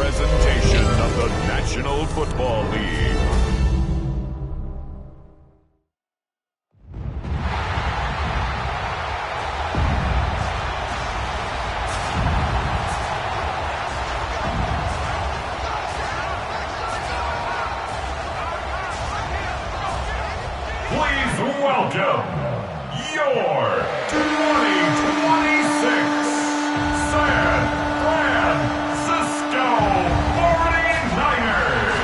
presentation of the National Football League. Please welcome your 2026 San Francisco 49ers.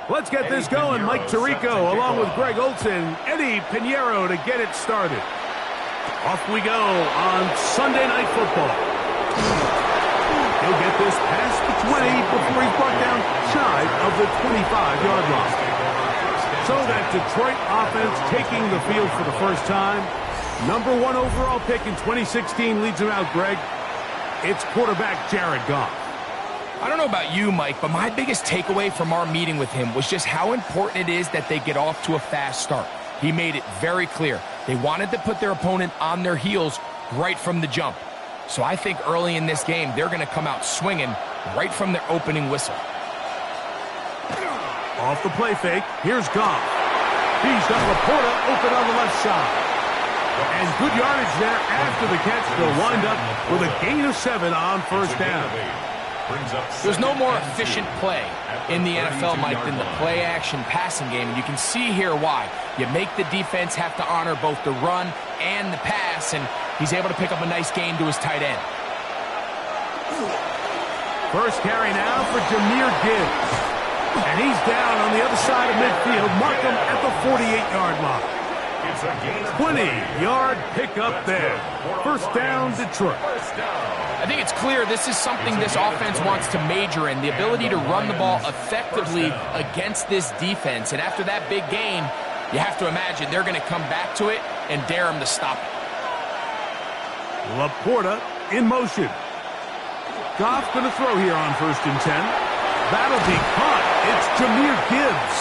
Let's get this going. Mike Tirico along with Greg Olson, Eddie Pinheiro to get it started. Off we go on Sunday Night Football. He'll get this past the 20 before he's brought down shy of the 25-yard line. So that Detroit offense taking the field for the first time. Number 1 overall pick in 2016 leads him out, Greg. It's quarterback Jared Goff. I don't know about you, Mike, but my biggest takeaway from our meeting with him was just how important it is that they get off to a fast start. He made it very clear. They wanted to put their opponent on their heels right from the jump. So I think early in this game, they're going to come out swinging right from their opening whistle. Off the play fake, here's Goff. He's got Laporta open on the left side. And good yardage there after the catch. They'll wind up with a gain of 7 on first down. There's no more efficient play in the NFL, Mike, than the play-action passing game. And you can see here why. You make the defense have to honor both the run and the pass, and he's able to pick up a nice gain to his tight end. First carry now for Jahmyr Gibbs. And he's down on the other side of midfield. Mark him at the 48-yard line. 20-yard pickup there. First down, Detroit. I think it's clear this is something this offense wants to major in, the ability to run the ball effectively against this defense. And after that big gain, you have to imagine they're going to come back to it and dare him to stop it. Laporta in motion. Goff's going to throw here on 1st and 10. That'll be caught. It's Jahmyr Gibbs.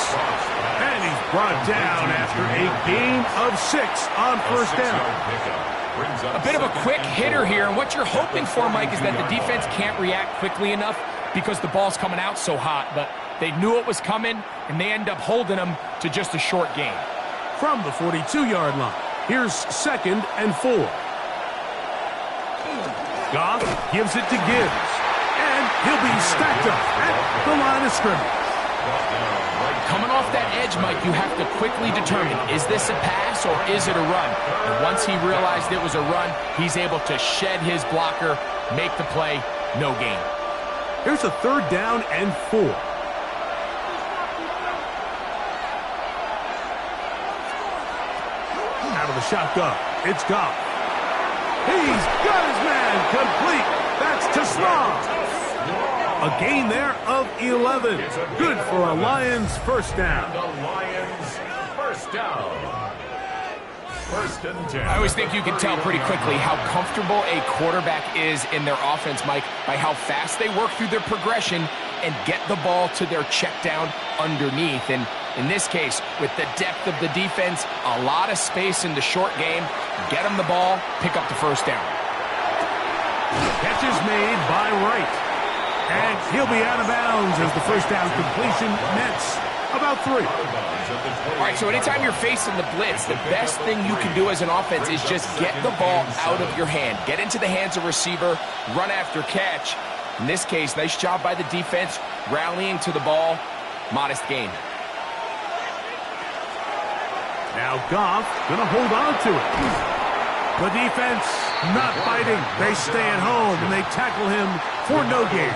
And he's brought down after a gain of 6 on first down. A bit of a quick hitter here, and what you're hoping for, Mike, is that the defense can't react quickly enough because the ball's coming out so hot, but they knew it was coming, and they end up holding them to just a short gain. From the 42-yard line, here's 2nd and 4. Goff gives it to Gibbs, and he'll be stacked up at the line of scrimmage. Coming off that edge, Mike, you have to quickly determine, is this a pass or is it a run? And once he realized it was a run, he's able to shed his blocker, make the play, no gain. Here's a 3rd down and 4. Out of the shotgun, it's Goff. He's got his man complete. That's Tasman. A gain there of 11. Good for a Lions first down. The Lions first down. 1st and 10. I always think you can tell pretty quickly how comfortable a quarterback is in their offense, Mike, by how fast they work through their progression and get the ball to their check down underneath. And in this case, with the depth of the defense, a lot of space in the short game, get them the ball, pick up the first down. Catch is made by Wright. And he'll be out of bounds as the first down completion nets about 3. All right, so anytime you're facing the blitz, the best thing you can do as an offense is just get the ball out of your hand. Get into the hands of receiver, run after catch. In this case, nice job by the defense, rallying to the ball, modest gain. Now Goff going to hold on to it. The defense not fighting. They stay at home, and they tackle him for no gain.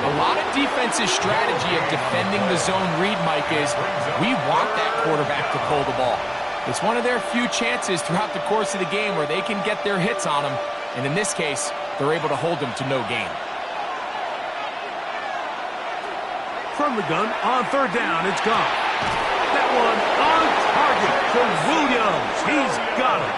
A lot of defense's strategy of defending the zone read, Mike, is we want that quarterback to pull the ball. It's one of their few chances throughout the course of the game where they can get their hits on him, and in this case, they're able to hold him to no gain. From the gun, on third down, it's gone. That one on target to Williams. He's got him.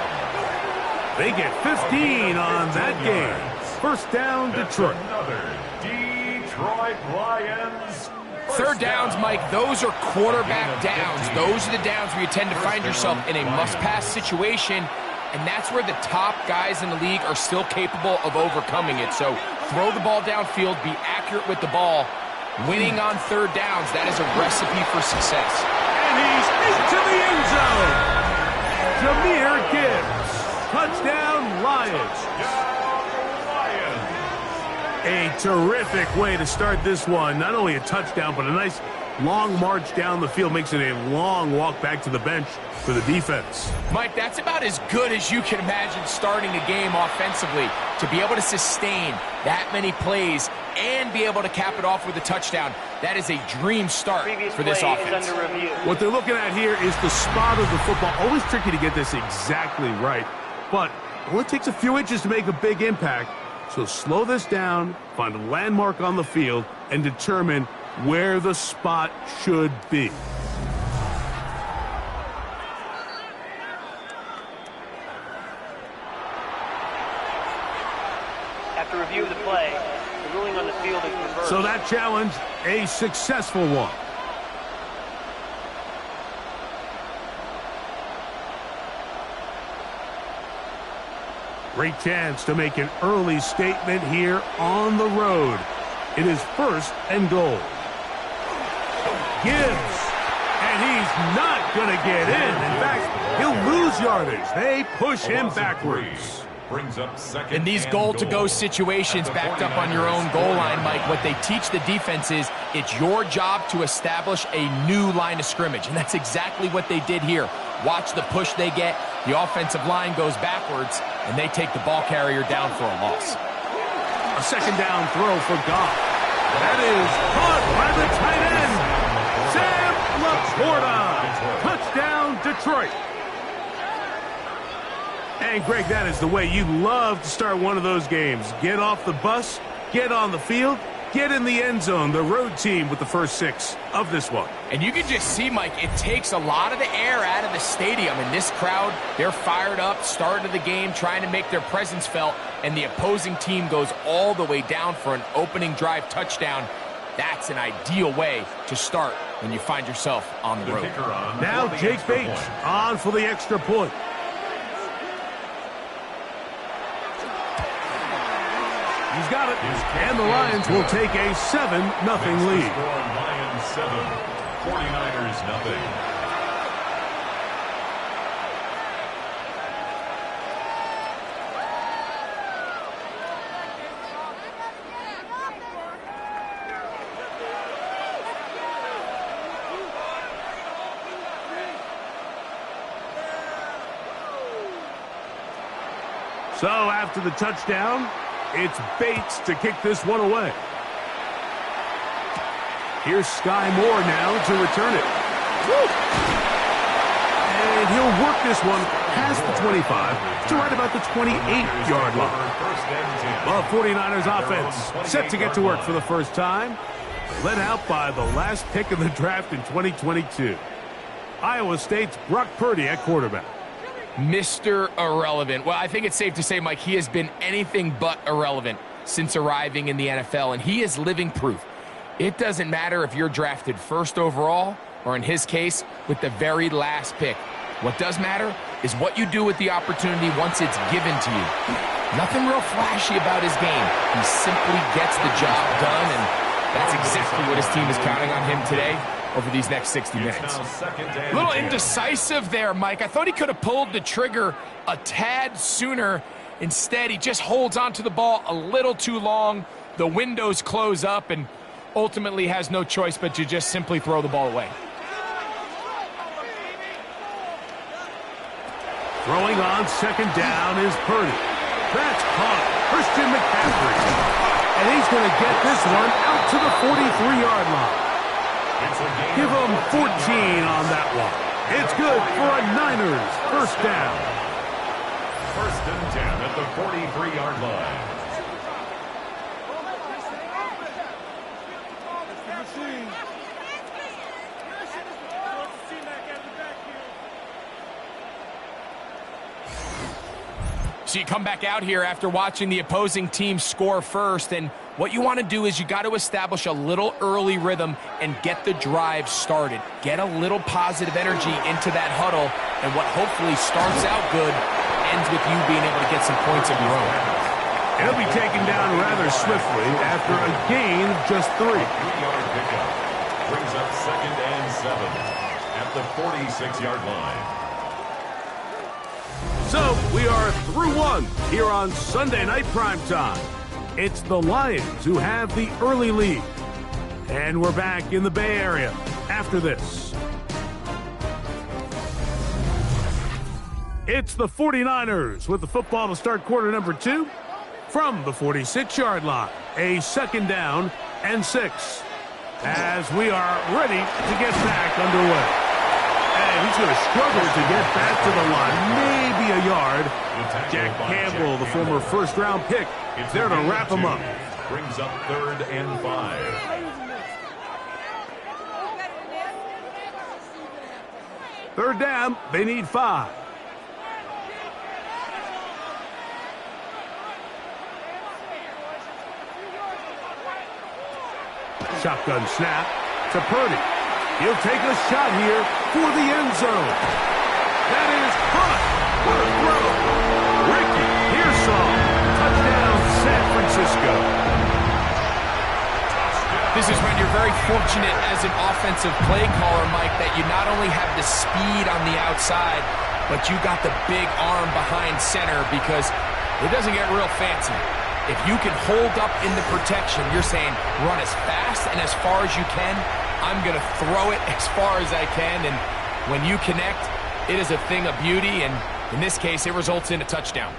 They get 15 on that game. First down, Detroit. Another Detroit Lions. Third downs, Mike, those are quarterback downs. Those are the downs where you tend to find yourself in a must-pass situation, and that's where the top guys in the league are still capable of overcoming it. So throw the ball downfield, be accurate with the ball. Winning on third downs, that is a recipe for success. And he's into the end zone. Jahmyr Gibbs. Touchdown, Lions. A terrific way to start this one. Not only a touchdown, but a nice long march down the field. Makes it a long walk back to the bench for the defense. Mike, that's about as good as you can imagine starting a game offensively. To be able to sustain that many plays and be able to cap it off with a touchdown, that is a dream start for this offense. What they're looking at here is the spot of the football. Always tricky to get this exactly right, but it takes a few inches to make a big impact. So slow this down, find a landmark on the field, and determine where the spot should be. After review of the play, the ruling on the field is reversed. So that challenge, a successful one. Great chance to make an early statement here on the road. It is first and goal. Gibbs, and he's not going to get in. In fact, he'll lose yardage. They push him backwards. Brings up second. In these goal-to-go situations backed up on your own goal line, Mike, what they teach the defense is it's your job to establish a new line of scrimmage, and that's exactly what they did here. Watch the push they get. The offensive line goes backwards, and they take the ball carrier down for a loss. A second down throw for Goff. That is caught by the tight end, Sam Laporta. Touchdown, Detroit. And, Greg, that is the way you love to start one of those games. Get off the bus, get on the field, get in the end zone. The road team with the first 6 of this one. And you can just see, Mike, it takes a lot of the air out of the stadium. And this crowd, they're fired up, start of the game, trying to make their presence felt. And the opposing team goes all the way down for an opening drive touchdown. That's an ideal way to start when you find yourself on the road. Now Jake Bates on for the extra point. He's got it, and the Lions will take a 7-0 lead. Lions 7, 49ers nothing. So after the touchdown, it's Bates to kick this one away. Here's Sky Moore now to return it. Woo! And he'll work this one past the 25 to right about the 28-yard line. Well, 49ers offense set to get to work for the first time. Led out by the last pick of the draft in 2022. Iowa State's Brock Purdy at quarterback. Mr. Irrelevant. Well, I think it's safe to say, Mike, he has been anything but irrelevant since arriving in the NFL, and he is living proof. It doesn't matter if you're drafted first overall or, in his case, with the very last pick. What does matter is what you do with the opportunity once it's given to you. Nothing real flashy about his game. He simply gets the job done, and that's exactly what his team is counting on him today over these next 60 minutes. A little indecisive there, Mike. I thought he could have pulled the trigger a tad sooner. Instead, he just holds onto the ball a little too long. The windows close up and ultimately has no choice but to just simply throw the ball away. Throwing on second down is Purdy. That's caught. Christian McCaffrey. And he's going to get this one out to the 43-yard line. Give him 14 on that one. It's good for a Niners first down. First and 10 at the 43-yard line. So you come back out here after watching the opposing team score first, and what you want to do is you got to establish a little early rhythm and get the drive started. Get a little positive energy into that huddle, and what hopefully starts out good ends with you being able to get some points of your own. He'll be taken down rather swiftly after a gain of just 3. 3-yard pickup brings up second and 7 at the 46-yard line. So we are through one here on Sunday Night Primetime. It's the Lions who have the early lead. And we're back in the Bay Area after this. It's the 49ers with the football to start quarter number 2 from the 46-yard line. A second down and 6 as we are ready to get back underway. And he's going to struggle to get back to the line, maybe a yard. Jack Campbell, the former first-round pick, is there to wrap him up. Brings up third and 5. Third down, they need 5. Shotgun snap to Purdy. He'll take a shot here for the end zone. That is caught. What a throw. Ricky Pearsall. Touchdown, San Francisco. This is when you're very fortunate as an offensive play caller, Mike, that you not only have the speed on the outside, but you got the big arm behind center, because it doesn't get real fancy. If you can hold up in the protection, you're saying run as fast and as far as you can. I'm going to throw it as far as I can, and when you connect, it is a thing of beauty, and in this case, it results in a touchdown.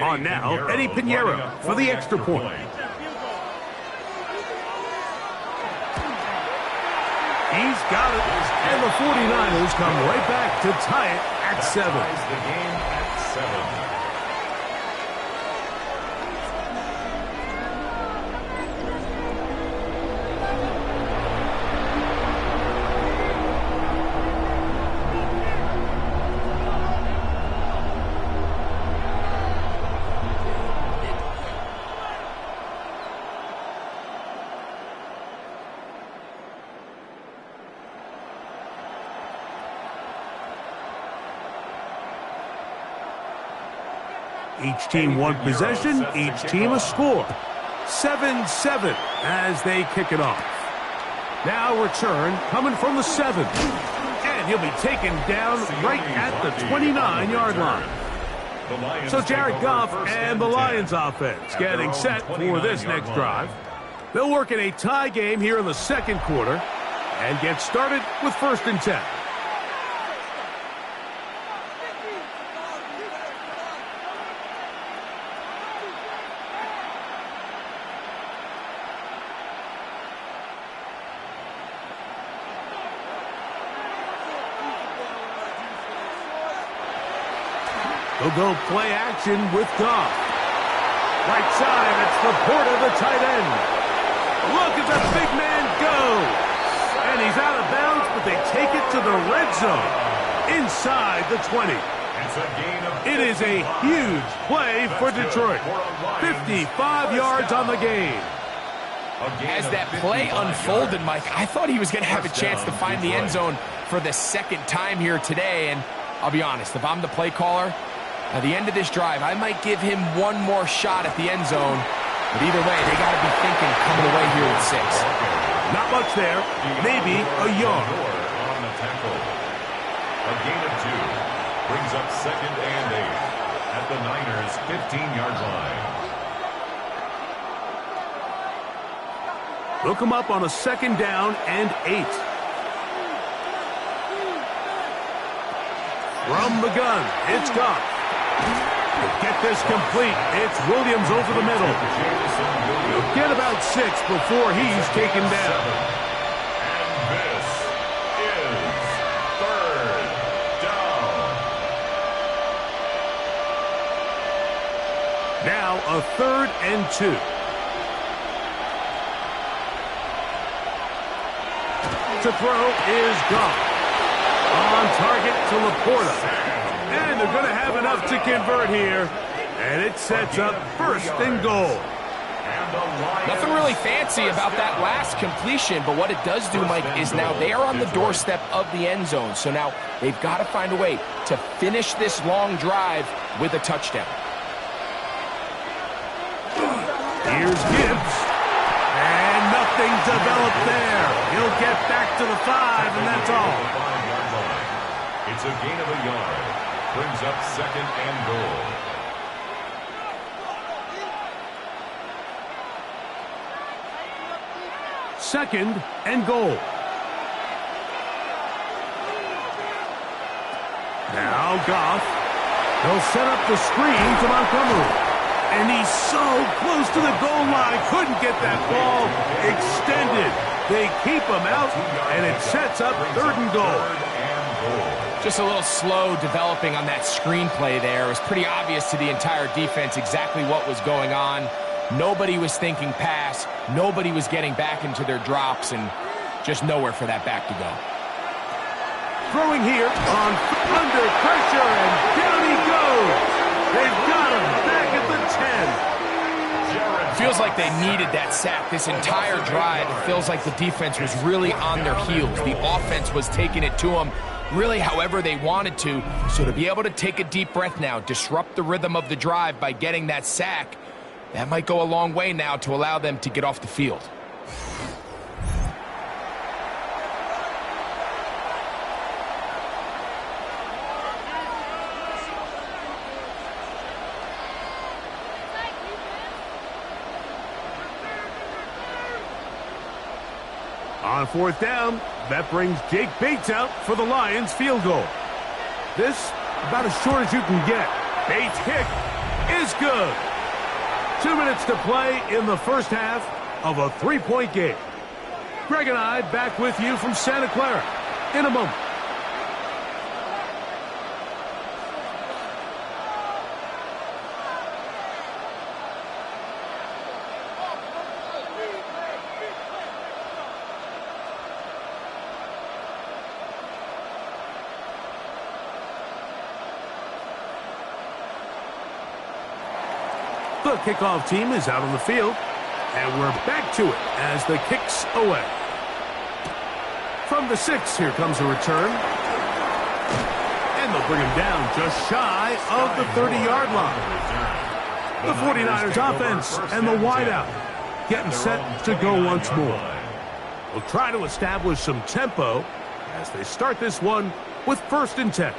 On now, Eddie Pinheiro for the extra point. He's got it, and the 49ers come right back to tie it at 7. Ties the game at 7. Each team one possession, each team a score. 7-7 as they kick it off. Now return coming from the 7. And he'll be taken down right at the 29-yard line. So Jared Goff and the Lions offense getting set for this next drive. They'll work in a tie game here in the second quarter and get started with first and 10. They'll go play action with Goff. Right side, it's Laporta, the tight end. Look at that big man go. And he's out of bounds, but they take it to the red zone. Inside the 20. It is a huge play for Detroit. 55 yards on the game. As that play unfolded, Mike, I thought he was going to have a chance to find the end zone for the second time here today. And I'll be honest, if I'm the play caller, at the end of this drive, I might give him one more shot at the end zone. But either way, they got to be thinking coming away here with 6. Not much there. Maybe a yard. On the tackle. A gain of 2 brings up second and 8 at the Niners' 15-yard line. They'll come up on a second down and 8. From the gun, it's Goff. To get this complete, it's Williams over the middle. He'll get about 6 before he's taken down. And this is third down. Now a 3rd and 2. To throw is Goff. On target to Laporta. And they're going to have enough to convert here. And it sets up 1st and goal. Nothing really fancy about that last completion, but what it does do, Mike, is now they are on the doorstep of the end zone. So now they've got to find a way to finish this long drive with a touchdown. Here's Gibbs. And nothing developed there. He'll get back to the 5, and that's all. It's a gain of a yard. Brings up 2nd and goal. Second and goal. Now Goff. He'll set up the screen to Montgomery. And he's so close to the goal line. Couldn't get that ball extended. They keep him out, and it sets up 3rd and goal. Just a little slow developing on that screenplay there. It was pretty obvious to the entire defense exactly what was going on. Nobody was thinking pass. Nobody was getting back into their drops, and just nowhere for that back to go. Throwing here on under pressure, and down he goes. They've got him back at the 10. Feels like they needed that sack this entire drive. It feels like the defense was really on their heels. The offense was taking it to them really however they wanted to. So to be able to take a deep breath now, disrupt the rhythm of the drive by getting that sack, that might go a long way now to allow them to get off the field. On 4th down, that brings Jake Bates out for the Lions field goal. This about as short as you can get. Bates' kick is good. 2 minutes to play in the first half of a 3-point game. Greg and I back with you from Santa Clara in a moment. The kickoff team is out on the field, and we're back to it as the kick's away. From the 6, here comes a return. And they'll bring him down just shy of the 30-yard line. The 49ers offense and the wideout getting set to go once more. We'll try to establish some tempo as they start this one with 1st and 10.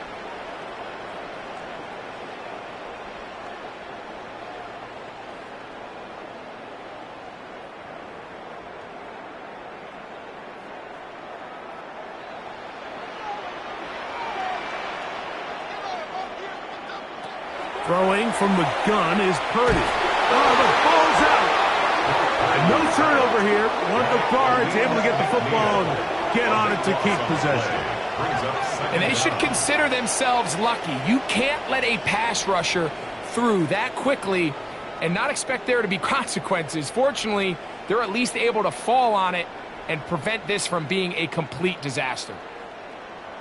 Throwing from the gun is Purdy. Oh, the ball's out. No turnover here. One of the guards able to get the football and get on it to keep possession. And they should consider themselves lucky. You can't let a pass rusher through that quickly and not expect there to be consequences. Fortunately, they're at least able to fall on it and prevent this from being a complete disaster.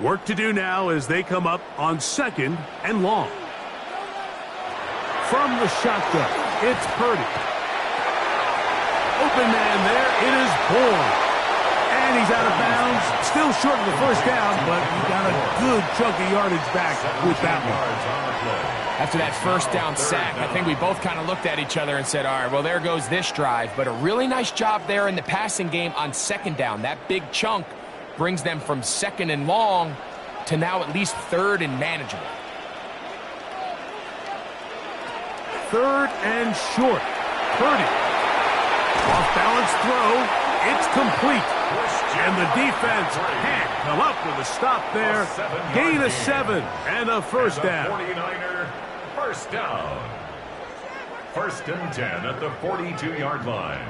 Work to do now as they come up on 2nd and long. From the shotgun, it's Purdy. Open man there, it is Bourne. And he's out of bounds, still short of the 1st down, but he got a good chunk of yardage back with that one. After that 1st down sack, I think we both kind of looked at each other and said, all right, well, there goes this drive. But a really nice job there in the passing game on 2nd down. That big chunk brings them from 2nd and long to now at least 3rd and manageable. 3rd and short. Purdy. Off balance throw. It's complete. And the defense can't come up with a stop there. Gain of 7 and a first down. 49er first down. 1st and 10 at the 42-yard line.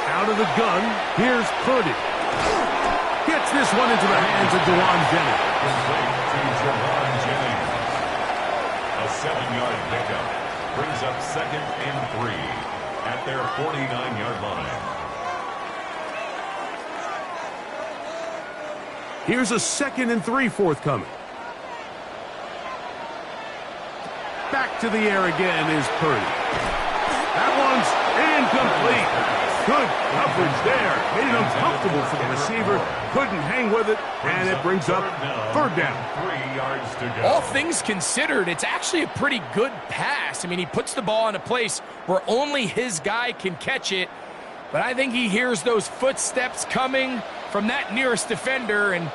Out of the gun, here's Purdy. Gets this one into the hands of Dewan Jennings. Complete to Dewan Jennings. A 7-yard pickup brings up 2nd and 3 at their 49-yard line. Here's a 2nd and 3 forthcoming. Back to the air again is Purdy. That one's incomplete. Good coverage there. Made it uncomfortable for the receiver. Couldn't hang with it, and it brings up 3rd down. 3 yards to go. All things considered, it's actually a pretty good pass. I mean, he puts the ball in a place where only his guy can catch it, but I think he hears those footsteps coming from that nearest defender, and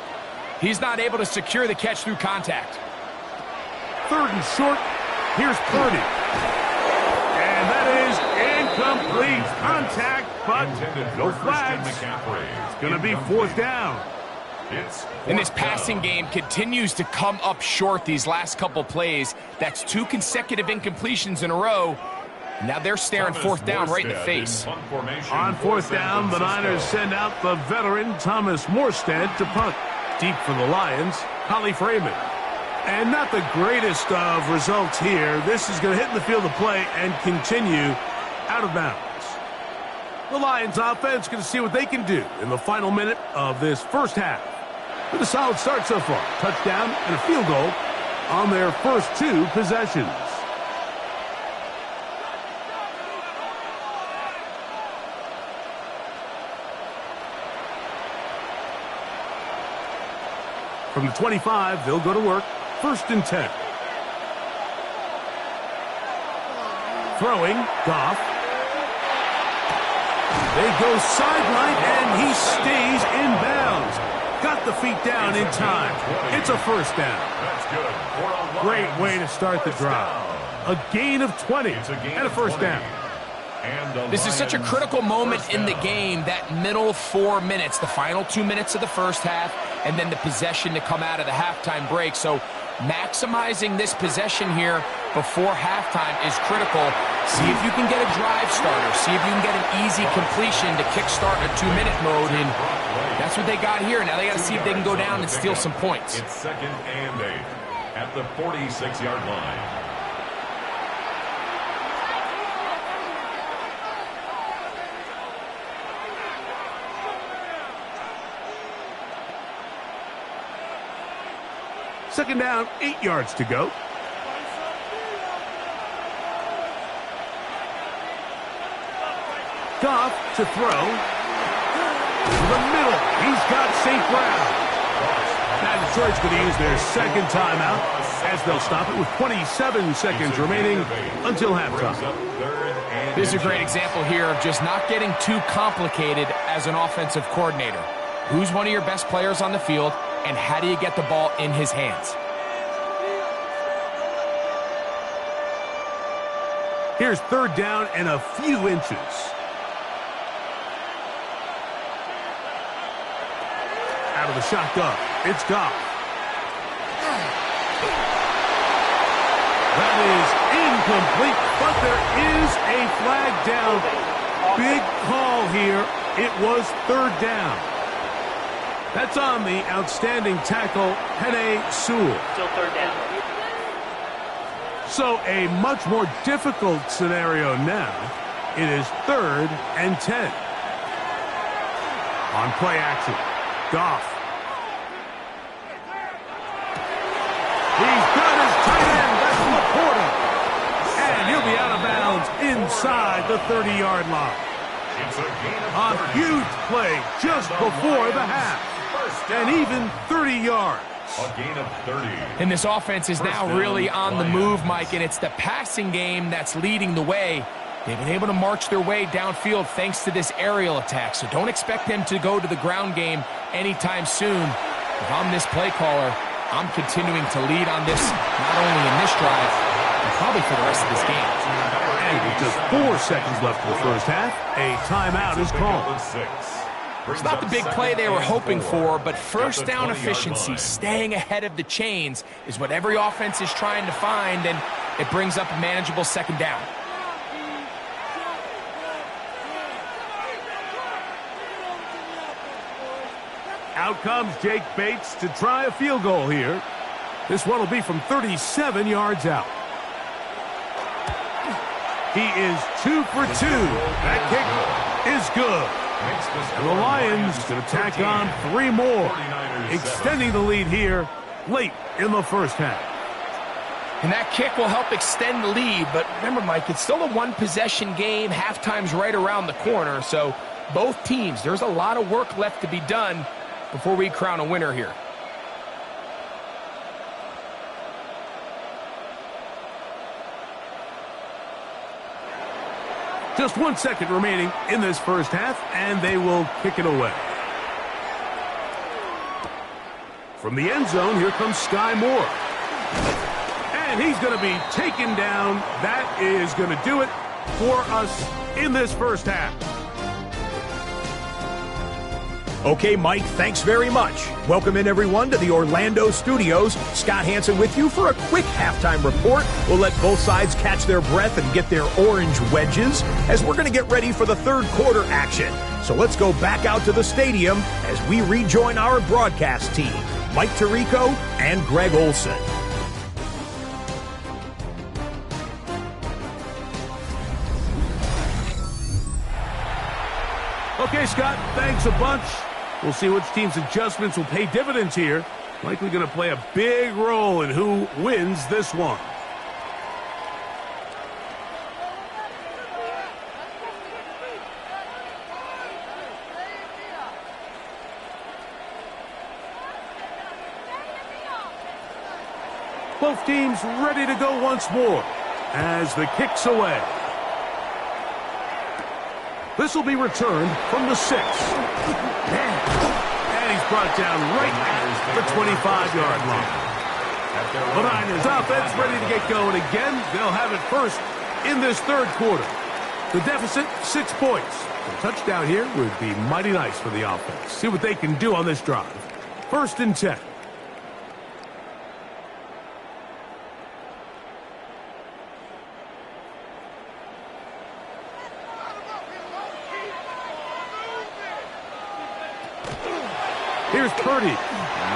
he's not able to secure the catch through contact. 3rd and short. Here's Purdy. And that is incomplete. Contact, but no flags. It's going to be 4th down. And this passing game continues to come up short these last couple plays. That's 2 consecutive incompletions in a row. Now they're staring 4th down right in the face. On 4th down, the Niners send out the veteran Thomas Morstead to punt. Deep for the Lions, Holly Freeman. And not the greatest of results here. This is going to hit in the field of play and continue out of bounds. The Lions offense going to see what they can do in the final minute of this first half. With a solid start so far. Touchdown and a field goal on their first 2 possessions. From the 25, they'll go to work. 1st and 10. Throwing, Goff. They go sideline, and he stays in bounds. Got the feet down in time. It's a 1st down. Great way to start the drive. A gain of 20 and a 1st down. This is such a critical moment in the game, that middle 4 minutes, the final 2 minutes of the first half, and then the possession to come out of the halftime break. So maximizing this possession here before halftime is critical. See if you can get a drive starter. See if you can get an easy completion to kickstart a 2-minute mode, and that's what they got here. Now they got to see if they can go down and steal some points. It's 2nd and 8 at the 46-yard line. Second down, 8 yards to go. Goff to throw. To the middle. He's got St. Brown. Now Detroit's going to use their 2nd timeout as they'll stop it with 27 seconds remaining until halftime. This is a great example here of just not getting too complicated as an offensive coordinator. Who's one of your best players on the field, and how do you get the ball in his hands? Here's 3rd down and a few inches. Out of the shotgun, it's Goff. That is incomplete, but there is a flag down. Big call here. It was 3rd down. That's on the outstanding tackle, Penei Sewell. Still 3rd down. So a much more difficult scenario now. It is 3rd and 10. On play action, Goff. He's got his tight end, that's Laporta. And he'll be out of bounds inside the 30-yard line. A huge play just before the half. And even 30 yards. A gain of 30. And this offense is now really on the move, Mike, and it's the passing game that's leading the way. They've been able to march their way downfield thanks to this aerial attack, so don't expect them to go to the ground game anytime soon. If I'm this play caller, I'm continuing to lead on this, not only in this drive, but probably for the rest of this game. And with just 4 seconds left in the first half, a timeout is called. It's not the big play they were hoping for, but first down efficiency, staying ahead of the chains, is what every offense is trying to find, and it brings up a manageable second down. Out comes Jake Bates to try a field goal here. This one will be from 37 yards out. He is 2 for 2. That kick is good. And the Lions going to tack on 3 more, extending the lead here late in the first half. And that kick will help extend the lead, but remember, Mike, it's still a one-possession game. Halftime's right around the corner, so both teams, there's a lot of work left to be done before we crown a winner here. Just 1 second remaining in this first half, and they will kick it away. From the end zone, here comes Sky Moore. And he's going to be taken down. That is going to do it for us in this first half. Okay, Mike, thanks very much. Welcome in, everyone, to the Orlando studios. Scott Hansen with you for a quick halftime report. We'll let both sides catch their breath and get their orange wedges as we're going to get ready for the third quarter action. So let's go back out to the stadium as we rejoin our broadcast team, Mike Tirico and Greg Olson. Okay, Scott, thanks a bunch. We'll see which team's adjustments will pay dividends here. Likely going to play a big role in who wins this one. Both teams ready to go once more as the kick's away. This will be returned from the 6. And he's brought down right at the 25-yard line. The Niners offense ready to get going again. They'll have it first in this third quarter. The deficit, 6 points. A touchdown here would be mighty nice for the offense. See what they can do on this drive. 1st and 10. Here's Purdy,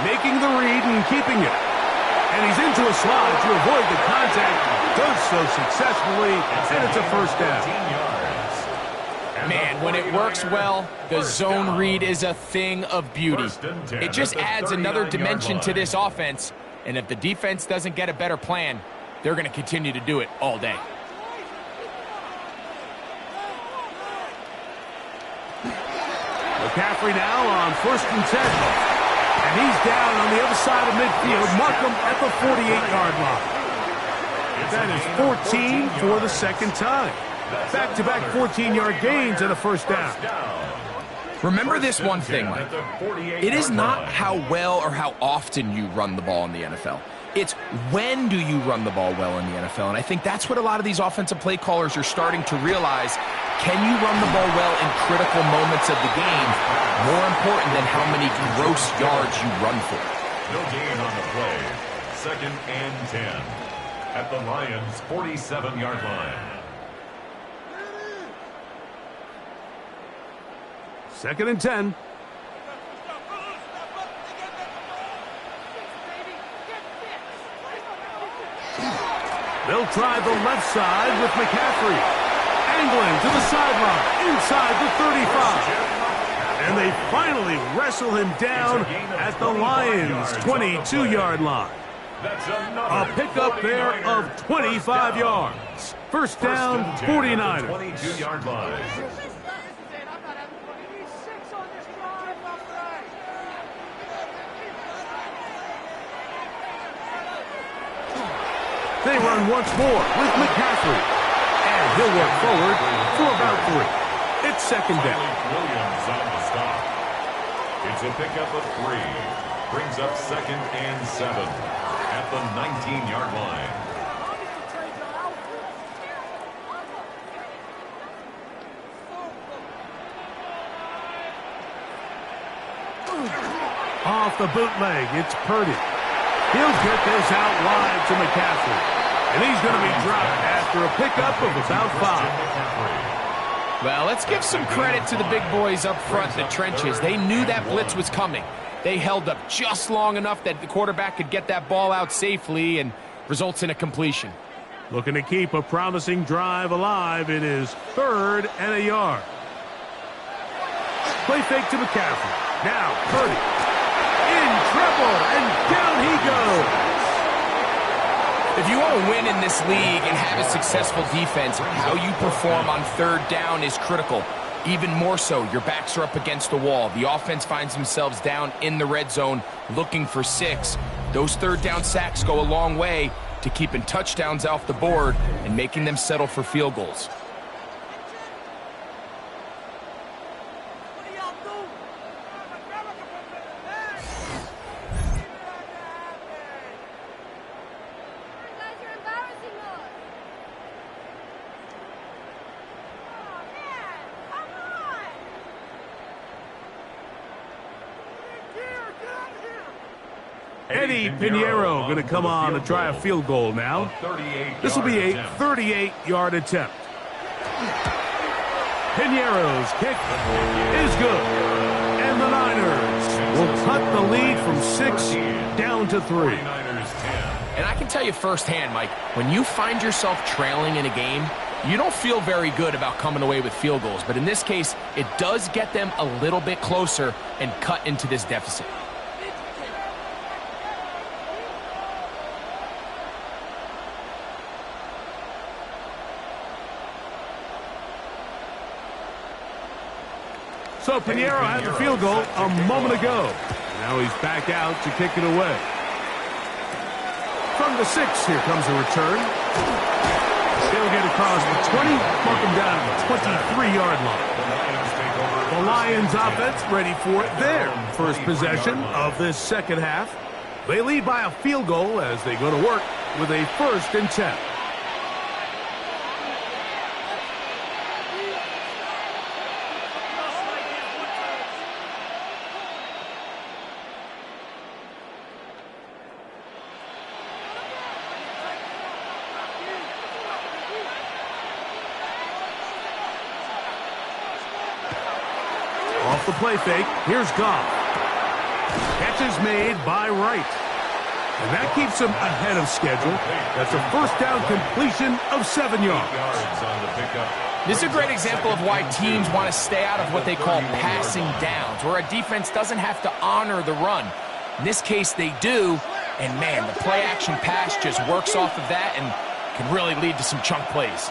making the read and keeping it. And he's into a slide to avoid the contact. Does so successfully, and it's a first down. Man, when it works well, the zone read is a thing of beauty. It just adds another dimension to this offense, and if the defense doesn't get a better plan, they're going to continue to do it all day. McCaffrey now on 1st and 10. And he's down on the other side of midfield. Mark him at the 48-yard line. That is 14 for the second time. Back-to-back 14-yard gains and a first down. Remember this one thing, Mike. It is not how well or how often you run the ball in the NFL. It's when do you run the ball well in the NFL. And I think that's what a lot of these offensive play callers are starting to realize. Can you run the ball well in critical moments of the game? More important than how many gross yards you run for. No gain on the play. 2nd and 10 at the Lions' 47-yard line. 2nd and 10. They'll try the left side with McCaffrey. Angling to the sideline, inside the 35. And they finally wrestle him down at the Lions' 22-yard line. A pickup there of 25 yards. First down, 49ers. 22-yard line. They run once more with McCaffrey. And he'll work forward for about 3. It's 2nd down. Williams on the stop. It's a pickup of 3. brings up 2nd and 7 at the 19-yard line. Off the bootleg, it's Purdy. He'll get this out wide to McCaffrey. And he's going to be dropped after a pickup of about 5. Well, let's give some credit to the big boys up front in the trenches. They knew that blitz was coming. They held up just long enough that the quarterback could get that ball out safely and results in a completion. Looking to keep a promising drive alive. It is 3rd and a yard. Play fake to McCaffrey. Now, Purdy. In trouble, and down he goes. If you want to win in this league and have a successful defense, how you perform on 3rd down is critical. Even more so, your backs are up against the wall. The offense finds themselves down in the red zone looking for 6. Those 3rd down sacks go a long way to keeping touchdowns off the board and making them settle for field goals. Eddie Pinheiro going to come on to try a field goal now. This will be a 38-yard attempt. Pinheiro's kick is good. And the Niners will cut the lead from 6 down to 3. And I can tell you firsthand, Mike, when you find yourself trailing in a game, you don't feel very good about coming away with field goals. But in this case, it does get them a little bit closer and cut into this deficit. So Pinheiro had the field goal a moment ago. Now he's back out to kick it away. From the 6, here comes a return. He'll get across the 20, mark him down at the 23-yard line. The Lions offense ready for their first possession of this second half. They lead by a field goal as they go to work with a 1st and 10. Off the play fake, here's Goff. Catch is made by Wright. And that keeps him ahead of schedule. That's a 1st down completion of 7 yards. This is a great example of why teams want to stay out of what they call passing downs, where a defense doesn't have to honor the run. In this case, they do. And, man, the play-action pass just works off of that and can really lead to some chunk plays.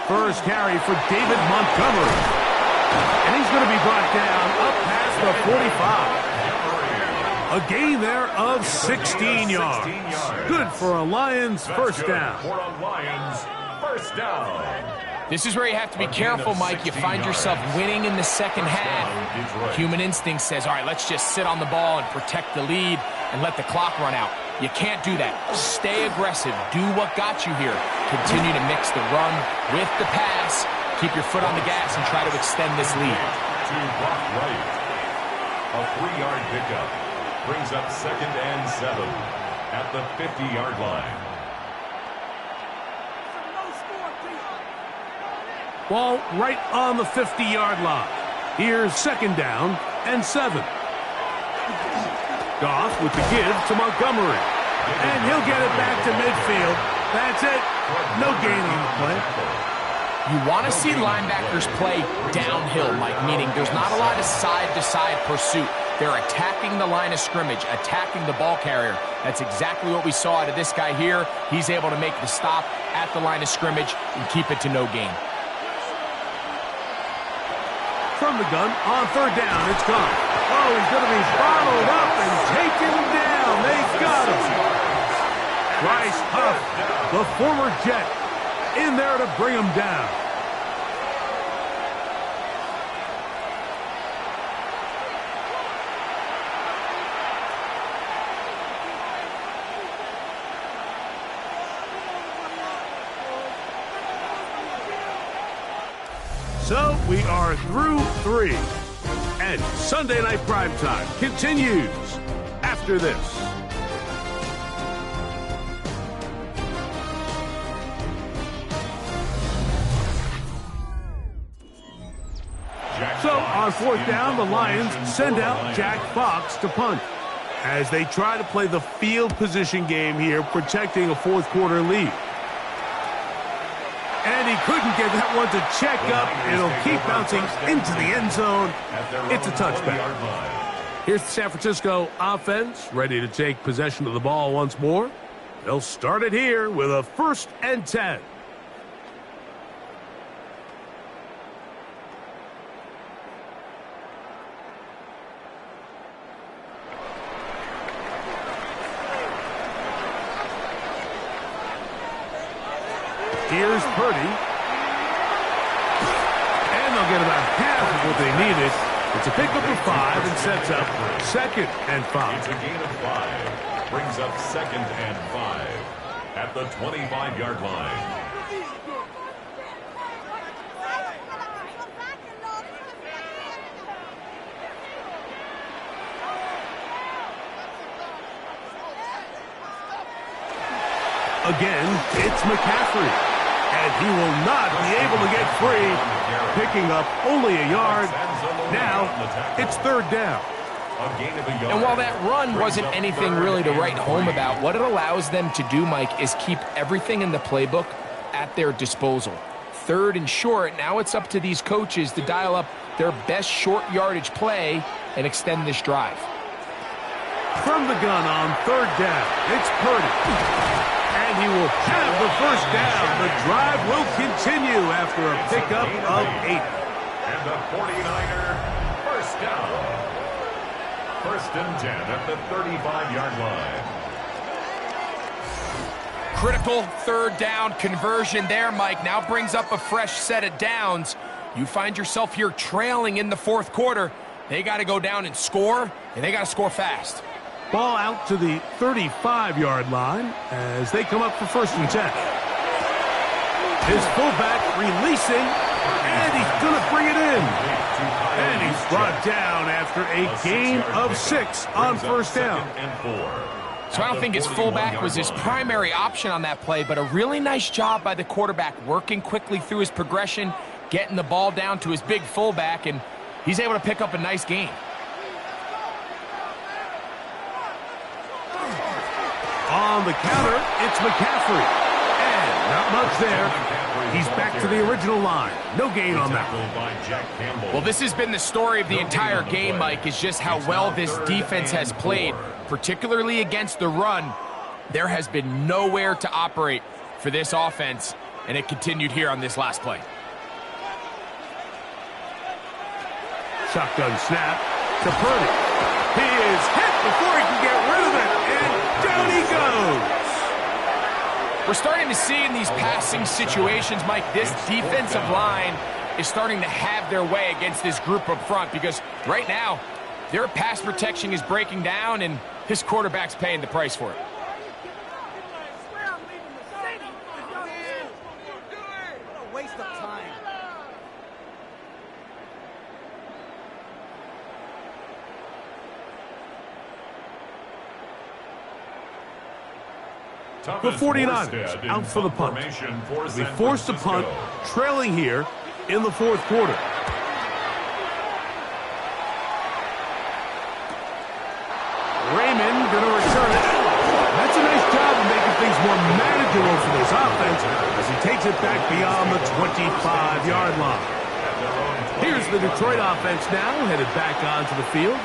First carry for David Montgomery. And he's going to be brought down up past the 45. A gain there of 16 yards. Good for a Lions 1st down. This is where you have to be careful, Mike. You find yourself winning in the second half. Human instinct says, all right, let's just sit on the ball and protect the lead and let the clock run out. You can't do that. Stay aggressive. Do what got you here. Continue to mix the run with the pass. Keep your foot on the gas and try to extend this lead. To Brock Wright. A 3-yard pickup brings up 2nd and 7 at the 50-yard line. Ball right on the 50-yard line. Here's 2nd down and 7. Goff with the give to Montgomery. And he'll get it back to midfield. That's it. No gain on the play. You want to see linebackers play downhill, Mike, meaning there's not a lot of side-to-side pursuit. They're attacking the line of scrimmage, attacking the ball carrier. That's exactly what we saw out of this guy here. He's able to make the stop at the line of scrimmage and keep it to no gain. From the gun, on 3rd down, it's gone. Oh, he's going to be followed up and taken down. They got him. Bryce Huff, the former Jet, in there to bring him down. So we are through 3. And Sunday Night Primetime continues after this. So on 4th down, the Lions send out Jack Fox to punt as they try to play the field position game here, protecting a 4th quarter lead. And he couldn't get that one to check up. It'll keep bouncing into the end zone. It's a touchback. Here's the San Francisco offense, ready to take possession of the ball once more. They'll start it here with a 1st and 10. Here's Purdy. And they'll get about half of what they needed. It's a pickup of 5 and sets up 2nd and 5. It's a gain of 5. Brings up 2nd and 5 at the 25-yard line. Again, it's McCaffrey. And he will not be able to get free, picking up only a yard. Now, it's 3rd down. And while that run wasn't anything really to write home about, what it allows them to do, Mike, is keep everything in the playbook at their disposal. 3rd and short, now it's up to these coaches to dial up their best short yardage play and extend this drive. From the gun on 3rd down, it's Purdy. And he will have the 1st down. The drive will continue after a pickup of 8. And the 49er, 1st down. 1st and 10 at the 35-yard line. Critical 3rd down conversion there, Mike. Now brings up a fresh set of downs. You find yourself here trailing in the 4th quarter. They got to go down and score, and they got to score fast. Ball out to the 35-yard line as they come up for 1st and 10. His fullback releasing, and he's going to bring it in. And he's brought down after a gain of 6 on 1st down. So I don't think his fullback was his primary option on that play, but a really nice job by the quarterback working quickly through his progression, getting the ball down to his big fullback, and he's able to pick up a nice gain. On the counter, it's McCaffrey. And not much there. He's back to the original line. No gain on that one. Well, this has been the story of the entire game, Mike, is just how well this defense has played, particularly against the run. There has been nowhere to operate for this offense, and it continued here on this last play. Shotgun snap to Purdy. He is hit before he can get rid of it. Down he goes. We're starting to see in these passing situations, Mike, this defensive line is starting to have their way against this group up front because right now, their pass protection is breaking down and this quarterback's paying the price for it. What a waste of time. The 49ers out for the punt. They'll be forced to punt, trailing here in the 4th quarter. Raymond going to return it. That's a nice job of making things more manageable for this offense as he takes it back beyond the 25-yard line. Here's the Detroit offense now, headed back onto the field.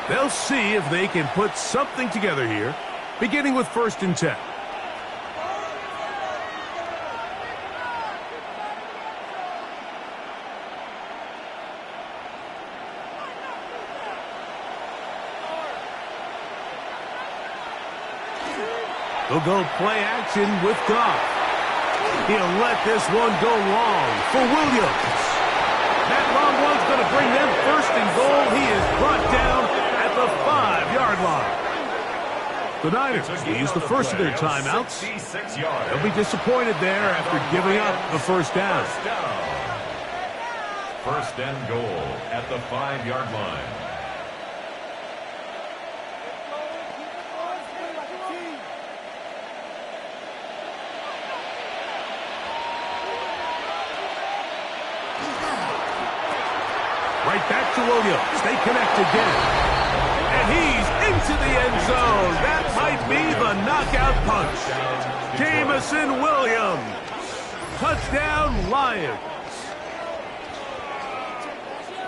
They'll see if they can put something together here, beginning with 1st and 10. They'll go play action with Goff. He'll let this one go long for Williams. That long one's going to bring them 1st and goal. He is brought down at the 5-yard line. The Niners will use the first of their timeouts. They'll be disappointed there after giving up the 1st down. First and goal at the 5-yard line. Right back to Williams. They connect again. And he's into the end zone. That might be the knockout punch. Jamison Williams. Touchdown, Lions.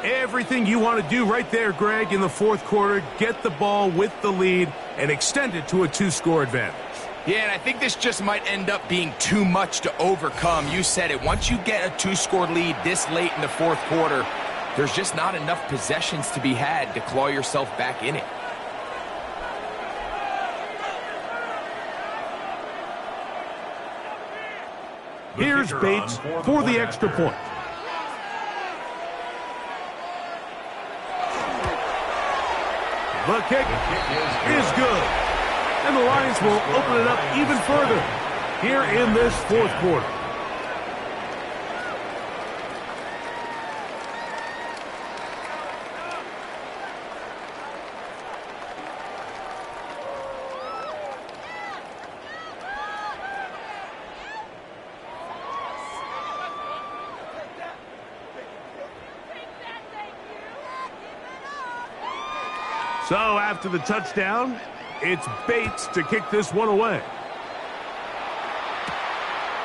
Everything you want to do right there, Greg, in the fourth quarter. Get the ball with the lead and extend it to a 2-score advantage. Yeah, and I think this just might end up being too much to overcome. You said it. Once you get a 2-score lead this late in the fourth quarter, there's just not enough possessions to be had to claw yourself back in it. Here's Bates for the extra point. The kick is good. And the Lions will open it up even further here in this fourth quarter. So after the touchdown, it's Bates to kick this one away.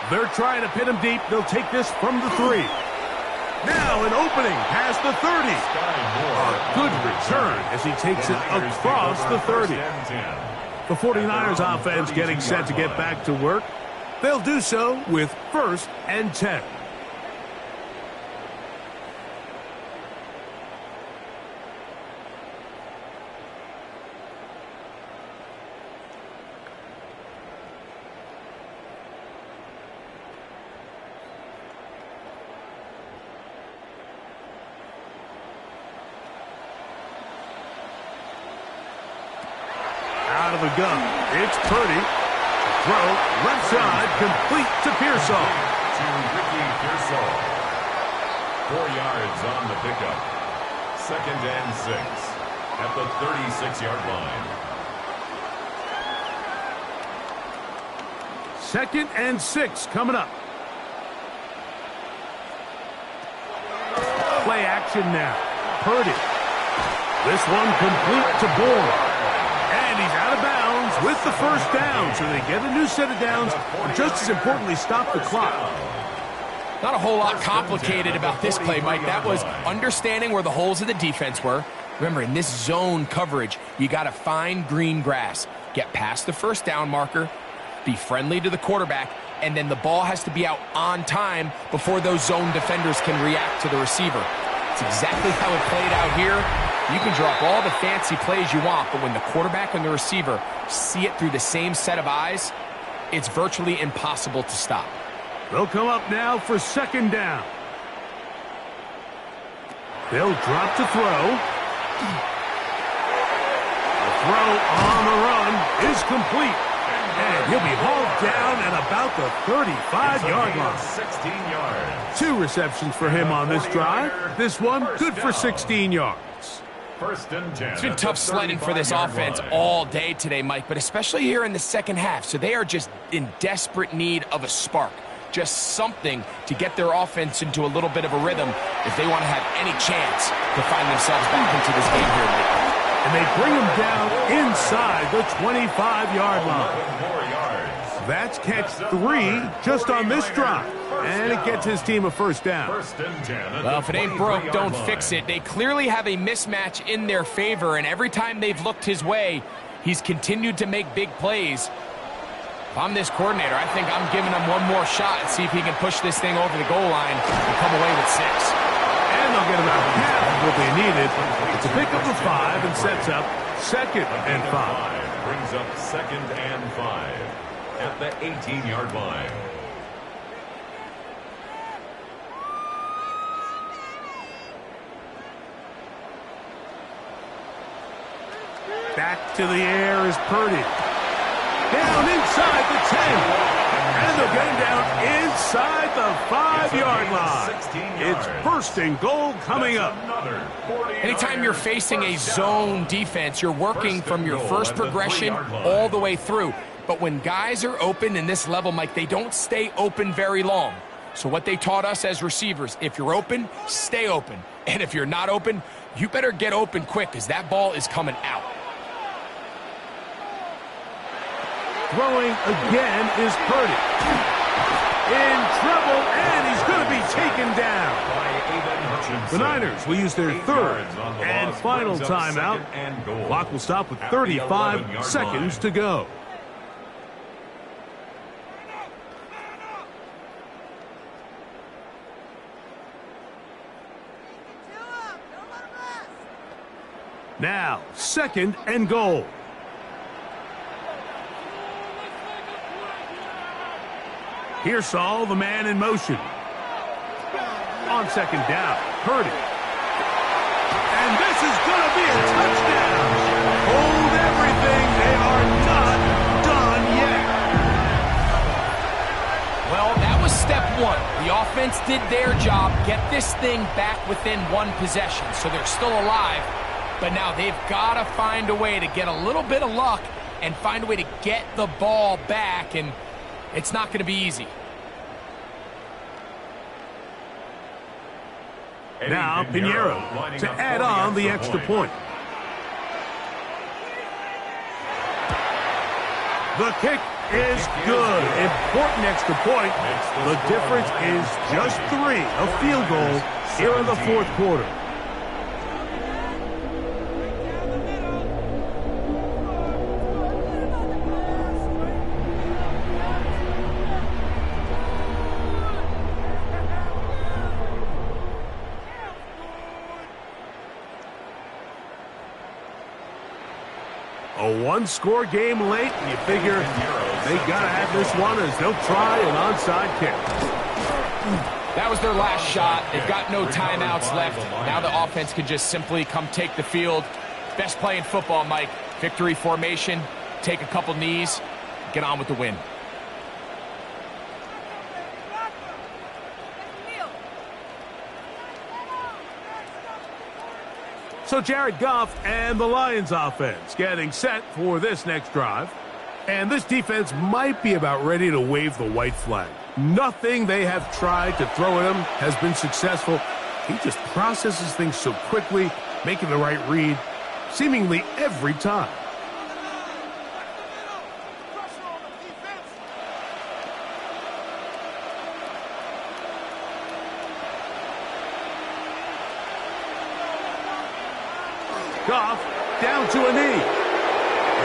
They're trying to pin him deep. They'll take this from the 3. Now an opening past the 30. A good return as he takes it across the 30. The 49ers offense getting set to get back to work. They'll do so with 1st and 10. Out of the gun, it's Purdy. Throw, left side, complete to Pearsall. To Ricky Pearsall. 4 yards on the pickup. 2nd and 6 at the 36-yard line. 2nd and 6 coming up. Play action now. Purdy. This one complete to Bourne. And he's out of bounds with the first down. So they get a new set of downs, but just as importantly, stop the clock. Not a whole lot complicated about this play, Mike. That was understanding where the holes of the defense were. Remember, in this zone coverage, you got to find green grass. Get past the first down marker, be friendly to the quarterback, and then the ball has to be out on time before those zone defenders can react to the receiver. It's exactly how it played out here. You can drop all the fancy plays you want, but when the quarterback and the receiver see it through the same set of eyes, it's virtually impossible to stop. They'll come up now for 2nd down. They'll drop to throw. The throw on the run is complete. And he'll be hauled down at about the 35-yard line. 16 yards. 2 receptions for him on this drive. This one good for 16 yards. 1st and 10. It's been tough sledding for this offense all day today, Mike, but especially here in the second half. So they are just in desperate need of a spark. Just something to get their offense into a little bit of a rhythm if they want to have any chance to find themselves back into this game here lately. And they bring him down inside the 25-yard line. 4 yards. That's catch 3 just on this drive. And it gets his team a first down. 1st and 10. Well, if it ain't broke, don't fix it. They clearly have a mismatch in their favor, and every time they've looked his way, he's continued to make big plays. If I'm this coordinator, I think I'm giving him one more shot and see if he can push this thing over the goal line and come away with 6. And they'll get about half of what they needed. It's a pickup of 5 and sets up 2nd and 5. Brings up 2nd and 5 at the 18-yard line. Back to the air is Purdy. Down inside the 10. And they'll get him down inside the 5-yard line. It's first and goal coming up. Anytime you're facing a zone defense, you're working from your first progression all the way through. But when guys are open in this level, Mike, they don't stay open very long. So what they taught us as receivers, if you're open, stay open. And if you're not open, you better get open quick because that ball is coming out. Throwing again is Purdy. In trouble, and he's going to be taken down. The Niners will use their third and final timeout. Clock will stop with 35 seconds to go. Now, second and goal. Here's Saul, the man in motion. On second down, Purdy. And this is going to be a touchdown. Hold everything. They are not done yet. Well, that was step one. The offense did their job, get this thing back within one possession, so they're still alive. But now they've got to find a way to get a little bit of luck and find a way to get the ball back, and it's not going to be easy. Now Pinheiro to add on the extra point. The kick is good. Important extra point. The difference is just 3, a field goal here in the fourth quarter. A one-score game late, and you figure they got to have this one as they'll try an onside kick. That was their last shot. They've got no timeouts left. Now the offense can just simply come take the field. Best play in football, Mike. Victory formation, take a couple knees, get on with the win. So Jared Goff and the Lions offense getting set for this next drive. And this defense might be about ready to wave the white flag. Nothing they have tried to throw at him has been successful. He just processes things so quickly, making the right read seemingly every time. Goff down to a knee.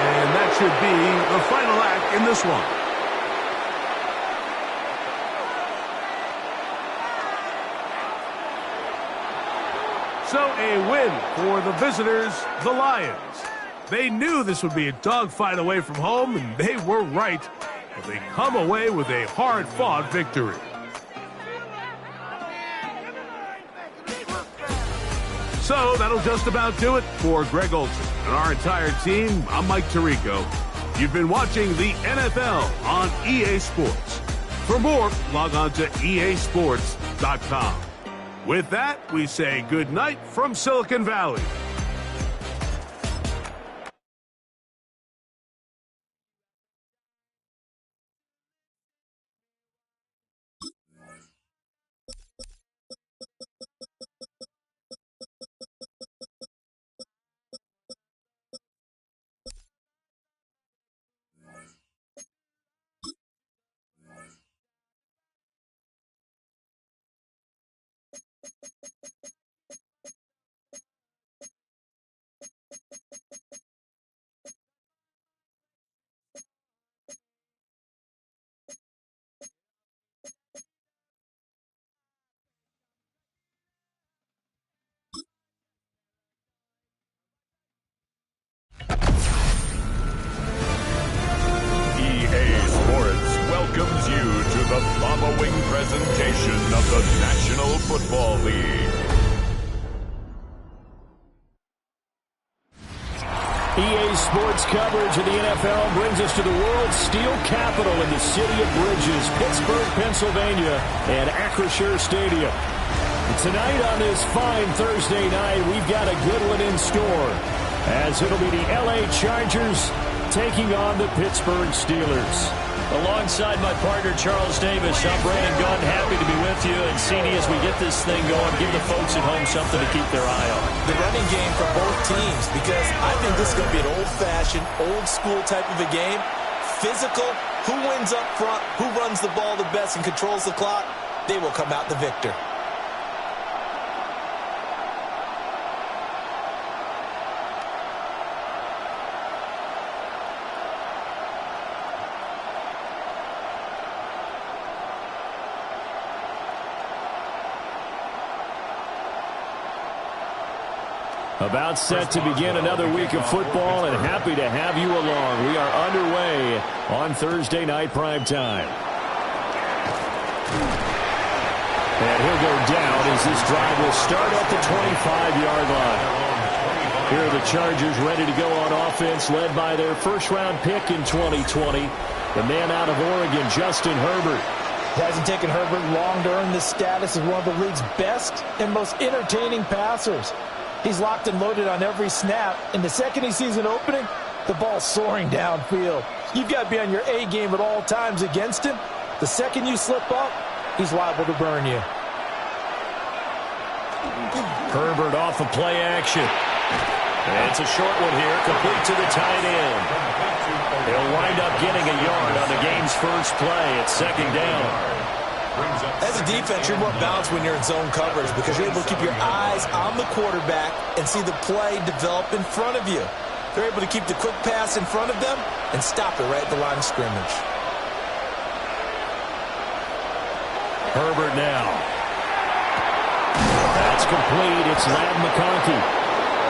And that should be the final act in this one. So a win for the visitors, the Lions. They knew this would be a dogfight away from home, and they were right. But they come away with a hard-fought victory. So that'll just about do it for Greg Olsen and our entire team. I'm Mike Tirico. You've been watching the NFL on EA Sports. For more, log on to easports.com. With that, we say good night from Silicon Valley. Welcomes you to the following presentation of the National Football League. EA Sports Tonight's coverage of the NFL brings us to the world's steel capital in the city of bridges, Pittsburgh, Pennsylvania, and Acrisure Stadium. Tonight on this fine Thursday night, we've got a good one in store, as it'll be the LA Chargers taking on the Pittsburgh Steelers. Alongside my partner, Charles Davis, I'm Brandon Gunn, happy to be with you. And CD, as we get this thing going, give the folks at home something to keep their eye on. The running game for both teams, because I think this is going to be an old-fashioned, old-school type of a game. Physical, who wins up front, who runs the ball the best and controls the clock, they will come out the victor. About set to begin another week of football, and happy to have you along. We are underway on Thursday night primetime. And he'll go down as this drive will start at the 25-yard line. Here are the Chargers ready to go on offense, led by their first-round pick in 2020, the man out of Oregon, Justin Herbert. It hasn't taken Herbert long to earn the status as one of the league's best and most entertaining passers. He's locked and loaded on every snap, and the second he sees an opening, the ball's soaring downfield. You've got to be on your A game at all times against him. The second you slip up, he's liable to burn you. Herbert off of play action. And it's a short one here, complete to the tight end. He'll wind up getting a yard on the game's first play at second down. As a defense, you're more balanced when you're in zone coverage because you're able to keep your eyes on the quarterback and see the play develop in front of you. They're able to keep the quick pass in front of them and stop it right at the line of scrimmage. Herbert now. That's complete. It's Ladd McConkey.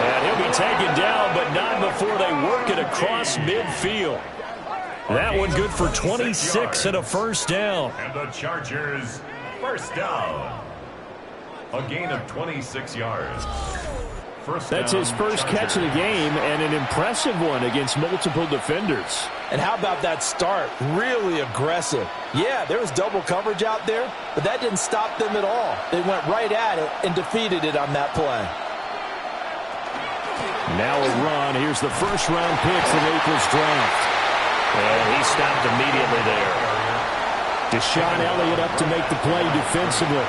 And he'll be taken down, but not before they work it across midfield. That one good for 26 and a first down. And the Chargers, first down. A gain of 26 yards. That's his first catch of the game, and an impressive one against multiple defenders. And how about that start? Really aggressive. Yeah, there was double coverage out there, but that didn't stop them at all. They went right at it and defeated it on that play. Now a run. Here's the first-round pick from April's draft. And he stopped immediately there. Deshaun Elliott up to make the play defensively.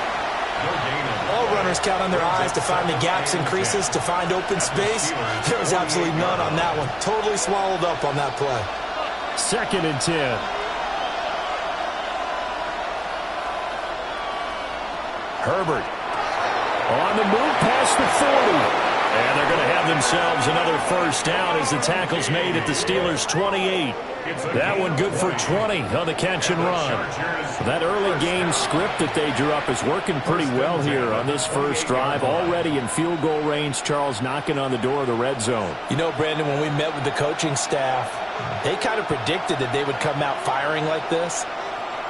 All runners count on their eyes to find the gaps and creases, to find open space. There was absolutely none on that one. Totally swallowed up on that play. Second and 10. Herbert on the move past the 40. And they're going to have themselves another first down as the tackle's made at the Steelers' 28. That one good for 20 on the catch and run. That early game script that they drew up is working pretty well here on this first drive. Already in field goal range, Charles knocking on the door of the red zone. You know, Brandon, when we met with the coaching staff, they kind of predicted that they would come out firing like this.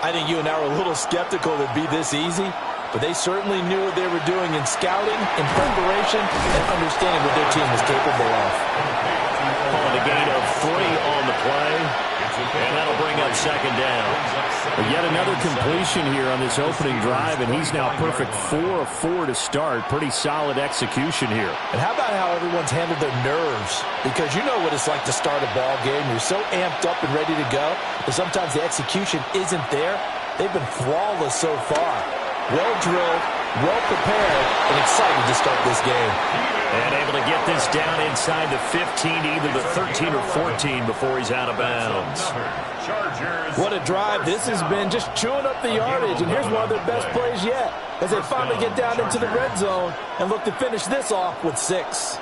I think you and I were a little skeptical it would be this easy. But they certainly knew what they were doing in scouting, in preparation, and understanding what their team was capable of. Calling a gain of 3 on the play. And that'll bring up second down. But yet another completion here on this opening drive, and he's now perfect 4 of 4 to start. Pretty solid execution here. And how about how everyone's handled their nerves? Because you know what it's like to start a ball game. You're so amped up and ready to go, but sometimes the execution isn't there. They've been flawless so far. Well-drilled, well-prepared, and excited to start this game. And able to get this down inside the 15, either the 13 or 14 before he's out of bounds. What a drive this has been, just chewing up the yardage. And here's one of their best plays yet as they finally get down into the red zone and look to finish this off with 6.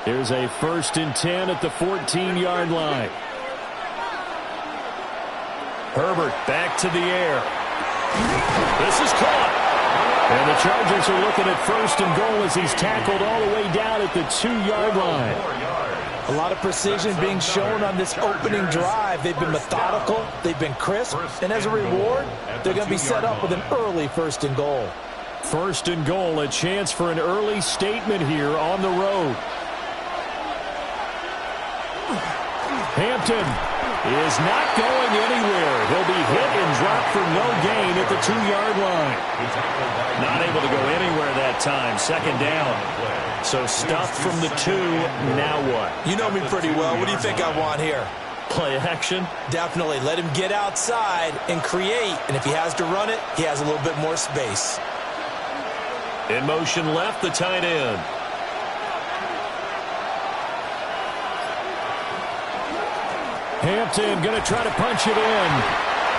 Here's a 1st and 10 at the 14-yard line. Herbert back to the air. This is caught. And the Chargers are looking at 1st and goal as he's tackled all the way down at the 2-yard line. A lot of precision being shown on this opening drive. They've been methodical, they've been crisp, and as a reward, they're going to be set up with an early 1st and goal. 1st and goal, a chance for an early statement here on the road. Hampton is not going anywhere. He'll be hit and dropped for no gain at the 2-yard line. Not able to go anywhere that time. Second down. So stuffed from the 2. Now what? You know me pretty well. What do you think I want here? Play action? Definitely. Let him get outside and create. And if he has to run it, he has a little bit more space. In motion left, the tight end. Hampton going to try to punch it in.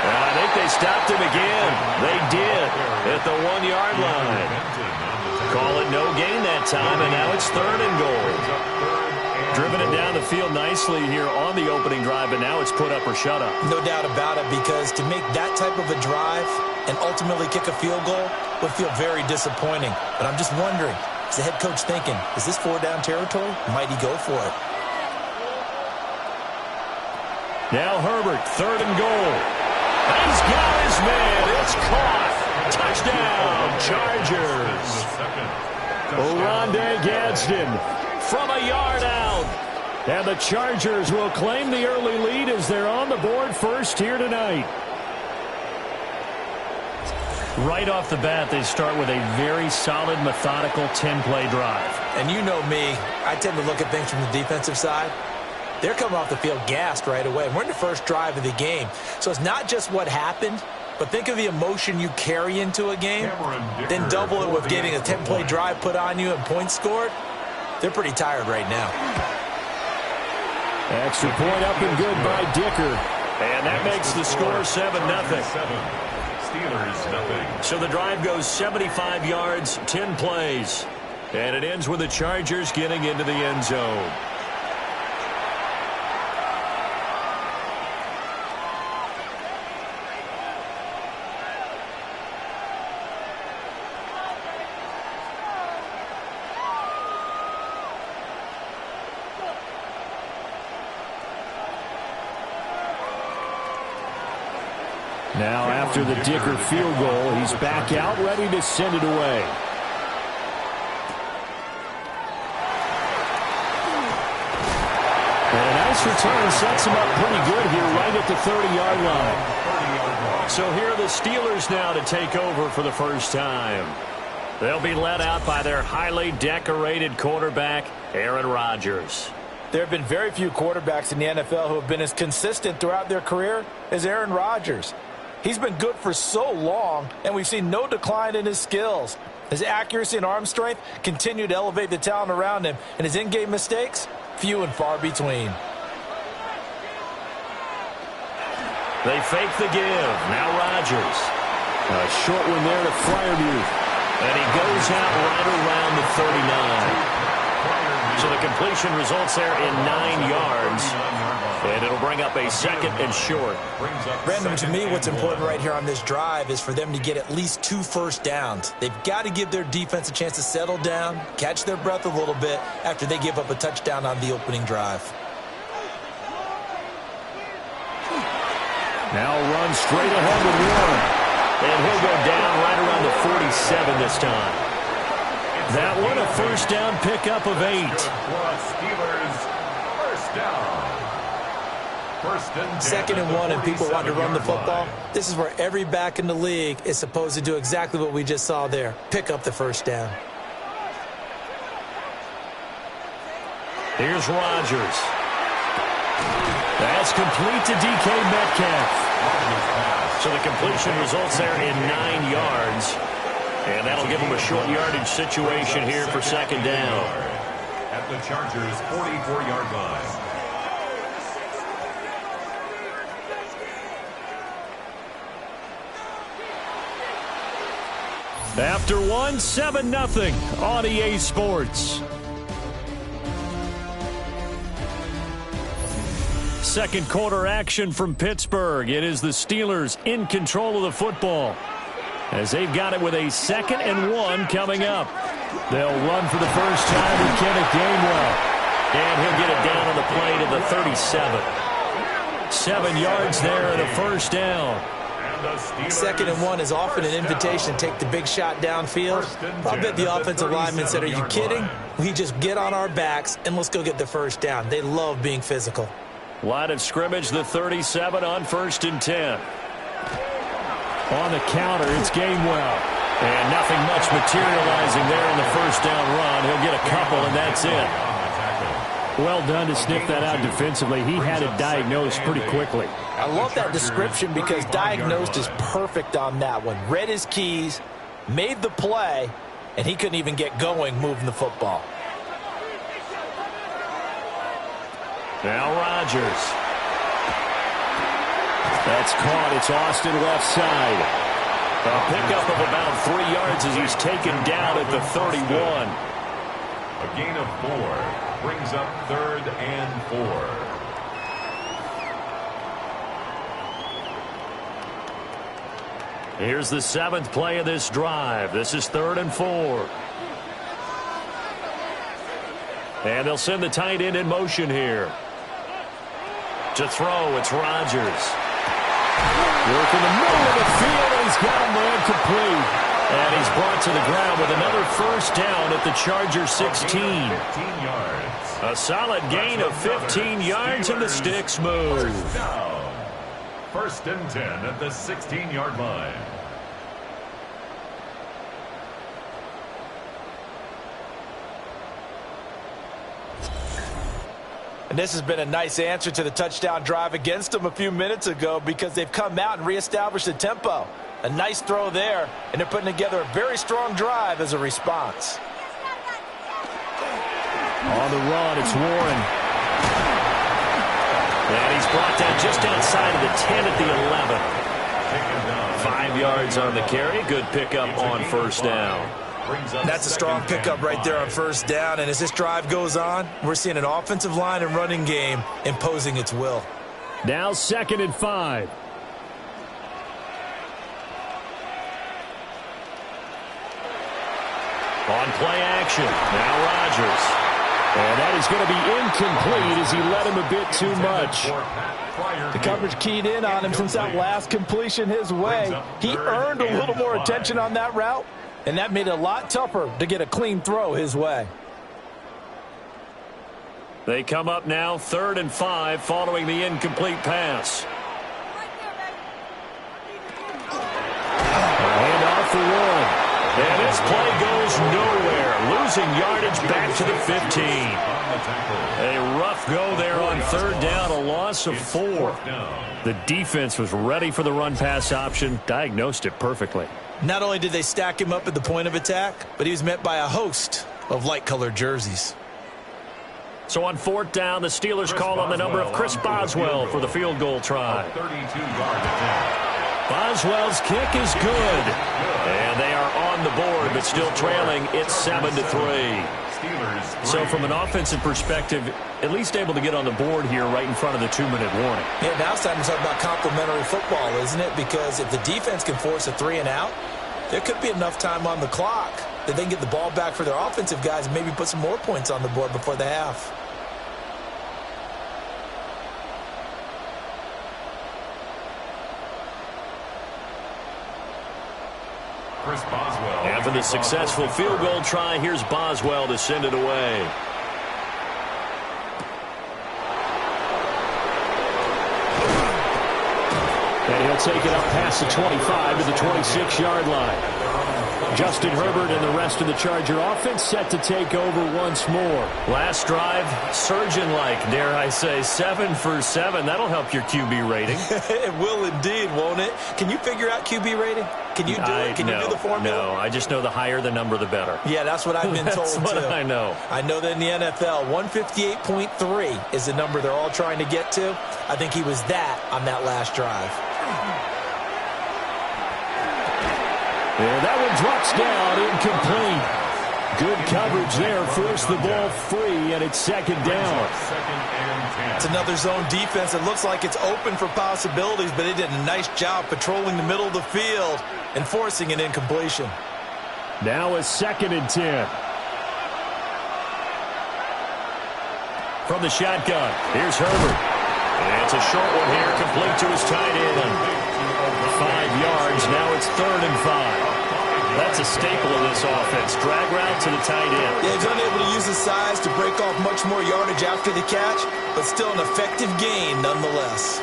And I think they stopped him again. They did at the 1-yard line. Call it no gain that time, and now it's 3rd and goal. Driven it down the field nicely here on the opening drive, and now it's put up or shut up. No doubt about it, because to make that type of a drive and ultimately kick a field goal would feel very disappointing. But I'm just wondering, is the head coach thinking, is this 4-down territory? Might he go for it? Now Herbert, 3rd and goal. He's got his man. It's caught. Touchdown, Chargers. Oronde Gadsden from a yard out. And the Chargers will claim the early lead as they're on the board first here tonight. Right off the bat, they start with a very solid, methodical 10-play drive. And you know me, I tend to look at things from the defensive side. They're coming off the field gassed right away. We're in the first drive of the game. So it's not just what happened, but think of the emotion you carry into a game, then double it with getting a 10-play drive put on you and points scored. They're pretty tired right now. Extra point up and good by Dicker. And that makes the score 7-0. Steelers nothing. So the drive goes 75 yards, 10 plays. And it ends with the Chargers getting into the end zone. Now after the Dicker field goal, he's back out, ready to send it away. And a nice return sets him up pretty good here right at the 30-yard line. So here are the Steelers now to take over for the first time. They'll be led out by their highly decorated quarterback, Aaron Rodgers. There have been very few quarterbacks in the NFL who have been as consistent throughout their career as Aaron Rodgers. He's been good for so long, and we've seen no decline in his skills. His accuracy and arm strength continue to elevate the talent around him, and his in-game mistakes, few and far between. They fake the give. Now Rodgers. A short one there to Freiermuth. And he goes out right around the 39. So the completion results there in 9 yards. And it'll bring up a 2nd and short. Brandon, to me, what's important right here on this drive is for them to get at least 2 first downs. They've got to give their defense a chance to settle down, catch their breath a little bit after they give up a touchdown on the opening drive. Now run straight ahead with Warren. And he'll go down right around the 47 this time. That one, a first down pickup of 8. Steelers first down. 2nd and 1, and people want to run the football. This is where every back in the league is supposed to do exactly what we just saw there. Pick up the first down. Here's Rodgers. That's complete to DK Metcalf. So the completion results there in 9 yards. And that'll give him a short yardage situation here for 2nd down. At the Chargers' 44-yard line. After one, 7-0 on EA Sports. Second quarter action from Pittsburgh. It is the Steelers in control of the football as they've got it with a 2nd and 1 coming up. They'll run for the first time with Kenneth Gainwell. And he'll get it down on the play to the 37. 7 yards there and a first down. 2nd and 1 is often an invitation to take the big shot downfield. I bet the offensive linemen said, are you kidding? We just get on our backs and let's go get the first down. They love being physical. Line of scrimmage, the 37 on 1st and 10. On the counter, it's Gainwell. And nothing much materializing there in the first down run. He'll get a couple, and that's it. Well done to sniff that out defensively. He had it diagnosed pretty quickly. I love that description because diagnosed is perfect on that one. Read his keys, made the play, and he couldn't even get going moving the football. Now Rodgers. That's caught. It's Austin left side. A pickup of about 3 yards as he's taken down at the 31. A gain of 4 brings up 3rd and 4. Here's the 7th play of this drive. This is 3rd and 4. And they'll send the tight end in motion here. To throw, it's Rodgers. Work in the middle of the field, and he's got a man complete. And he's brought to the ground with another first down at the Charger 16. 15 yards. A solid gain of 15 yards, and the sticks move. First down. 1st and 10 at the 16-yard line. And this has been a nice answer to the touchdown drive against them a few minutes ago because they've come out and reestablished the tempo. A nice throw there, and they're putting together a very strong drive as a response. On the run, it's Warren. And he's brought down just outside of the 10 at the 11. 5 yards on the carry. Good pickup on first down. That's a strong pickup right there on first down. And as this drive goes on, we're seeing an offensive line and running game imposing its will. Now 2nd and 5. On play action. Now Rodgers. And that is going to be incomplete as he led him a bit too much. The coverage keyed in on him since that last completion his way. He earned a little more attention on that route, and that made it a lot tougher to get a clean throw his way. They come up now 3rd and 5 following the incomplete pass. Hand off for Warren. And this play goes nowhere. Losing yardage back to the 15. A rough go there on 3rd down, a loss of 4. The defense was ready for the run-pass option, diagnosed it perfectly. Not only did they stack him up at the point of attack, but he was met by a host of light-colored jerseys. So on 4th down, the Steelers call on the number of Chris Boswell for the field goal try. 32-yard attempt. Boswell's kick is good. And they are on the board, but still trailing. It's 7-3. So from an offensive perspective, at least able to get on the board here right in front of the 2-minute warning. Yeah, now it's time to talk about complementary football, isn't it? Because if the defense can force a 3 and out, there could be enough time on the clock that they can get the ball back for their offensive guys and maybe put some more points on the board before the half. Chris Boswell. After the successful field goal try, here's Boswell to send it away. And he'll take it up past the 25 to the 26-yard line. Justin Herbert and the rest of the Charger offense set to take over once more. Last drive, surgeon-like, dare I say, 7 for 7. That'll help your QB rating. It will indeed, won't it? Can you figure out QB rating? Can you do it? Can you do the formula? No, I just know the higher the number, the better. Yeah, that's what I've been told, That's what too. I know. I know that in the NFL, 158.3 is the number they're all trying to get to. I think he was that on that last drive. And that one drops down, incomplete. Good coverage there, forced the ball free, and it's 2nd down. It's another zone defense. It looks like it's open for possibilities, but they did a nice job patrolling the middle of the field and forcing an incompletion. Now a 2nd and 10. From the shotgun, here's Herbert. And it's a short one here, complete to his tight end. 5 yards, now it's 3rd and 5. That's a staple of this offense. Drag route to the tight end. Yeah, he's unable to use his size to break off much more yardage after the catch, but still an effective gain nonetheless.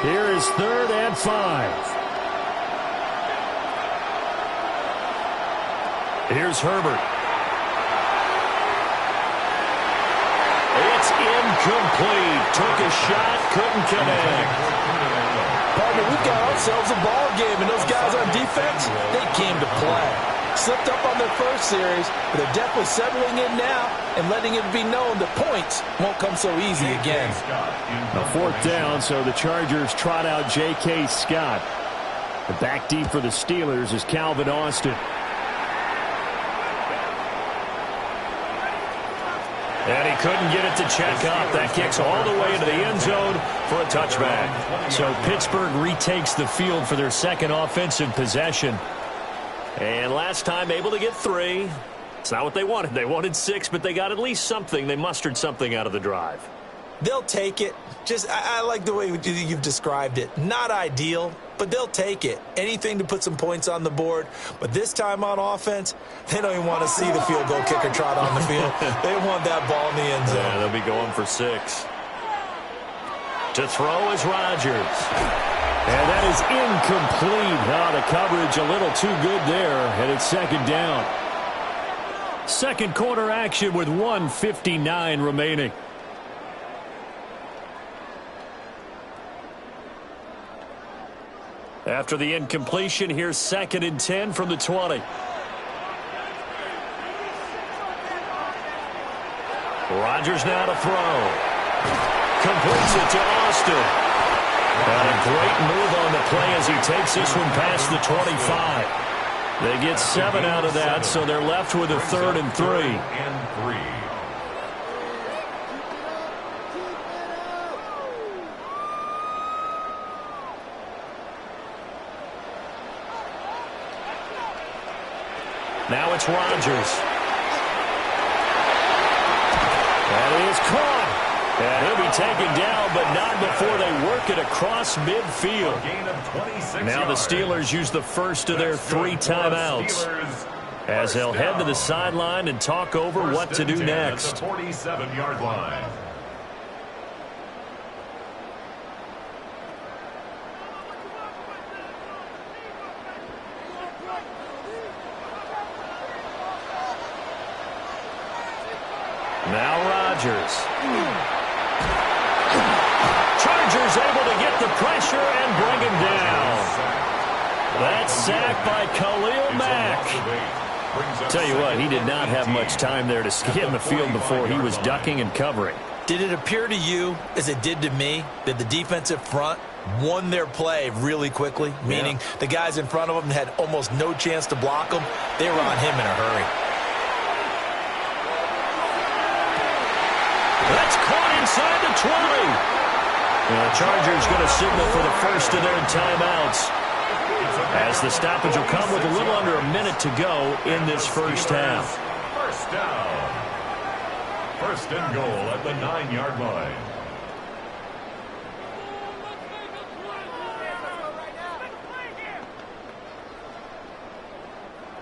Here is 3rd and 5. Here's Herbert. It's incomplete. Took a shot, couldn't connect. Partner, we've got ourselves a ball game, and those guys on defense, they came to play. Slipped up on their first series, but they're definitely settling in now and letting it be known that points won't come so easy again. A 4th down, so the Chargers trot out J.K. Scott. The back deep for the Steelers is Calvin Austin. And he couldn't get it to check up. That kicks all the way into the end zone for a touchback. So Pittsburgh retakes the field for their second offensive possession. And last time able to get 3. It's not what they wanted. They wanted 6, but they got at least something. They mustered something out of the drive. They'll take it. I like the way you've described it. Not ideal, but they'll take it. Anything to put some points on the board. But this time on offense, they don't even want to see the field goal kicker trot on the field. They want that ball in the end zone. Yeah, they'll be going for 6. To throw is Rodgers. And that is incomplete. The coverage a little too good there, and it's 2nd down. Second quarter action with 1:59 remaining. After the incompletion, here's 2nd and 10 from the 20. Rodgers now to throw. Completes it to Austin. And a great move on the play as he takes this one past the 25. They get 7 out of that, so they're left with a 3rd and 3. Now it's Rodgers. And he is caught. And he'll be taken down, but not before they work it across midfield. Now the Steelers use the first of their 3 timeouts as they'll head to the sideline and talk over what to do next. 47-yard line. Now Rodgers. Chargers able to get the pressure and bring him down. That sack by Khalil Mack. Tell you what, he did not have much time there to scan the field before he was ducking and covering. Did it appear to you, as it did to me, that the defensive front won their play really quickly? Meaning the guys in front of them had almost no chance to block him. They were on him in a hurry. That's caught inside the 20. The Chargers going to signal for the first of their timeouts, as the stoppage will come with a little under a minute to go in this first half. First down. 1st and goal at the 9-yard line.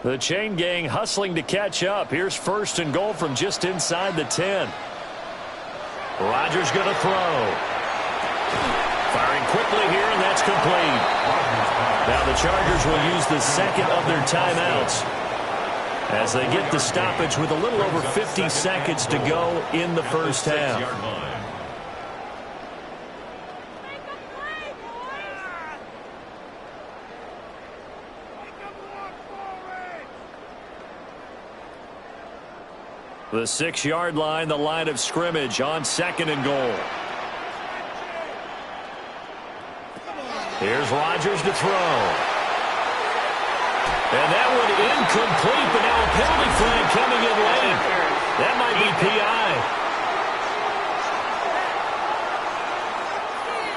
The chain gang hustling to catch up. Here's 1st and goal from just inside the 10. Rodgers going to throw. Firing quickly here, and that's complete. Now the Chargers will use the second of their timeouts as they get the stoppage with a little over 50 seconds to go in the first half. The 6-yard line, the line of scrimmage on 2nd and goal. Here's Rodgers to throw. And that one incomplete, but now a penalty flag coming in late. That might be PI.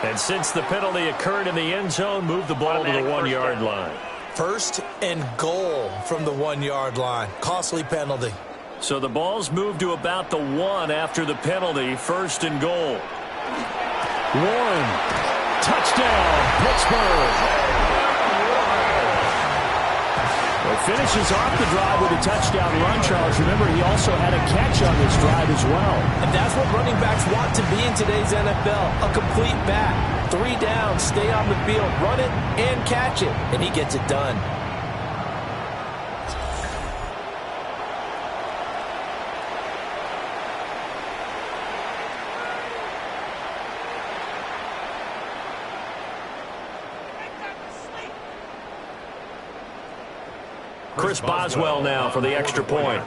And since the penalty occurred in the end zone, move the ball to the 1-yard line. 1st and goal from the 1-yard line. Costly penalty. So the ball's moved to about the 1 after the penalty. 1st and goal. 1. Touchdown, Pittsburgh. Well, finishes off the drive with a touchdown run, Charles. Remember, he also had a catch on this drive as well. And that's what running backs want to be in today's NFL, a complete back. 3 down, stay on the field, run it, and catch it, and he gets it done. Chris Boswell now for the extra point.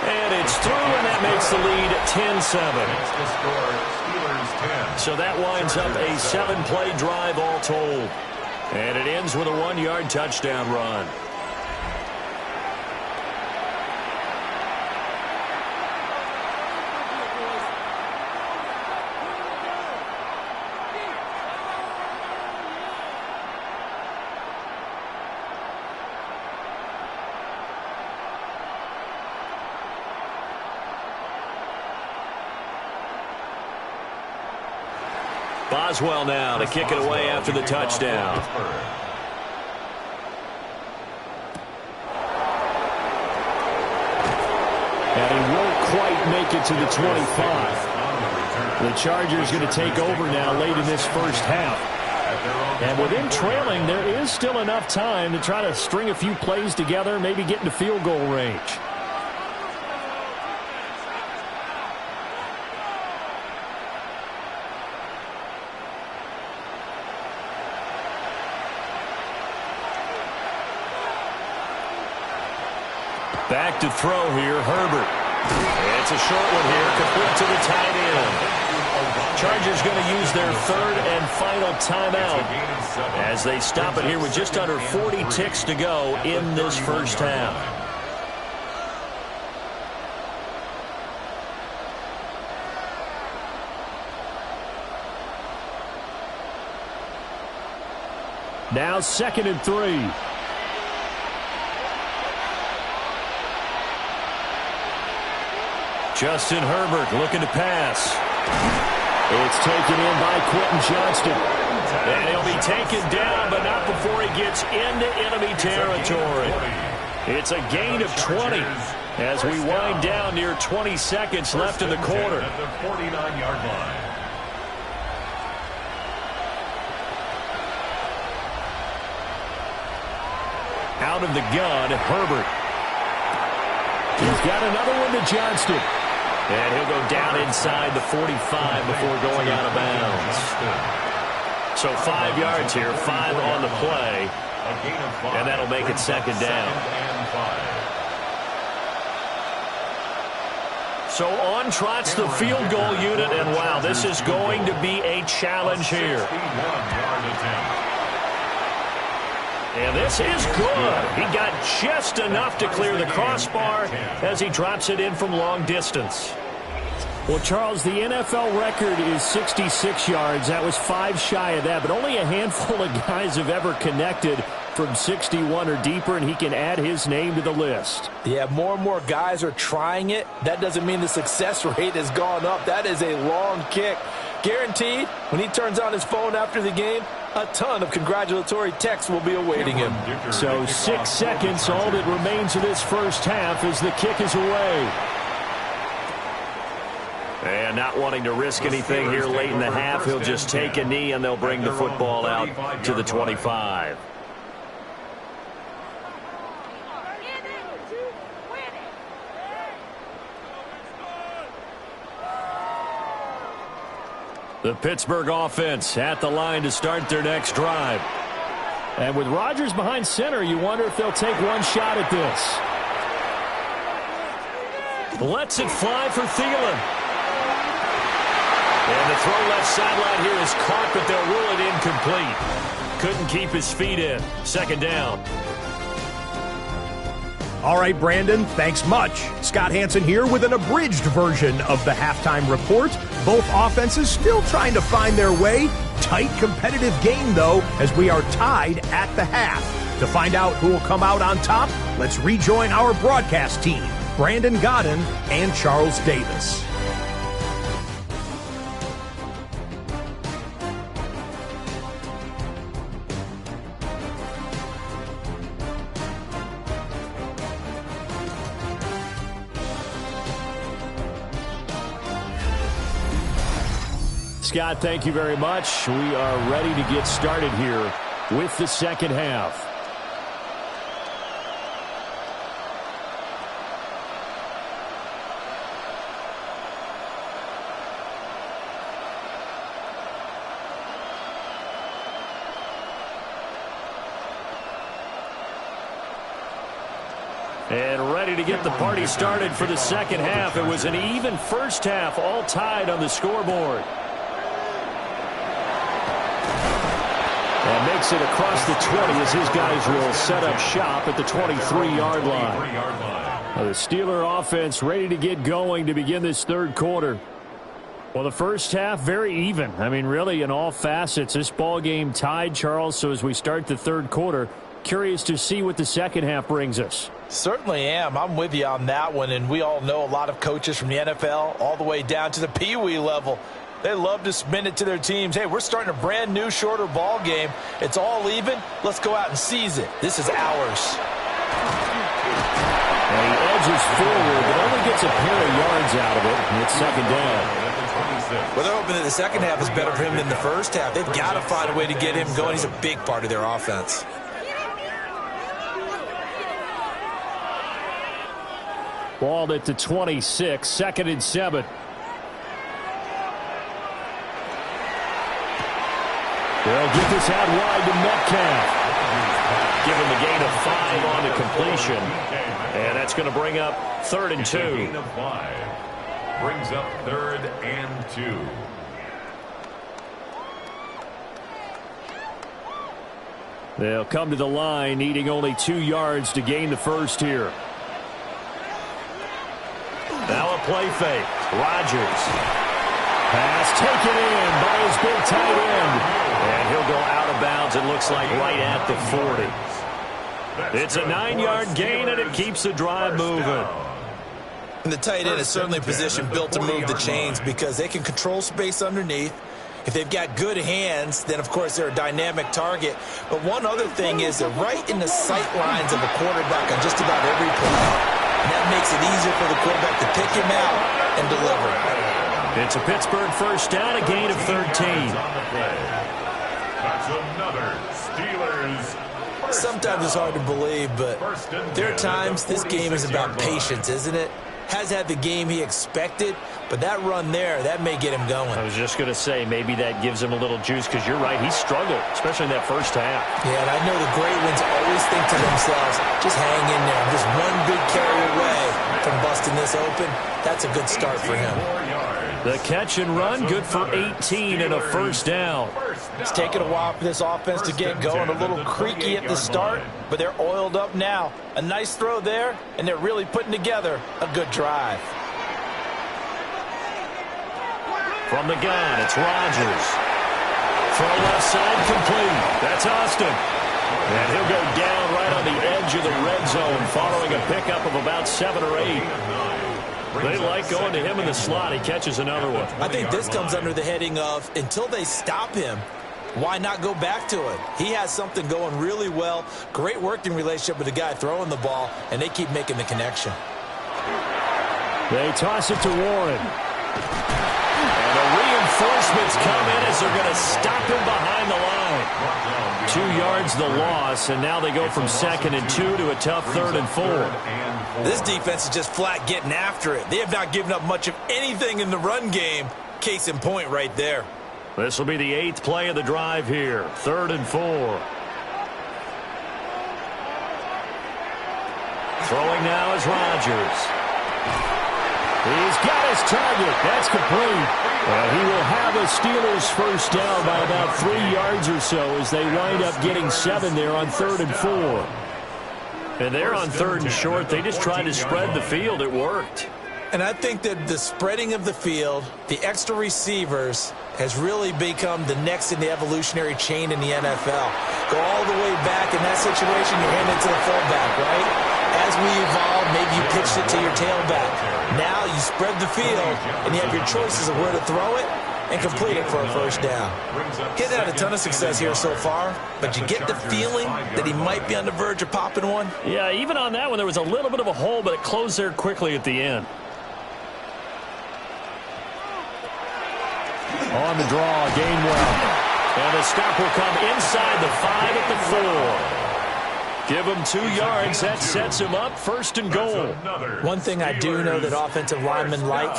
And it's through, and that makes the lead 10-7. So that winds up a 7-play drive all told. And it ends with a 1-yard touchdown run. Boswell now to kick it away after the touchdown. And he won't quite make it to the 25. The Chargers going to take over now late in this first half. And with them trailing, there is still enough time to try to string a few plays together, maybe get into field goal range. Back to throw here, Herbert. It's a short one here, complete to the tight end. Chargers going to use their third and final timeout as they stop it here with just under 40 ticks to go in this first half. Now 2nd and 3. Justin Herbert looking to pass. It's taken in by Quentin Johnston. And he'll be taken down, but not before he gets into enemy territory. It's a gain of 20 as we wind down near 20 seconds left in the quarter. At the 49-yard line. Out of the gun, Herbert. He's got another one to Johnston. And he'll go down inside the 45 before going out of bounds. So 5 yards here, 5 on the play. And that'll make it 2nd down. So on trots the field goal unit, and wow, this is going to be a challenge here. And this is good. He got just enough to clear the crossbar as he drops it in from long distance. Well, Charles, the NFL record is 66 yards. That was 5 shy of that, but only a handful of guys have ever connected from 61 or deeper, and he can add his name to the list. Yeah, more and more guys are trying it. That doesn't mean the success rate has gone up. That is a long kick. Guaranteed, when he turns on his phone after the game, a ton of congratulatory texts will be awaiting him. So 6 seconds, all that remains of this first half as the kick is away. And not wanting to risk anything here late in the half, he'll just take a knee and they'll bring the football out to the 25. The Pittsburgh offense at the line to start their next drive. And with Rodgers behind center, you wonder if they'll take one shot at this. Lets it fly for Thielen. And the throw left sideline here is caught, but they'll rule it incomplete. Couldn't keep his feet in. 2nd down. All right, Brandon, thanks much. Scott Hansen here with an abridged version of the halftime report. Both offenses still trying to find their way. Tight, competitive game, though, as we are tied at the half. To find out who will come out on top, let's rejoin our broadcast team, Brandon Godden and Charles Davis. Scott, thank you very much. We are ready to get started here with the second half. And ready to get the party started for the second half. It was an even first half, all tied on the scoreboard. And makes it across the 20 as his guys will set up shop at the 23-yard line. The Steeler offense ready to get going to begin this third quarter. Well, the first half, very even. I mean, really, in all facets, this ball game tied, Charles. So as we start the third quarter, curious to see what the second half brings us. Certainly am. I'm with you on that one. And we all know a lot of coaches from the NFL all the way down to the Pee Wee level. They love to spin it to their teams. Hey, we're starting a brand new, shorter ball game. It's all even. Let's go out and seize it. This is ours. And he edges forward, but only gets a pair of yards out of it. And it's second down. Well, they're hoping that the second half is better for him than the first half. They've got to find a way to get him going. He's a big part of their offense. Ball at the 26, 2nd and 7. They'll get this out wide to Metcalf. Give him the gain of 5 on the completion. And that's going to bring up 3rd and 2. Gain of 5. Brings up 3rd and 2. They'll come to the line, needing only 2 yards to gain the first here. Now a play fake. Rodgers. Pass taken in by his big tight end. And he'll go out of bounds, it looks like, right at the 40. It's a 9-yard gain, and it keeps the drive moving. And the tight end is certainly a position built to move the chains because they can control space underneath. If they've got good hands, then, of course, they're a dynamic target. But one other thing is they're right in the sight lines of a quarterback on just about every play. And that makes it easier for the quarterback to pick him out and deliver. It's a Pittsburgh first down, a gain of 13. That's another Steelers. Sometimes it's hard to believe, but there are times this game is about patience, isn't it? Has had the game he expected, but that run there, that may get him going. I was just going to say, maybe that gives him a little juice, because you're right, he struggled, especially in that first half. Yeah, and I know the great ones always think to themselves, just hang in there. I'm just one big carry away from busting this open. That's a good start for him. The catch and run, good for 18 and a first down. It's taken a while for this offense to get going. A little creaky at the start, but they're oiled up now. A nice throw there, and they're really putting together a good drive. From the gun, it's Rodgers. Throw left side complete. That's Austin. And he'll go down right on the edge of the red zone following a pickup of about 7 or 8. They like going to him in the slot. He catches another one. I think this comes under the heading of, until they stop him, why not go back to it? He has something going really well. Great working relationship with the guy throwing the ball, and they keep making the connection. They toss it to Warren. And the reinforcements come in as they're going to stop him behind the line. 2 yards the loss, and now they go from 2nd and 2 to a tough 3rd and 4. This defense is just flat getting after it. They have not given up much of anything in the run game. Case in point right there. This will be the 8th play of the drive here. 3rd and 4. Throwing now is Rodgers. He's got his target. That's complete. He will have a Steelers first down by about 3 yards or so as they wind up getting 7 there on 3rd and 4. And they're on 3rd and short. They just tried to spread the field. It worked. And I think that the spreading of the field, the extra receivers, has really become the next in the evolutionary chain in the NFL. Go all the way back in that situation, you hand it to the fullback, right? As we evolve, maybe you pitched it to your tailback. Now you spread the field, and you have your choices of where to throw it and complete it for a first down. He's had a ton of success here so far, but you get the feeling that he might be on the verge of popping one. Yeah, even on that one, there was a little bit of a hole, but it closed there quickly at the end. On the draw, Gainwell. And the stop will come inside the 5 at the 4. Give him 2 yards. That sets him up 1st and goal. One thing I do know that offensive linemen like,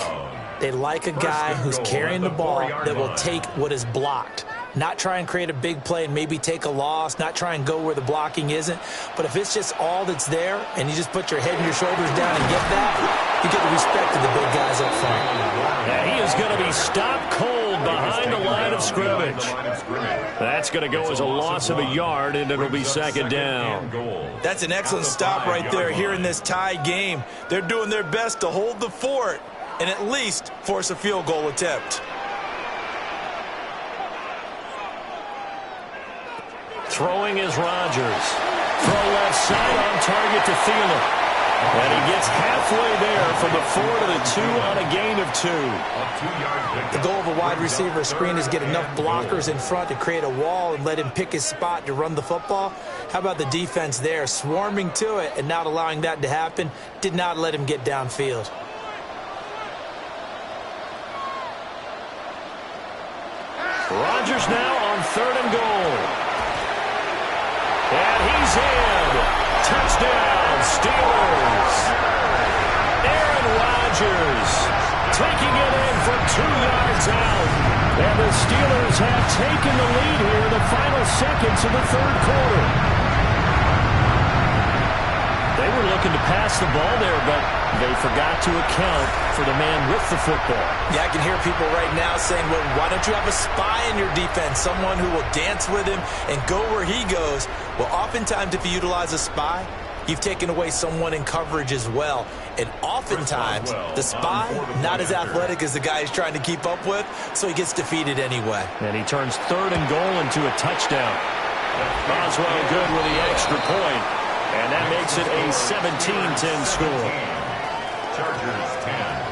they like a guy who's carrying the ball that will take what is blocked. Not try and create a big play and maybe take a loss, not try and go where the blocking isn't. But if it's just all that's there and you just put your head and your shoulders down and get that, you get the respect of the big guys up front. And he is going to be stopped cold behind the line of scrimmage. That's going to go as a loss of a yard, and it'll be 2nd down. That's an excellent stop right there here in this tie game. They're doing their best to hold the fort and at least force a field goal attempt. Throwing is Rodgers. Throw left side on target to Thielen. And he gets halfway there from the 4 to the 2 on a gain of 2. The goal of a wide receiver screen is get enough blockers in front to create a wall and let him pick his spot to run the football. How about the defense there, swarming to it and not allowing that to happen? Did not let him get downfield. Rodgers now on 3rd and goal. And he's in. Touchdown, Steelers. Aaron Rodgers taking it in from 2 yards out. And the Steelers have taken the lead here in the final seconds of the 3rd quarter. They were looking to pass the ball there, but they forgot to account for the man with the football. Yeah, I can hear people right now saying, well, why don't you have a spy in your defense, someone who will dance with him and go where he goes? Well, oftentimes if you utilize a spy, you've taken away someone in coverage as well. And oftentimes, the spy, not as athletic as the guy he's trying to keep up with, so he gets defeated anyway. And he turns 3rd and goal into a touchdown. Boswell good with the extra point. And that makes it a 17-10 score. Chargers 10.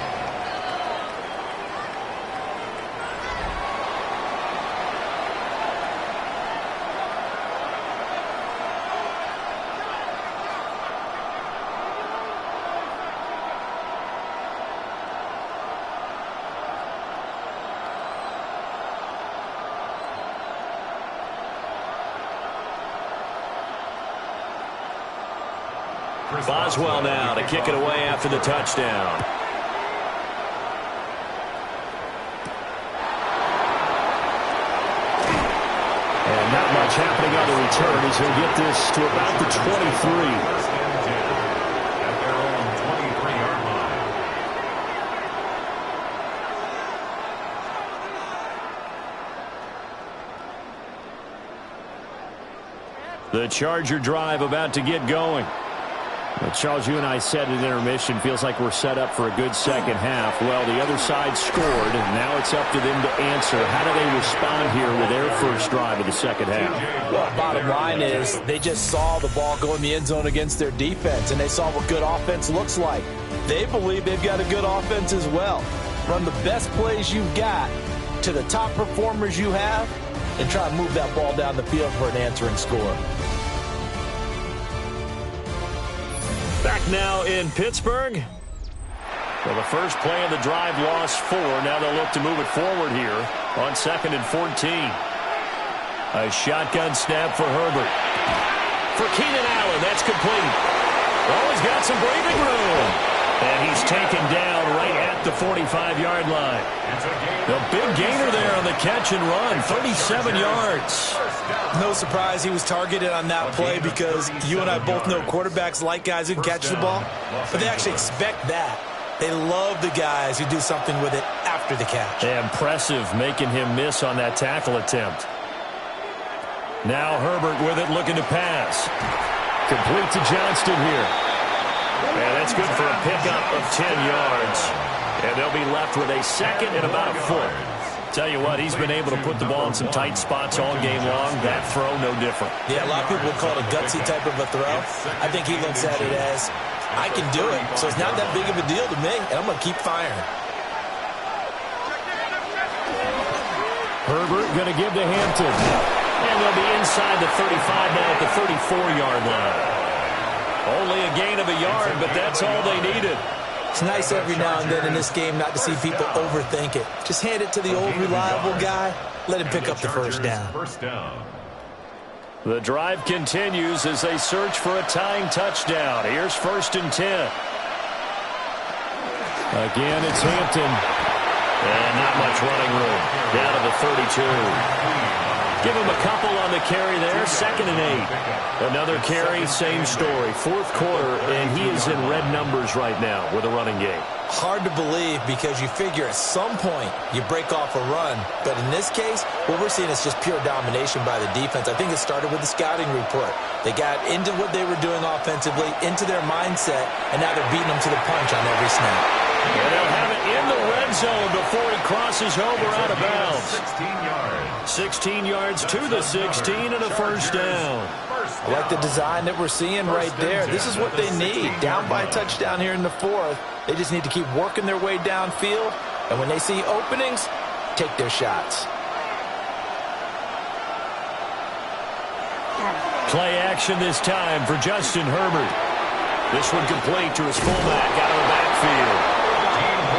Boswell now to kick it away after the touchdown. And not much happening on the return as he'll get this to about the 23. At their own 23-yard line. The Charger drive about to get going. Well, Charles, you and I said at intermission, feels like we're set up for a good second half. Well, the other side scored, and now it's up to them to answer. How do they respond here with their first drive of the second half? Well, bottom line is they just saw the ball go in the end zone against their defense, and they saw what good offense looks like. They believe they've got a good offense as well. Run the best plays you've got to the top performers you have, and try to move that ball down the field for an answering score. Back now in Pittsburgh. Well, the first play of the drive lost 4. Now they'll look to move it forward here on 2nd and 14. A shotgun snap for Herbert. For Keenan Allen, that's complete. Oh, he's got some breathing room. And he's taken down right at the 45-yard line. The big gainer there on the catch and run, 37 yards. No surprise he was targeted on that play because you and I both know quarterbacks like guys who can catch the ball, but they actually expect that. They love the guys who do something with it after the catch. Impressive making him miss on that tackle attempt. Now Herbert with it, looking to pass. Complete to Johnston here. And that's good for a pickup of 10 yards. And they'll be left with a 2nd and about a foot. Tell you what, he's been able to put the ball in some tight spots all game long. That throw, no different. Yeah, a lot of people would call it a gutsy type of a throw. I think he looks at it as, I can do it, so it's not that big of a deal to me, and I'm going to keep firing. Herbert going to give to Hampton. And they'll be inside the 35 now at the 34-yard line. Only a gain of a yard, but that's all they needed. It's nice every now and then in this game not to see people overthink it. Just hand it to the old reliable guy. Let him pick up the first down. The drive continues as they search for a tying touchdown. Here's 1st and 10. Again, it's Hampton. And not much running room. Down to the 32. Give him a couple on the carry there. 2nd and 8. Another carry, same story. 4th quarter, and he is in red numbers right now with a running game. Hard to believe because you figure at some point you break off a run. But in this case, what we're seeing is just pure domination by the defense. I think it started with the scouting report. They got into what they were doing offensively, into their mindset, and now they're beating them to the punch on every snap. And they'll have it in the red zone before he crosses over out of bounds. 16 yards. 16 yards to the 16 and a first down. I like the design that we're seeing right there. This is what they need. Down by a touchdown here in the 4th. They just need to keep working their way downfield. And when they see openings, take their shots. Play action this time for Justin Herbert. This one complete to his fullback out of the backfield.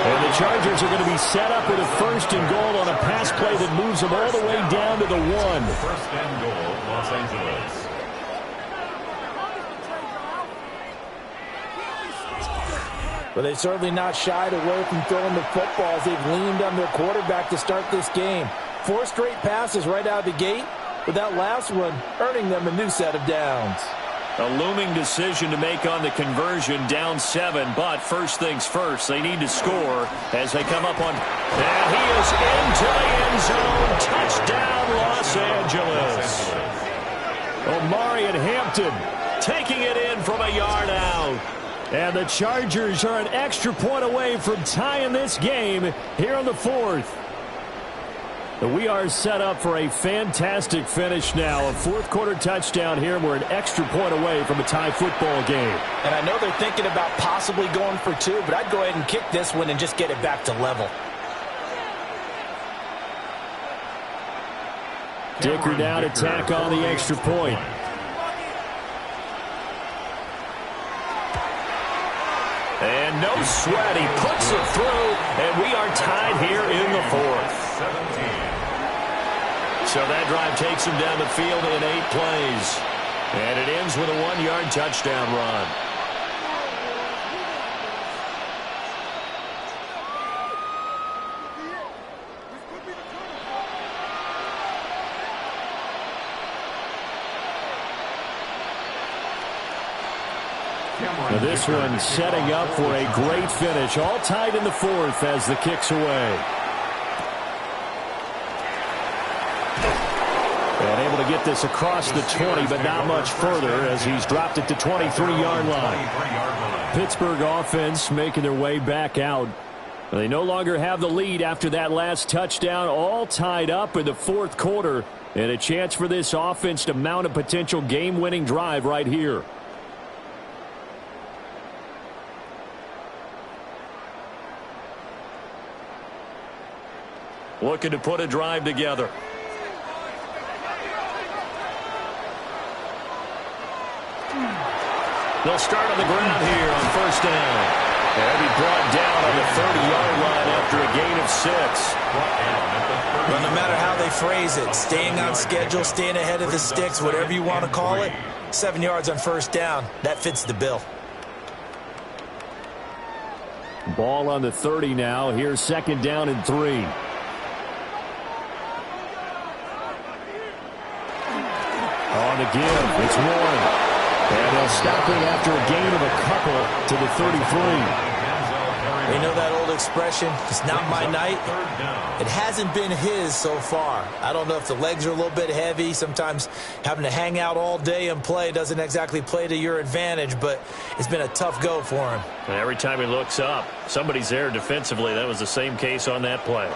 And the Chargers are going to be set up with a 1st and goal on a pass play that moves them all the way down to the 1. 1st and goal, Los Angeles. But they've certainly not shied away from throwing the football as they've leaned on their quarterback to start this game. 4 straight passes right out of the gate, with that last one earning them a new set of downs. A looming decision to make on the conversion, down 7, but first things first, they need to score as they come up on, and he is into the end zone. Touchdown, Los Angeles. Omari and Hampton Taking it in from a yard out. And the Chargers are an extra point away from tying this game here on the 4th. We are set up for a fantastic finish now. A 4th quarter touchdown here. We're an extra point away from a tie football game. And I know they're thinking about possibly going for 2, but I'd go ahead and kick this one and just get it back to level. Dicker now to tack on the extra point. And no sweat. He puts it through, and we are tied here in the 4th. 17. So that drive takes him down the field in 8 plays. And it ends with a 1-yard touchdown run. Now this one setting up for a great finish. All tied in the 4th as the kick's away. And able to get this across the 20, but not much further as he's dropped it to 23-yard line. Pittsburgh offense making their way back out. They no longer have the lead after that last touchdown, all tied up in the 4th quarter, and a chance for this offense to mount a potential game-winning drive right here. Looking to put a drive together. They'll start on the ground here on 1st down. And he brought down on the 30-yard line after a gain of 6. Well, no matter how they phrase it, staying on schedule, staying ahead of the sticks, whatever you want to call it, 7 yards on 1st down, that fits the bill. Ball on the 30 now. Here's 2nd down and 3. On the give, it's Warren. And they'll stop it after a gain of a couple to the 33. You know that old expression, it's not my night? It hasn't been his so far. I don't know if the legs are a little bit heavy. Sometimes having to hang out all day and play doesn't exactly play to your advantage, but it's been a tough go for him. And every time he looks up, somebody's there defensively. That was the same case on that play.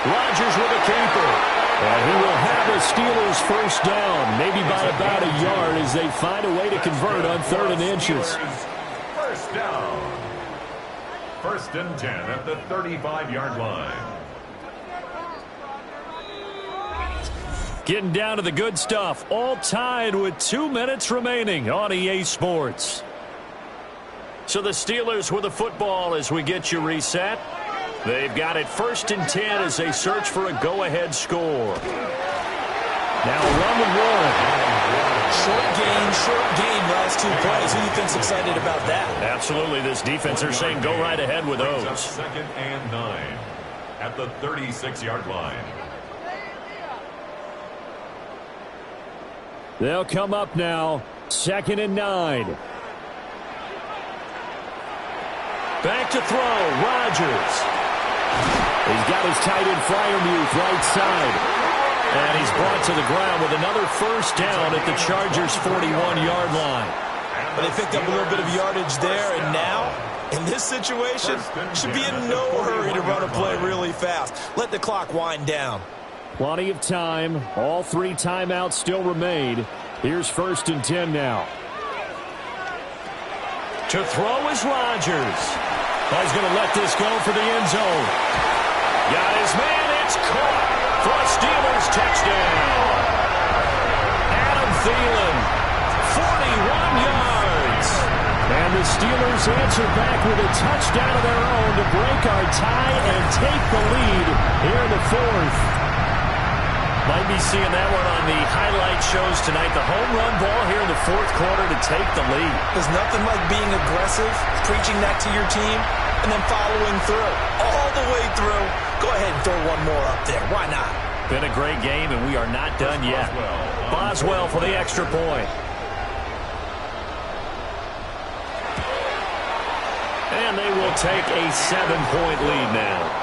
Rodgers with a keeper. And he will have a Steelers 1st down, maybe by about a yard as they find a way to convert on 3rd and inches. 1st down. 1st and 10 at the 35-yard line. Getting down to the good stuff, all tied with 2 minutes remaining on EA Sports. So the Steelers with the football as we get you reset. They've got it 1st and 10 as they search for a go-ahead score. Now run with Warren. Short game, last 2 plays. Who do you think's excited about that? Absolutely. This defense are saying go right ahead with those. 2nd and 9 at the 36-yard line. They'll come up now. 2nd and 9. Back to throw. Rodgers. He's got his tight end Freiermuth right side. And he's brought to the ground with another 1st down at the Chargers' 41-yard line. But they picked up a little bit of yardage there, and now, in this situation, should be in no hurry to run a play really fast. Let the clock wind down. Plenty of time. All 3 timeouts still remain. Here's 1st and 10 now. To throw is Rodgers. He's going to let this go for the end zone. Got his man. It's caught for a Steelers touchdown. Adam Thielen, 41 yards. And the Steelers answer back with a touchdown of their own to break our tie and take the lead here in the 4th. Might be seeing that one on the highlight shows tonight. The home run ball here in the 4th quarter to take the lead. There's nothing like being aggressive, preaching that to your team, and then following through. All the way through. Go ahead and throw one more up there. Why not? Been a great game, and we are not done yet. Boswell for the extra point. And they will take a 7-point lead now.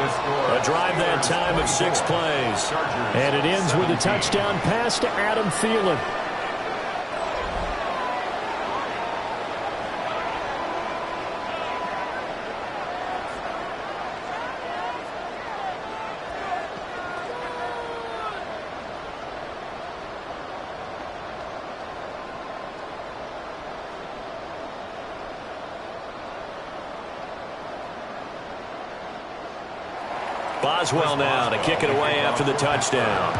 A drive that time of 6 plays. And it ends with a touchdown pass to Adam Thielen. Boswell now to kick it away after the touchdown.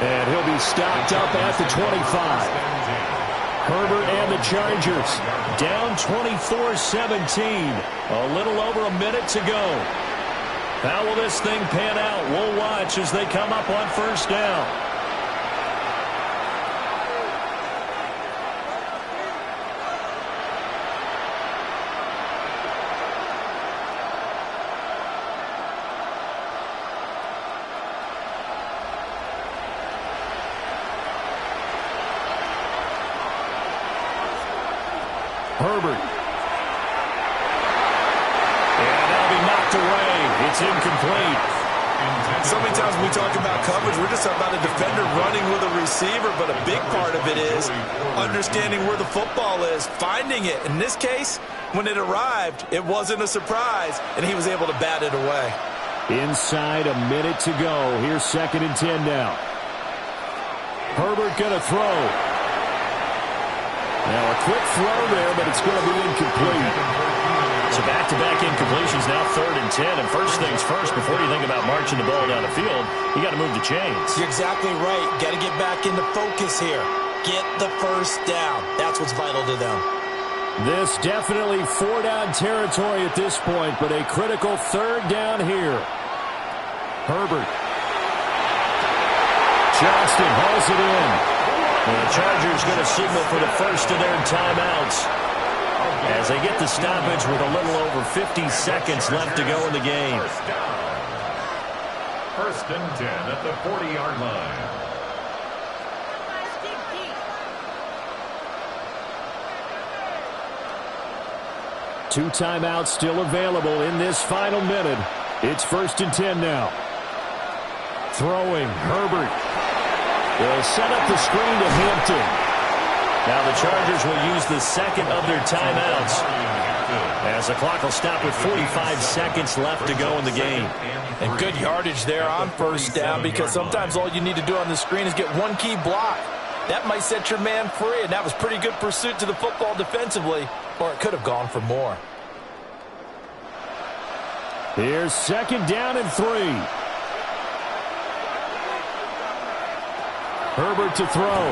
And he'll be stopped up at the 25. Herbert and the Chargers down 24-17. A little over a minute to go. How will this thing pan out? We'll watch as they come up on 1st down. Herbert. And that'll be knocked away. It's incomplete. So many times when we talk about coverage, we're just talking about a defender running with a receiver, but a big part of it is understanding where the football is, finding it. In this case, when it arrived, it wasn't a surprise, and he was able to bat it away. Inside a minute to go. Here's 2nd and 10 now. Herbert going to throw. Now a quick throw there, but it's going to be incomplete. So back-to-back incompletions, now 3rd and 10. And first things first, before you think about marching the ball down the field, you got to move the chains. You're exactly right. Got to get back into focus here. Get the 1st down. That's what's vital to them. This definitely 4-down territory at this point, but a critical 3rd down here. Herbert. Johnston hauls it in. And the Chargers going to signal for the first of their timeouts as they get the stoppage with a little over 50 seconds left to go in the game. 1st and 10 at the 40-yard line. Two timeouts still available in this final minute. It's 1st and 10 now. Throwing, Herbert. They'll set up the screen to Hampton. Now the Chargers will use the 2nd of their timeouts as the clock will stop with 45 seconds left to go in the game. And good yardage there on 1st down, because sometimes all you need to do on the screen is get one key block. That might set your man free, and that was pretty good pursuit to the football defensively, or it could have gone for more. Here's 2nd down and 3. Herbert to throw.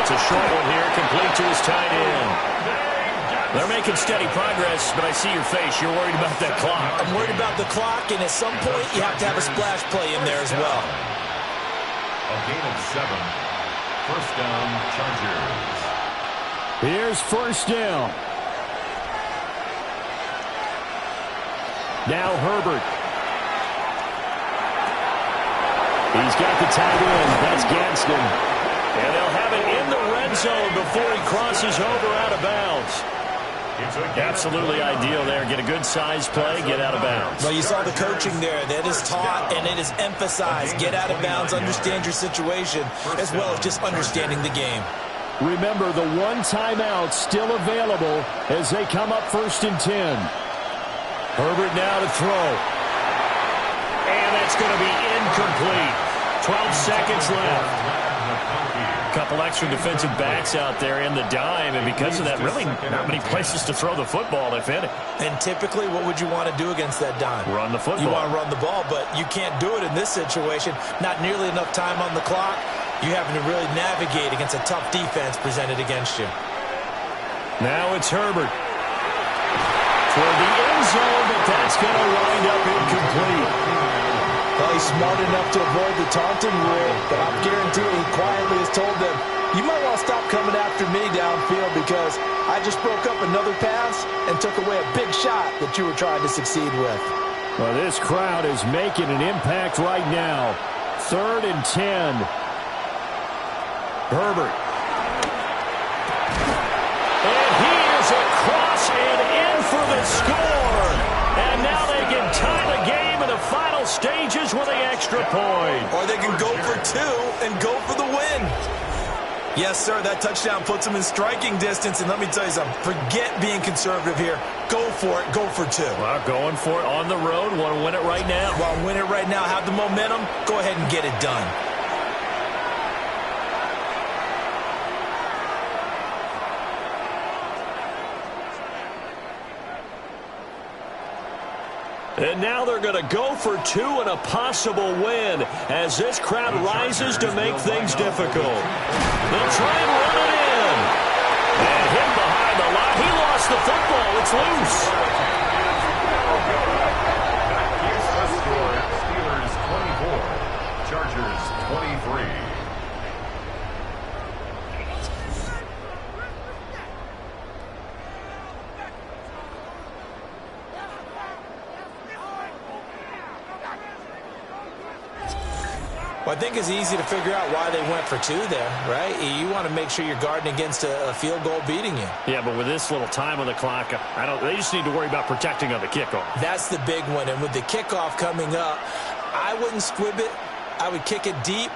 It's a short one here, complete to his tight end. They're making steady progress, but I see your face. You're worried about that clock. I'm worried about the clock, and at some point, you have to have a splash play in there as well. A gain of 7. First down, Chargers. Here's first down. Now Herbert. He's got the tight end. That's Gadsden. And they'll have it in the red zone before he crosses over out of bounds. Absolutely ideal there. Get a good size play, get out of bounds. Well, you saw the coaching there. That is taught and it is emphasized. Get out of bounds, understand your situation, as well as just understanding the game. Remember, the one timeout still available as they come up 1st and 10. Herbert now to throw. And that's going to be incomplete. 12 seconds left. A couple extra defensive backs out there in the dime, and because of that, really not many places to throw the football, if any. And typically, what would you want to do against that dime? Run the football. You want to run the ball, but you can't do it in this situation. Not nearly enough time on the clock. You having to really navigate against a tough defense presented against you. Now it's Herbert. For the end zone, but that's going to wind up incomplete. Well, he's smart enough to avoid the taunting rule, but I'm guaranteeing he quietly has told them, you might want to stop coming after me downfield because I just broke up another pass and took away a big shot that you were trying to succeed with. Well, this crowd is making an impact right now. 3rd and 10. Herbert. And he is across and in for the score. And now they can tie the game in the final stages with an extra point. Or they can go for 2 and go for the win. Yes, sir, that touchdown puts them in striking distance. And let me tell you something, forget being conservative here. Go for it, go for 2. Well, going for it on the road. Want to win it right now? Well, win it right now, have the momentum, go ahead and get it done. And now they're going to go for 2 and a possible win as this crowd rises to make things difficult. They'll try and run it in. And hit behind the line. He lost the football. It's loose. Here's the score. Steelers 24, Chargers 23. Well, I think it's easy to figure out why they went for 2 there, right? You want to make sure you're guarding against a field goal beating you. Yeah, but with this little time on the clock, they just need to worry about protecting on the kickoff. That's the big one. And with the kickoff coming up, I wouldn't squib it. I would kick it deep,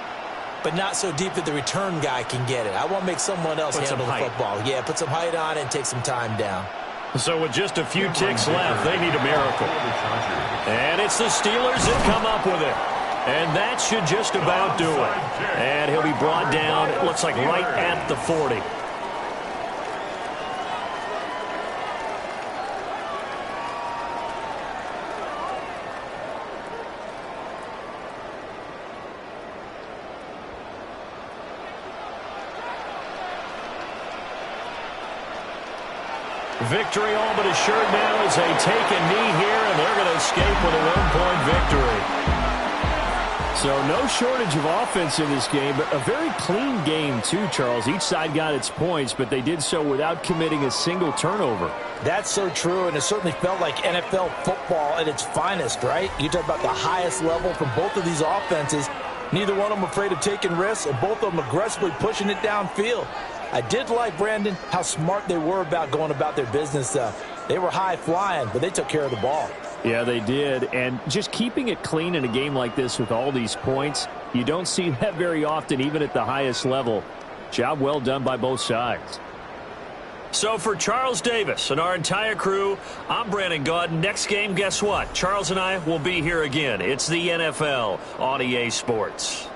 but not so deep that the return guy can get it. I want to make someone else handle the football. Yeah, put some height on it and take some time down. So with just a few ticks left, they need a miracle. And it's the Steelers that come up with it. And that should just about do it. And he'll be brought down, it looks like right at the 40. Victory all but assured now as they take a knee here, and they're going to escape with a 1-point victory. So no shortage of offense in this game, but a very clean game too, Charles. Each side got its points, but they did so without committing a single turnover. That's so true, and it certainly felt like NFL football at its finest, right? You talk about the highest level from both of these offenses. Neither one of them afraid of taking risks, and both of them aggressively pushing it downfield. I did like, Brandon, how smart they were about going about their business. They were high-flying, but they took care of the ball. Yeah, they did. And just keeping it clean in a game like this with all these points, you don't see that very often, even at the highest level. Job well done by both sides. So for Charles Davis and our entire crew, I'm Brandon Gaudin. Next game, guess what? Charles and I will be here again. It's the NFL on EA Sports.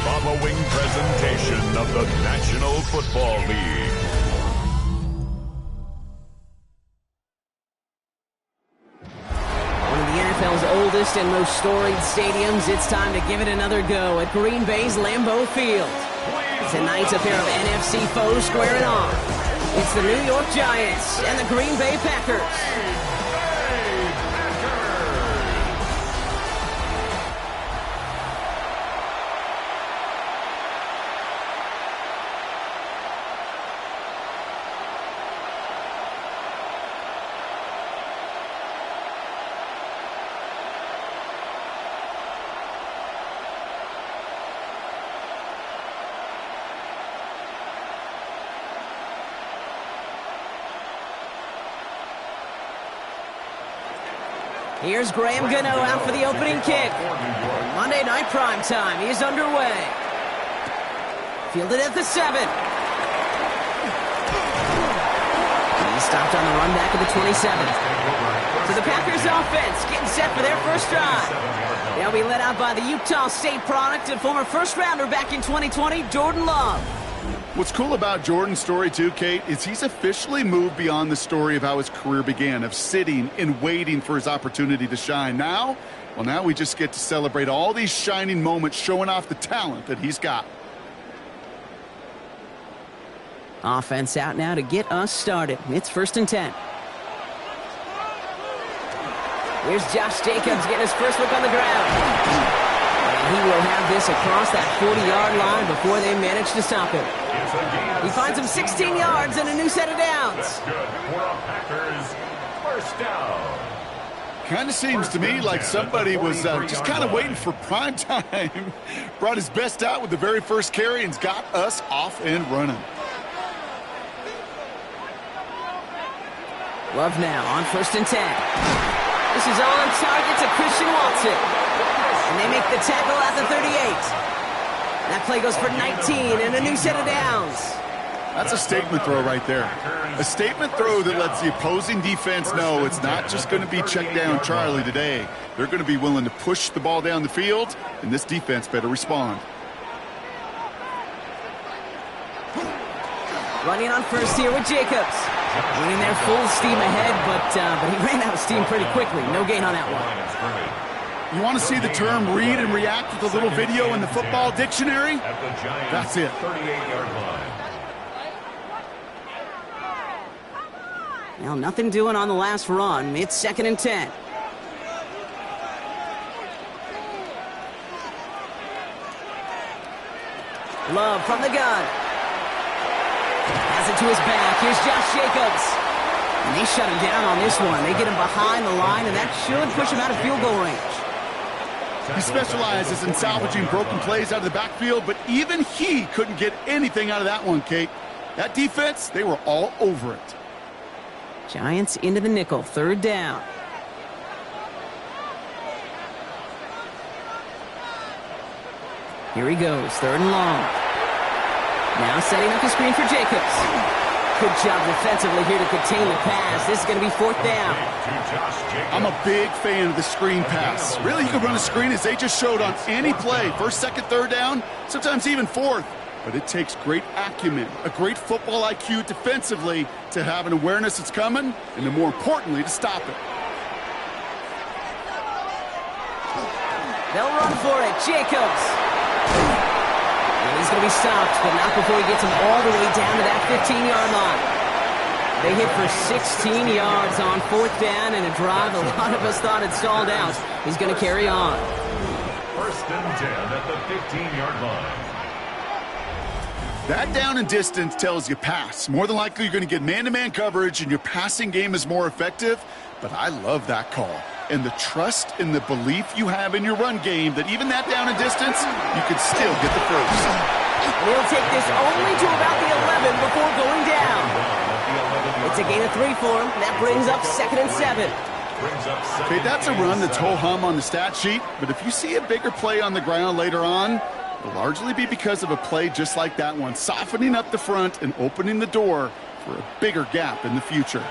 following presentation of the National Football League. One of the NFL's oldest and most storied stadiums, it's time to give it another go at Green Bay's Lambeau Field. Tonight, a pair of NFC foes squaring off. It's the New York Giants and the Green Bay Packers. Here's Graham Gano out for the opening kick. Monday night prime time. He is underway. Fielded at the 7. He's stopped on the run back at the 27. So the Packers offense getting set for their first drive. They'll be led out by the Utah State product and former first-rounder back in 2020, Jordan Love. What's cool about Jordan's story, too, Kate, is he's officially moved beyond the story of how his career began, of sitting and waiting for his opportunity to shine. Now we just get to celebrate all these shining moments, showing off the talent that he's got. Offense out now to get us started. It's 1st and 10. Here's Josh Jacobs getting his first look on the ground. And he will have this across that 40-yard line before they manage to stop him. He finds him 16 yards and a new set of downs. That's good for a Packers first down. Kind of seems to me like somebody was just kind of waiting for prime time. Brought his best out with the very first carry and's got us off and running. Love now on 1st and 10. This is on target to Christian Watson. And they make the tackle at the 38. That play goes for 19 and a new set of downs. That's a statement throw right there. A statement throw that lets the opposing defense know it's not just going to be check down Charlie today. They're going to be willing to push the ball down the field, and this defense better respond. Running on first here with Jacobs. Running there full steam ahead, but he ran out of steam pretty quickly. No gain on that one. You want to see the term read and react with a little video in the football dictionary? That's it. 38-yard line. Well, nothing doing on the last run. It's 2nd and 10. Love from the gun. Pass it to his back. Here's Josh Jacobs. And they shut him down on this one. They get him behind the line, and that should push him out of field goal range. He specializes in salvaging broken plays out of the backfield, but even he couldn't get anything out of that one, Kate. That defense, they were all over it. Giants into the nickel, 3rd down. Here he goes, 3rd and long. Now setting up the screen for Jacobs. Good job defensively here to contain the pass. This is going to be 4th down. I'm a big fan of the screen pass. Really, you can run a screen as they just showed on any play. 1st, 2nd, 3rd down, sometimes even 4th. But it takes great acumen, a great football IQ defensively to have an awareness it's coming, and then more importantly, to stop it. They'll run for it. Jacobs. And he's going to be stopped, but not before he gets him all the way down to that 15-yard line. They hit for 16 yards on 4th down, and a drive a lot of us thought had stalled out. He's going to carry on. 1st and 10 at the 15-yard line. That down and distance tells you pass. More than likely, you're going to get man-to-man coverage, and your passing game is more effective. But I love that call. And the trust and the belief you have in your run game that even that down and distance, you can still get the first. They'll take this only to about the 11 before going down. It's a gain of 3 for him. That brings up 2nd and 7. Okay, that's a run that's ho-hum on the stat sheet. But if you see a bigger play on the ground later on, it'll largely be because of a play just like that one, softening up the front and opening the door for a bigger gap in the future.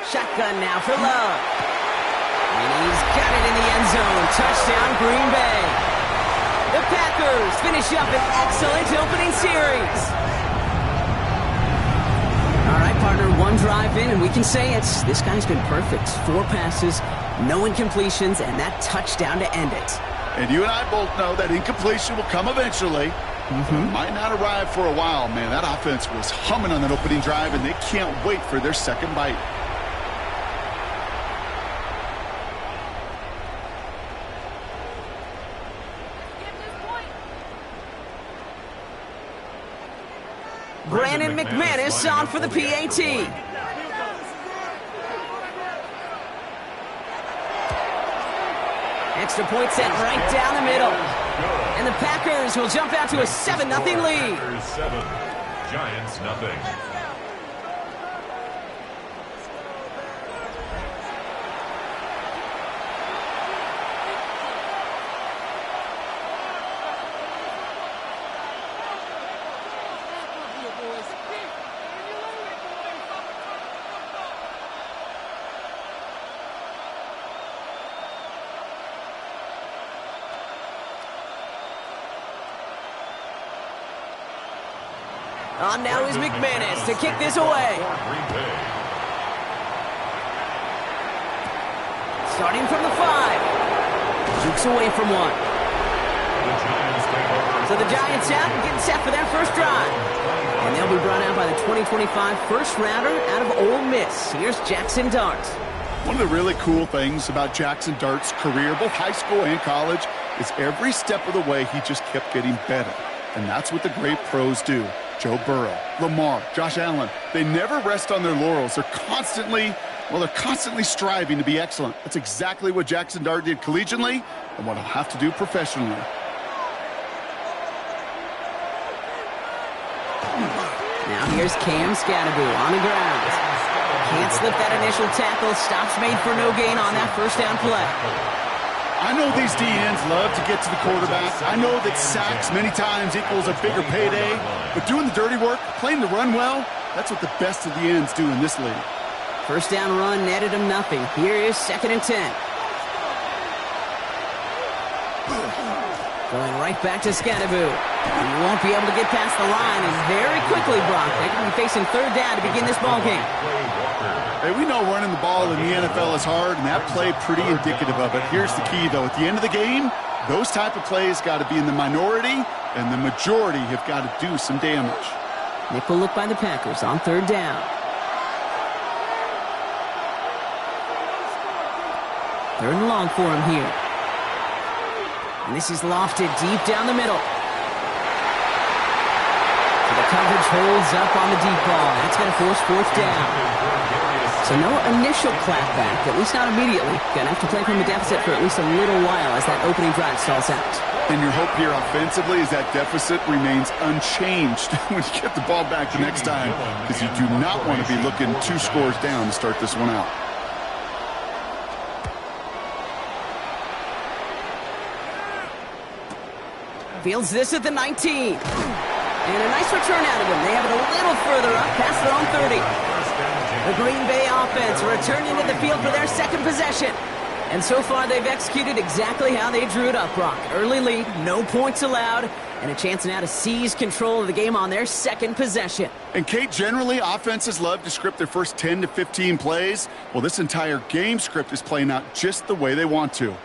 Shotgun now for Love. And he's got it in the end zone. Touchdown, Green Bay. The Packers finish up an excellent opening series. All right, partner, one drive in, and we can say this guy's been perfect. 4 passes, no incompletions, and that touchdown to end it. And you and I both know that incompletion will come eventually. Might not arrive for a while, man. That offense was humming on that opening drive, and they can't wait for their second bite. Brandon McManus on for the PAT. Extra point set right down the middle. And the Packers will jump out to a 7-0 lead. Packers 7, Giants nothing. On now is McManus to kick this away. Starting from the 5. Jukes away from 1. So the Giants out and getting set for their first drive. And they'll be brought out by the 2025 first rounder out of Ole Miss. Here's Jackson Dart. One of the really cool things about Jackson Dart's career, both high school and college, is every step of the way he just kept getting better. And that's what the great pros do. Joe Burrow, Lamar, Josh Allen, they never rest on their laurels. They're constantly striving to be excellent. That's exactly what Jackson Dart did collegiately and what he'll have to do professionally. Now here's Cam Scatterby on the ground. Can't slip that initial tackle. Stops made for no gain on that first down play. I know these DNs love to get to the quarterback. I know that sacks many times equals a bigger payday, but doing the dirty work, playing the run well, that's what the best of the ends do in this league. First down run netted him nothing. Here is 2nd and 10. Going right back to Scatterby. He won't be able to get past the line, and very quickly, Brock, they could be facing 3rd down to begin this ballgame. Hey, we know running the ball in the NFL is hard, and that play pretty indicative of it. Here's the key, though. At the end of the game, those type of plays got to be in the minority, and the majority have got to do some damage. Nickel look by the Packers on 3rd down. 3rd and long for him here. And this is lofted deep down the middle. So the coverage holds up on the deep ball. That's going to force 4th down. So no initial clapback, at least not immediately. Going to have to play from the deficit for at least a little while as that opening drive stalls out. And your hope here offensively is that deficit remains unchanged when you get the ball back the next time, because you do not want to be looking 2 scores down to start this one out. Fields this at the 19. And a nice return out of him. They have it a little further up past their own 30. The Green Bay offense returning to the field for their 2nd possession. And so far, they've executed exactly how they drew it up, Brock. Early lead, no points allowed, and a chance now to seize control of the game on their 2nd possession. And, Kate, generally, offenses love to script their first 10 to 15 plays. Well, this entire game script is playing out just the way they want to.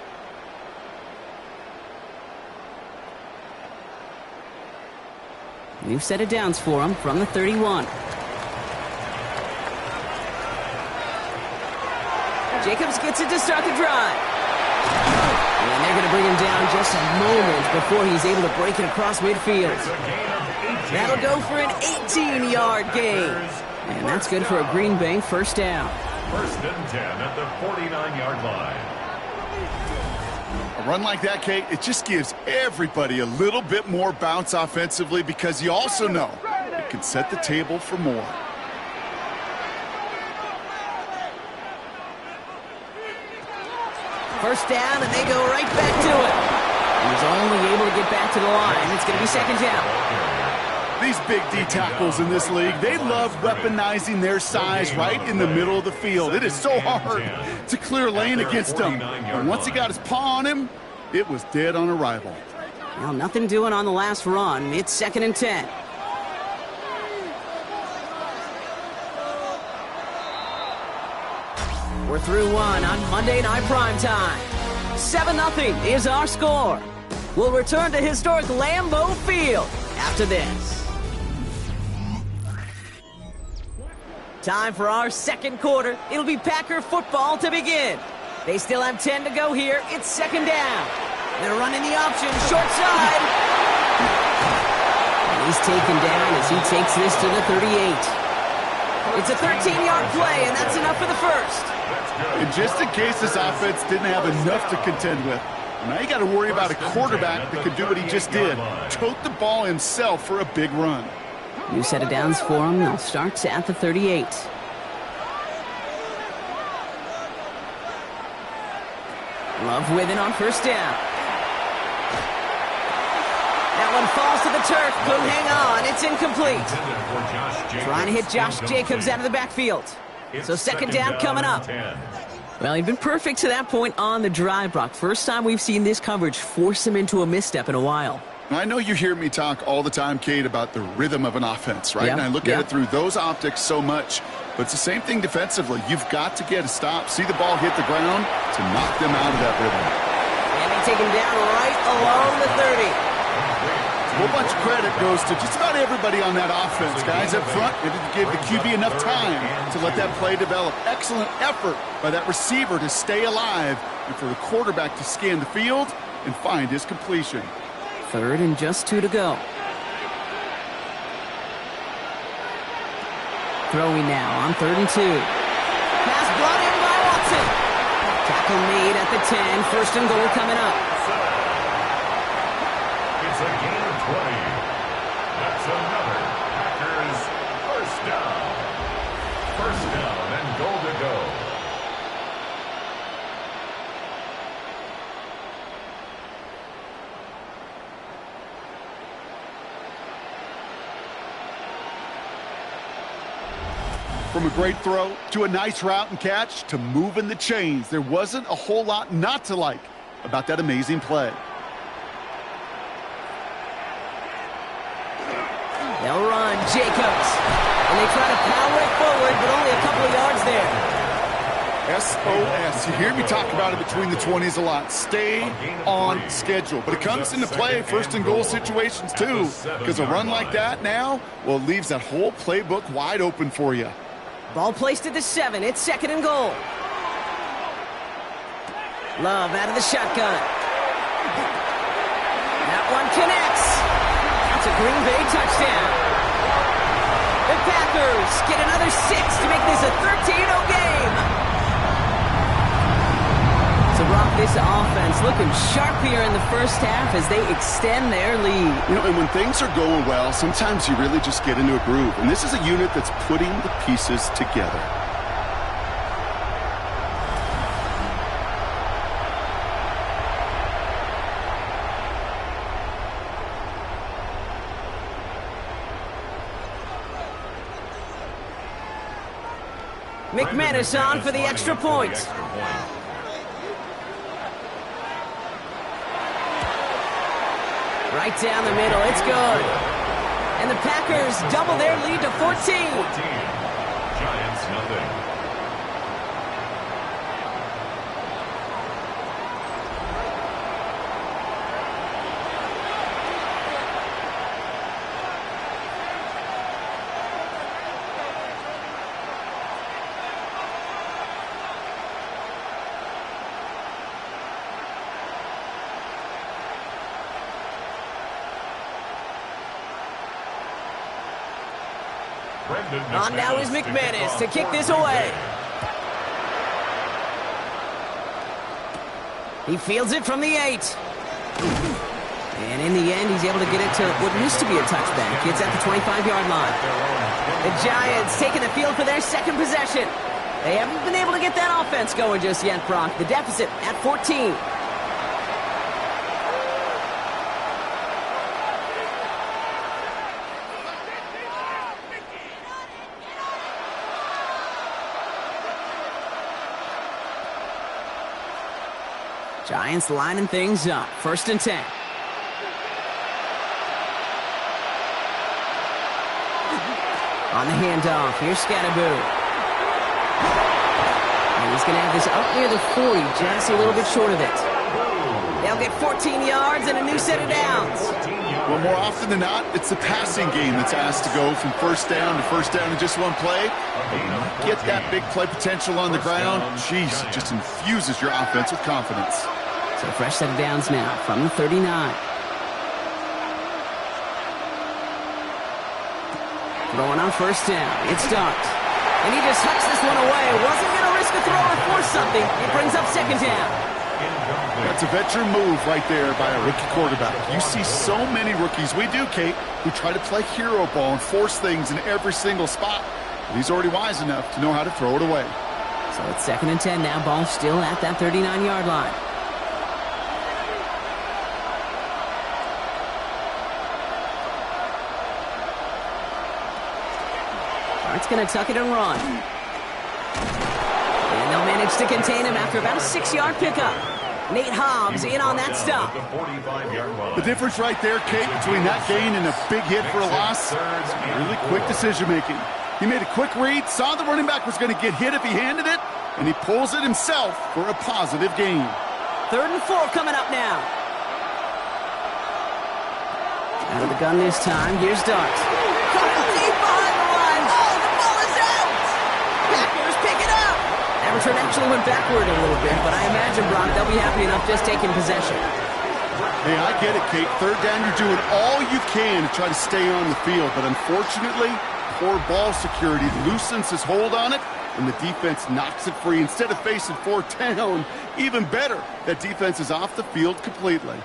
New set of downs for him from the 31. Jacobs gets it to start the drive. And they're going to bring him down just a moment before he's able to break it across midfield. That'll go for an 18-yard gain. And that's good for a Green Bay first down. 1st and 10 at the 49-yard line. A run like that, Kate, it just gives everybody a little bit more bounce offensively, because you also know it can set the table for more. First down, and they go right back to it. He's only able to get back to the line. It's going to be 2nd down. These big D tackles in this league, they love weaponizing their size right in the middle of the field. It is so hard to clear lane against him. And once he got his paw on him, it was dead on arrival. Well, nothing doing on the last run. It's 2nd and 10. We're through one on Monday Night Primetime. 7-0 is our score. We'll return to historic Lambeau Field after this. Time for our second quarter. It'll be Packer football to begin. They still have 10 to go here. It's 2nd down. They're running the option, short side. And he's taken down as he takes this to the 38. It's a 13-yard play, and that's enough for the first. And just in case this offense didn't have enough to contend with, now you got to worry about a quarterback that could do what he just did. Tote the ball himself for a big run. New set of downs for him. They'll start at the 38. Love with it on first down. That one falls to the turf. Couldn't hang on. It's incomplete. Trying to hit Josh Jacobs out of the backfield. So 2nd down coming up. Well, he's been perfect to that point on the drive, Brock. First time we've seen this coverage force him into a misstep in a while. I know you hear me talk all the time, Kate, about the rhythm of an offense, right? Yep, And I look at it through those optics so much. But it's the same thing defensively. You've got to get a stop, see the ball hit the ground to knock them out of that rhythm. And they take him down right along the 30. A whole bunch of credit goes to just about everybody on that offense. Guys up front, maybe give the QB enough time to let that play develop. Excellent effort by that receiver to stay alive and for the quarterback to scan the field and find his completion. 3rd and just 2 to go. Throwing now on 3rd and 2. Pass brought in by Watson. Tackle made at the 10. 1st and goal coming up. It's a gain of 20. That's another Packers first down. First down and goal to go. From a great throw to a nice route and catch to moving the chains, there wasn't a whole lot not to like about that amazing play. They'll run Jacobs. And they try to power it forward, but only a couple of yards there. SOS. You hear me talk about it between the 20s a lot. Stay on schedule. But it comes into play 1st and goal situations too. Because a run like that now, well, it leaves that whole playbook wide open for you. Ball placed at the 7. It's 2nd and goal. Love out of the shotgun. That one connects. That's a Green Bay touchdown. The Packers get another 6 to make this a 13-0 game. So, Brock, this offense looking sharp here in the first half as they extend their lead. You know, and when things are going well, sometimes you really just get into a groove. And this is a unit that's putting the pieces together. McManus on for the extra point. Right down the middle, it's good. And the Packers double their lead to 14. Giants nothing. On now is McManus to kick this away. He fields it from the 8. And in the end, he's able to get it to what used to be a touchback. It's at the 25-yard line. The Giants taking the field for their second possession. They haven't been able to get that offense going just yet, Brock. The deficit at 14. Giants lining things up. 1st and 10. On the handoff, here's Scatterboo. And he's going to have this up near the 40, just a little bit short of it. They'll get 14 yards and a new set of downs. Well, more often than not, it's the passing game that's asked to go from first down in just one play. Get that big play potential on the ground. Jeez, it just infuses your offense with confidence. So a fresh set of downs now from the 39. Throwing on 1st down. It's Dart. And he just hucks this one away. Wasn't going to risk a throw or force something. It brings up 2nd down. That's a veteran move right there by a rookie quarterback. You see so many rookies, we do, Kate, who try to play hero ball and force things in every single spot. But he's already wise enough to know how to throw it away. So it's 2nd and 10 now. Ball still at that 39-yard line. It's going to tuck it and run. And they'll manage to contain him after about a 6-yard pickup. Nate Hobbs in on that stop. The difference right there, Kate, between that gain and a big hit for a loss, really quick decision-making. He made a quick read, saw the running back was going to get hit if he handed it, and he pulls it himself for a positive gain. 3rd and 4 coming up now. Out of the gun this time, here's Dart. Deep behind the line. Oh, the ball is out. Packers pick it up. That return actually went backward a little bit, but I imagine, Brock, they'll be happy enough just taking possession. Hey, I get it, Kate. 3rd down, you're doing all you can to try to stay on the field, but unfortunately, poor ball security loosens his hold on it, and the defense knocks it free. Instead of facing 4th down, even better, that defense is off the field completely.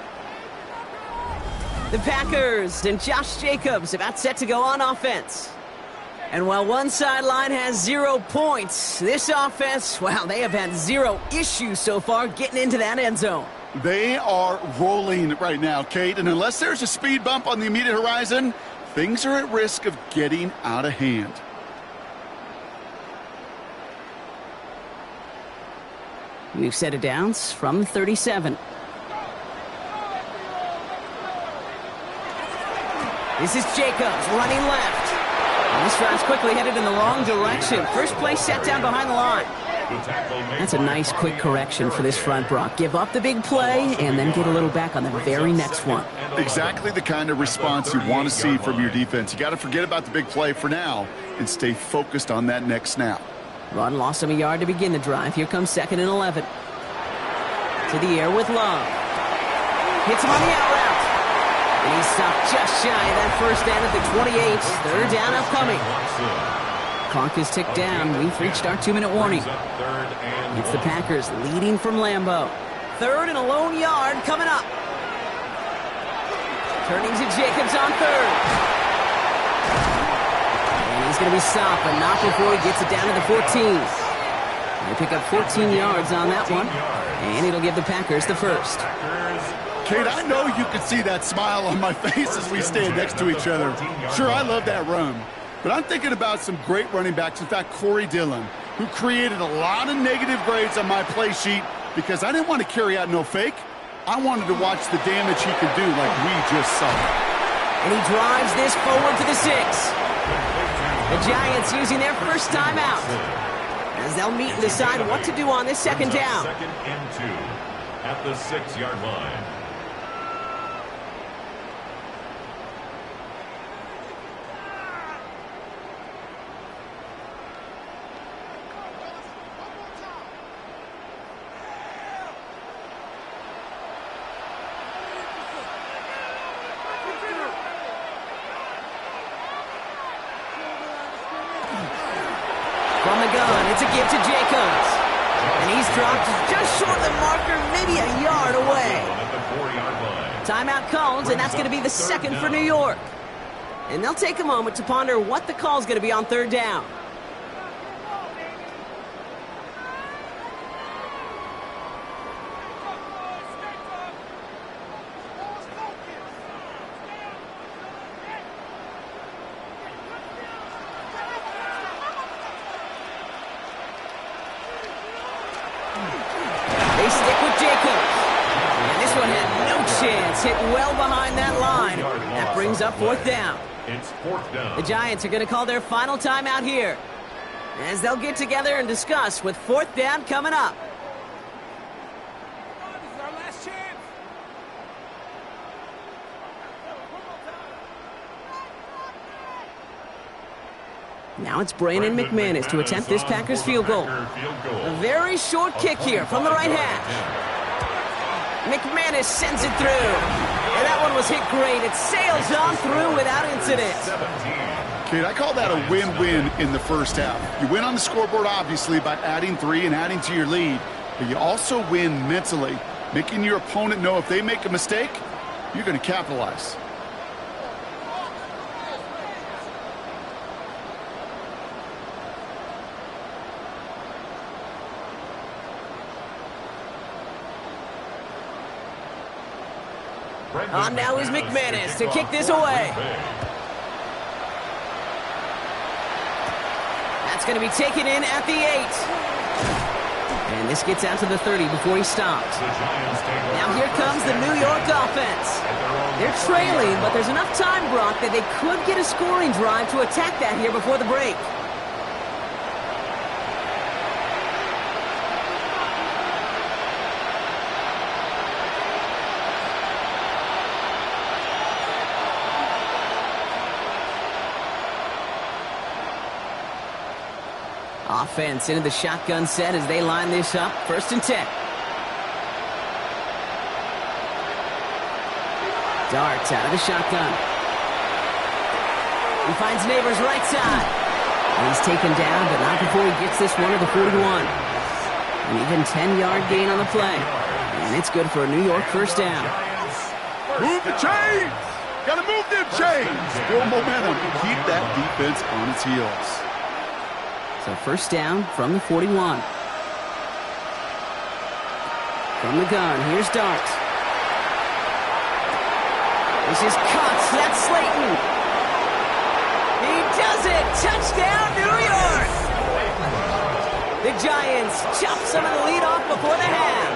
The Packers and Josh Jacobs about set to go on offense. And while one sideline has 0 points, this offense, well, they have had 0 issues so far getting into that end zone. They are rolling right now, Kate, and unless there's a speed bump on the immediate horizon, things are at risk of getting out of hand. New set of downs from 37. This is Jacobs running left. And this drive's quickly headed in the wrong direction. First play set down behind the line. That's a nice quick correction for this front, Brock. Give up the big play and then get a little back on the very next one. Exactly the kind of response you want to see from your defense. You got to forget about the big play for now and stay focused on that next snap. Run lost him a yard to begin the drive. Here comes 2nd and 11. To the air with Love. Hits him on the out route. And he's stopped just shy of that 1st down at the 28. 3rd down upcoming. Clock is ticked down. We've reached our 2-minute warning. It's the Packers leading from Lambeau. 3rd and a lone yard coming up. Turning to Jacobs on 3rd. And he's going to be stopped, but not before he gets it down to the 14. They pick up 14 yards on that one. And it'll give the Packers the 1st. Kate, I know you can see that smile on my face as we stand next to each other. Sure, I love that run. But I'm thinking about some great running backs. In fact, Corey Dillon, who created a lot of negative grades on my play sheet because I didn't want to carry out no fake. I wanted to watch the damage he could do like we just saw. And he drives this forward to the 6. The Giants using their first timeout as they'll meet and decide what to do on this 2nd down. 2nd and 2 at the 6-yard line. From the gun, it's a give to Jacobs. And he's dropped just short of the marker, maybe a yard away. Timeout called, and that's going to be the 2nd for New York. And they'll take a moment to ponder what the call's going to be on 3rd down. They stick with Jacobs. chance. Hit well behind that line. That brings up fourth down. It's fourth down. The Giants are going to call their final timeout here, as they'll get together and discuss with fourth down coming up. This is our last chance. Now it's Brandon McManus to attempt this Packers field goal. A very short kick here from the right hash. McManus sends it through. And that one was hit great. It sails on through without incident. Kate, I call that a win-win in the first half. You win on the scoreboard, obviously, by adding 3 and adding to your lead. But you also win mentally, making your opponent know if they make a mistake, you're going to capitalize. On now is McManus to kick this away. That's going to be taken in at the 8. And this gets out to the 30 before he stops. Now here comes the New York offense. They're trailing, but there's enough time, Brock, that they could get a scoring drive to attack that here before the break. Offense into the shotgun set as they line this up. 1st and 10. Darts out of the shotgun. He finds Neighbors right side. He's taken down, but not before he gets this one to the 41. An even 10-yard gain on the play. And it's good for a New York first down. Move the chains! Gotta move them chains! Build momentum. Keep that defense on its heels. So first down from the 41. From the gun, here's Dart. This is caught. That's Slayton. He does it. Touchdown, New York. The Giants chop some of the lead off before the half.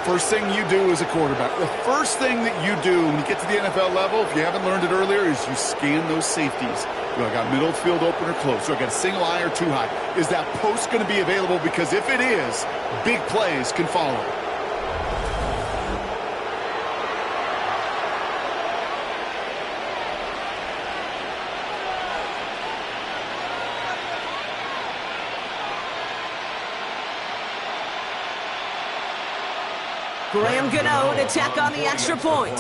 First thing you do as a quarterback, the first thing that you do when you get to the NFL level, if you haven't learned it earlier, is you scan those safeties. Do I got middle field open or close? Do I got a single high or two high? Is that post going to be available? Because if it is, big plays can follow. Graham Gano to tack on the extra point.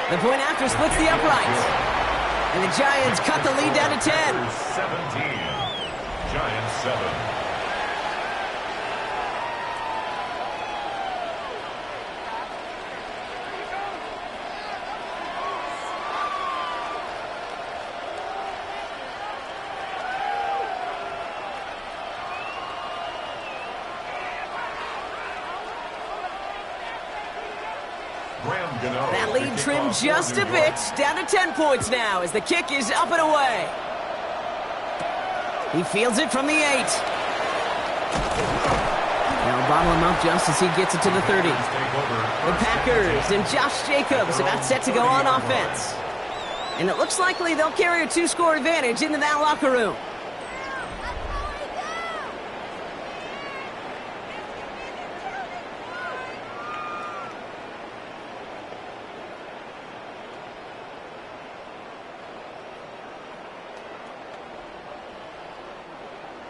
The point after splits the uprights. And the Giants cut the lead down to 10. 17. Giants 7. That lead trimmed just a bit, down to 10 points now as the kick is up and away. He fields it from the 8. Now bottle him up just as he gets it to the 30. The Packers and Josh Jacobs about set to go on offense. And it looks likely they'll carry a 2-score advantage into that locker room.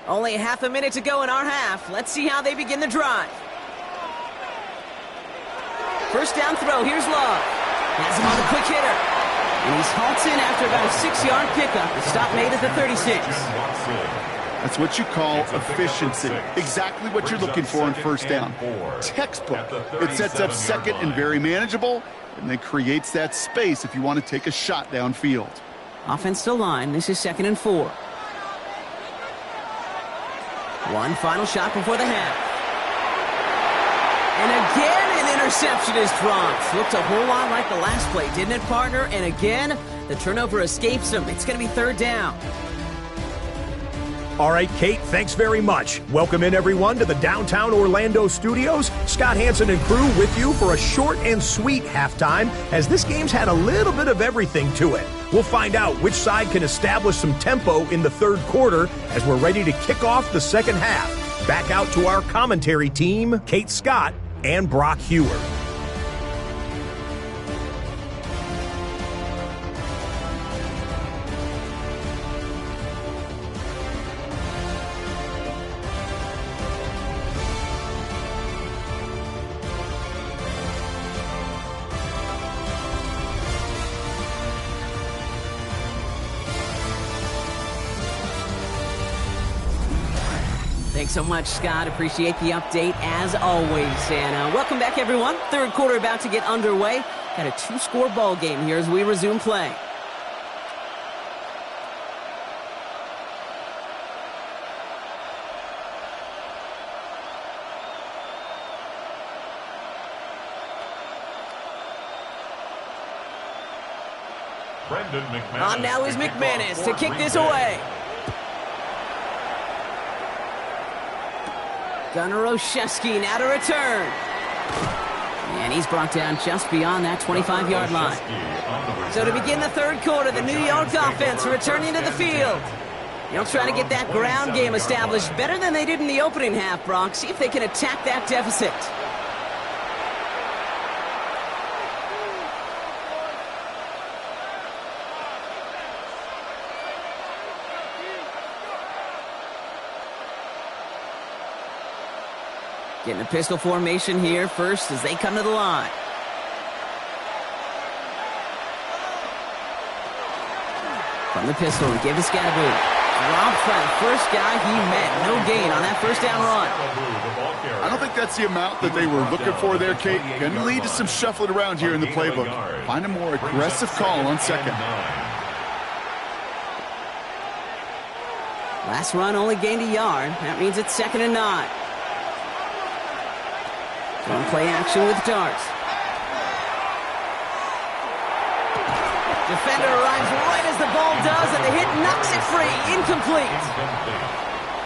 Only half a minute to go in our half. Let's see how they begin the drive. First down throw. Here's Love. Has him on the quick hitter. And he's halted after about a 6-yard pickup. The stop made at the 36. That's what you call efficiency. Exactly what you're looking for on first down. Textbook. It sets up second and very manageable, and then creates that space if you want to take a shot downfield. Offense to line. This is 2nd and 4. One final shot before the half. And again, an interception is dropped. Looked a whole lot like the last play, didn't it, partner? And again, the turnover escapes him. It's going to be 3rd down. All right, Kate, thanks very much. Welcome in, everyone, to the downtown Orlando studios. Scott Hansen and crew with you for a short and sweet halftime, as this game's had a little bit of everything to it. We'll find out which side can establish some tempo in the third quarter as we're ready to kick off the second half. Back out to our commentary team, Kate Scott and Brock Hewer. Thanks so much, Scott. Appreciate the update as always. And welcome back, everyone. Third quarter about to get underway. Got a 2-score ball game here as we resume play. On now is McManus to kick this away. Gunnar Olszewski now to return. And he's brought down just beyond that 25-yard line. So to begin the third quarter, the New York offense returning to the field. They'll try to get that ground game established better than they did in the opening half, Brock. See if they can attack that deficit. Getting a pistol formation here first as they come to the line. From the pistol, give to Scadaboo. Robbed by the first guy he met. No gain on that first down run. I don't think that's the amount that they were looking for there, Kate. Going to lead to some shuffling around here in the playbook. Find a more aggressive call on second. Last run only gained a yard. That means it's 2nd and 9. On play action with darts. Defender arrives right as the ball does, and the hit knocks it free. Incomplete.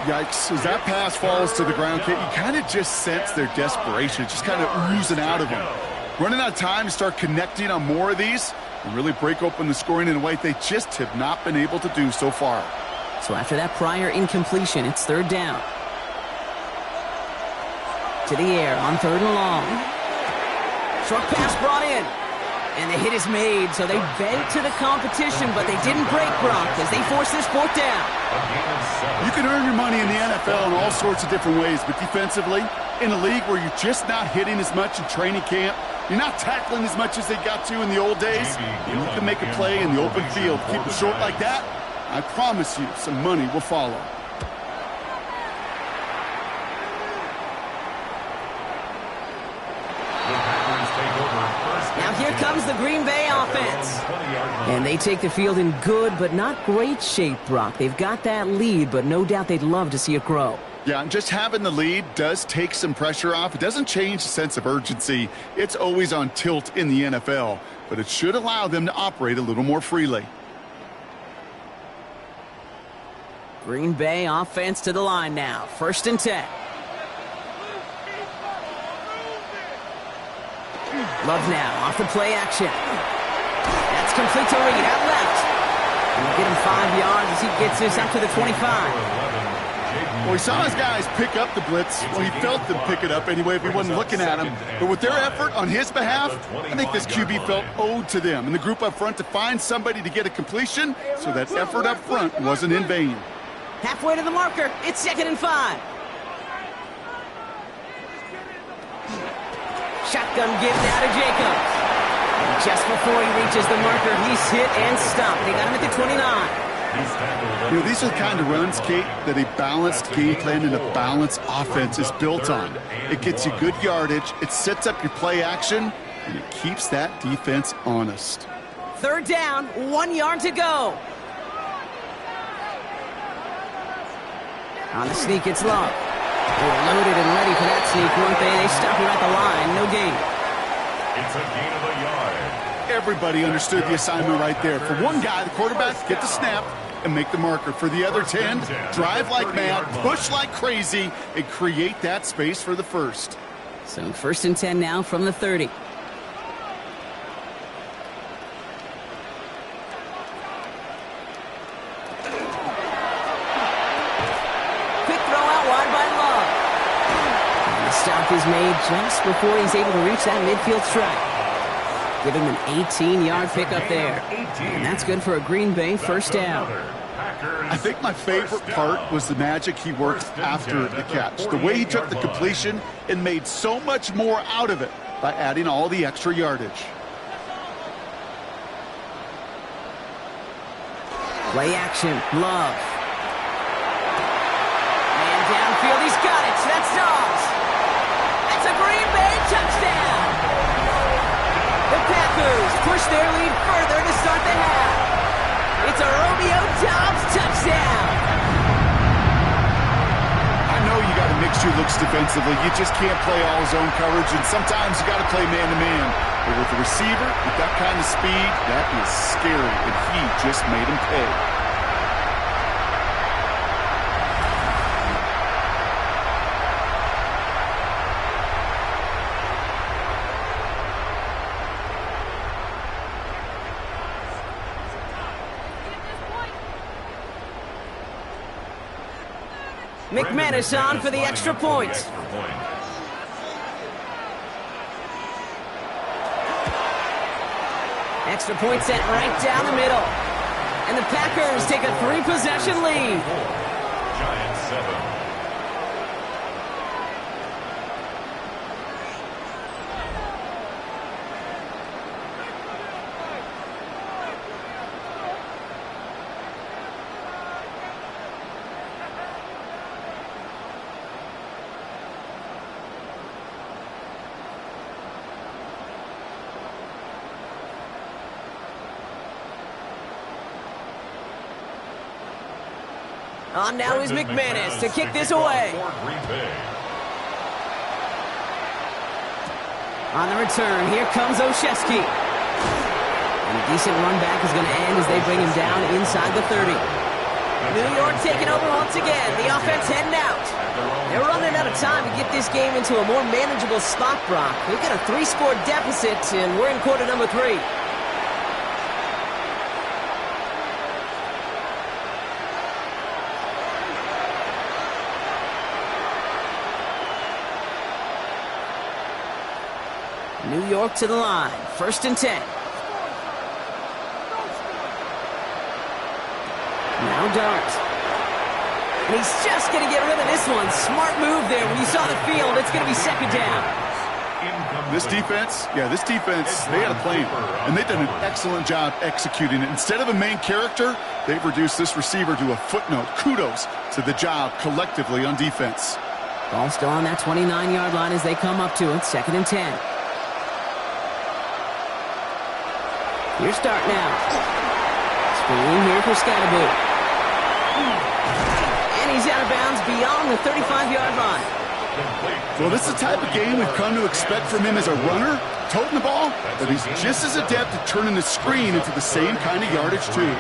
Yikes. As that pass falls to the ground, Kate, you kind of just sense their desperation. Just kind of oozing out of them. Running out of time to start connecting on more of these and really break open the scoring in a way they just have not been able to do so far. So after that prior incompletion, it's 3rd down. To the air on 3rd and long. Short pass brought in. And the hit is made, so they bent to the competition, but they didn't break, Brock, as they force this 4th down. You can earn your money in the NFL in all sorts of different ways, but defensively, in a league where you're just not hitting as much in training camp, you're not tackling as much as they got to in the old days, and you can make a play in the open field. Keep it short like that, I promise you some money will follow. Now here comes the Green Bay offense. And they take the field in good but not great shape, Brock. They've got that lead, but no doubt they'd love to see it grow. Yeah, and just having the lead does take some pressure off. It doesn't change the sense of urgency. It's always on tilt in the NFL, but it should allow them to operate a little more freely. Green Bay offense to the line now. 1st and 10. Love now off the play action. That's complete to Reed out left. And we'll get him 5 yards as he gets this up to the 25. Well, he saw his guys pick up the blitz. Well, he felt them pick it up anyway if he wasn't looking at him. But with their effort on his behalf, I think this QB felt owed to them and the group up front to find somebody to get a completion, so that effort up front wasn't in vain. Halfway to the marker. It's 2nd and 5. Shotgun give now to Jacobs. And just before he reaches the marker, he's hit and stopped. They got him at the 29. You know, these are the kind of runs, Kate, that a balanced game plan and a balanced offense is built on. It gets you good yardage, it sets up your play action, and it keeps that defense honest. 3rd down, 1 yard to go. On the sneak, it's Love. They were loaded and ready for that sneak, weren't they? They stop him at the line. No gain. It's a gain of a yard. Everybody understood the assignment right there. For one guy, the quarterback, get the snap, and make the marker. For the other 10, drive like mad, push like crazy, and create that space for the first. So 1st and 10 now from the 30. Quick throw out wide by Love. And the stop is made just before he's able to reach that midfield strike. Give him an 18-yard pickup there. And that's good for a Green Bay first down. I think my favorite part was the magic he worked after the catch. The way he took the completion and made so much more out of it by adding all the extra yardage. Play action, Love. And downfield, he's got it. That's Dobbs. That's a Green Bay touchdown. The Packers push their lead further to start the half. It's a Romeo Dobbs touchdown. I know you got to mix your looks defensively. You just can't play all zone coverage, and sometimes you got to play man-to-man. But with the receiver, with that kind of speed, that is scary, and he just made him pay. McManus on for the extra point. Extra point sent right down the middle. And the Packers take a 3-possession lead. Giants 7. On now is McManus to kick this away. On the return, here comes Olszewski. And a decent run back is going to end as they bring him down inside the 30. New York taking over once again. The offense heading out. They're running out of time to get this game into a more manageable spot, Brock. They've got a 3-score deficit, and we're in quarter number 3. New York to the line. 1st and 10. Now Dart. And he's just going to get rid of this one. Smart move there. When you saw the field, it's going to be 2nd down. This defense, they had a plan. And they've done an excellent job executing it. Instead of a main character, they've reduced this receiver to a footnote. Kudos to the job collectively on defense. Ball still on that 29-yard line as they come up to it. 2nd and 10. Here's Dart now. Screen here for Scatterboot. And he's out of bounds beyond the 35-yard line. Well, this is the type of game we've come to expect from him as a runner, toting the ball, but he's just as adept at turning the screen into the same kind of yardage, too.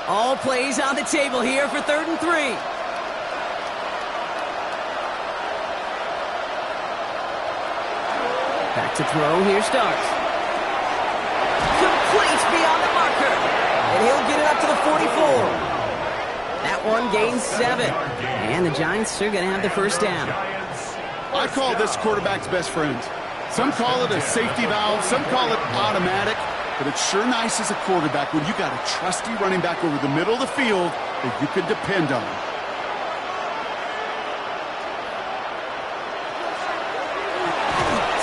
All plays on the table here for 3rd and 3. Back to throw, here starts. Complete beyond the marker. And he'll get it up to the 44. That one gains 7. And the Giants are going to have the first down. I call this quarterback's best friend. Some call it a safety valve, some call it automatic, but it's sure nice as a quarterback when you got a trusty running back over the middle of the field that you can depend on.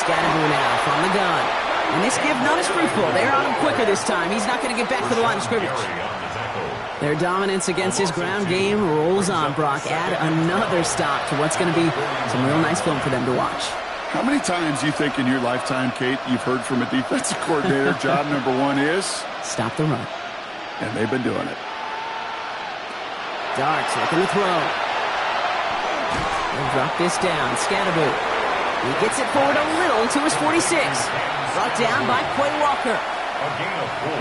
Scatterboot now from the gun. And this give not as fruitful. They're on him quicker this time. He's not going to get back to the line of scrimmage. Their dominance against his ground game rolls on, Brock. Add another stop to what's going to be some real nice film for them to watch. How many times do you think in your lifetime, Kate, you've heard from a defensive coordinator, job number 1 is? Stop the run. And they've been doing it. Dart looking to throw. He'll drop this down. Scatterboot. He gets it forward a little to his 46. Brought down by Quay Walker.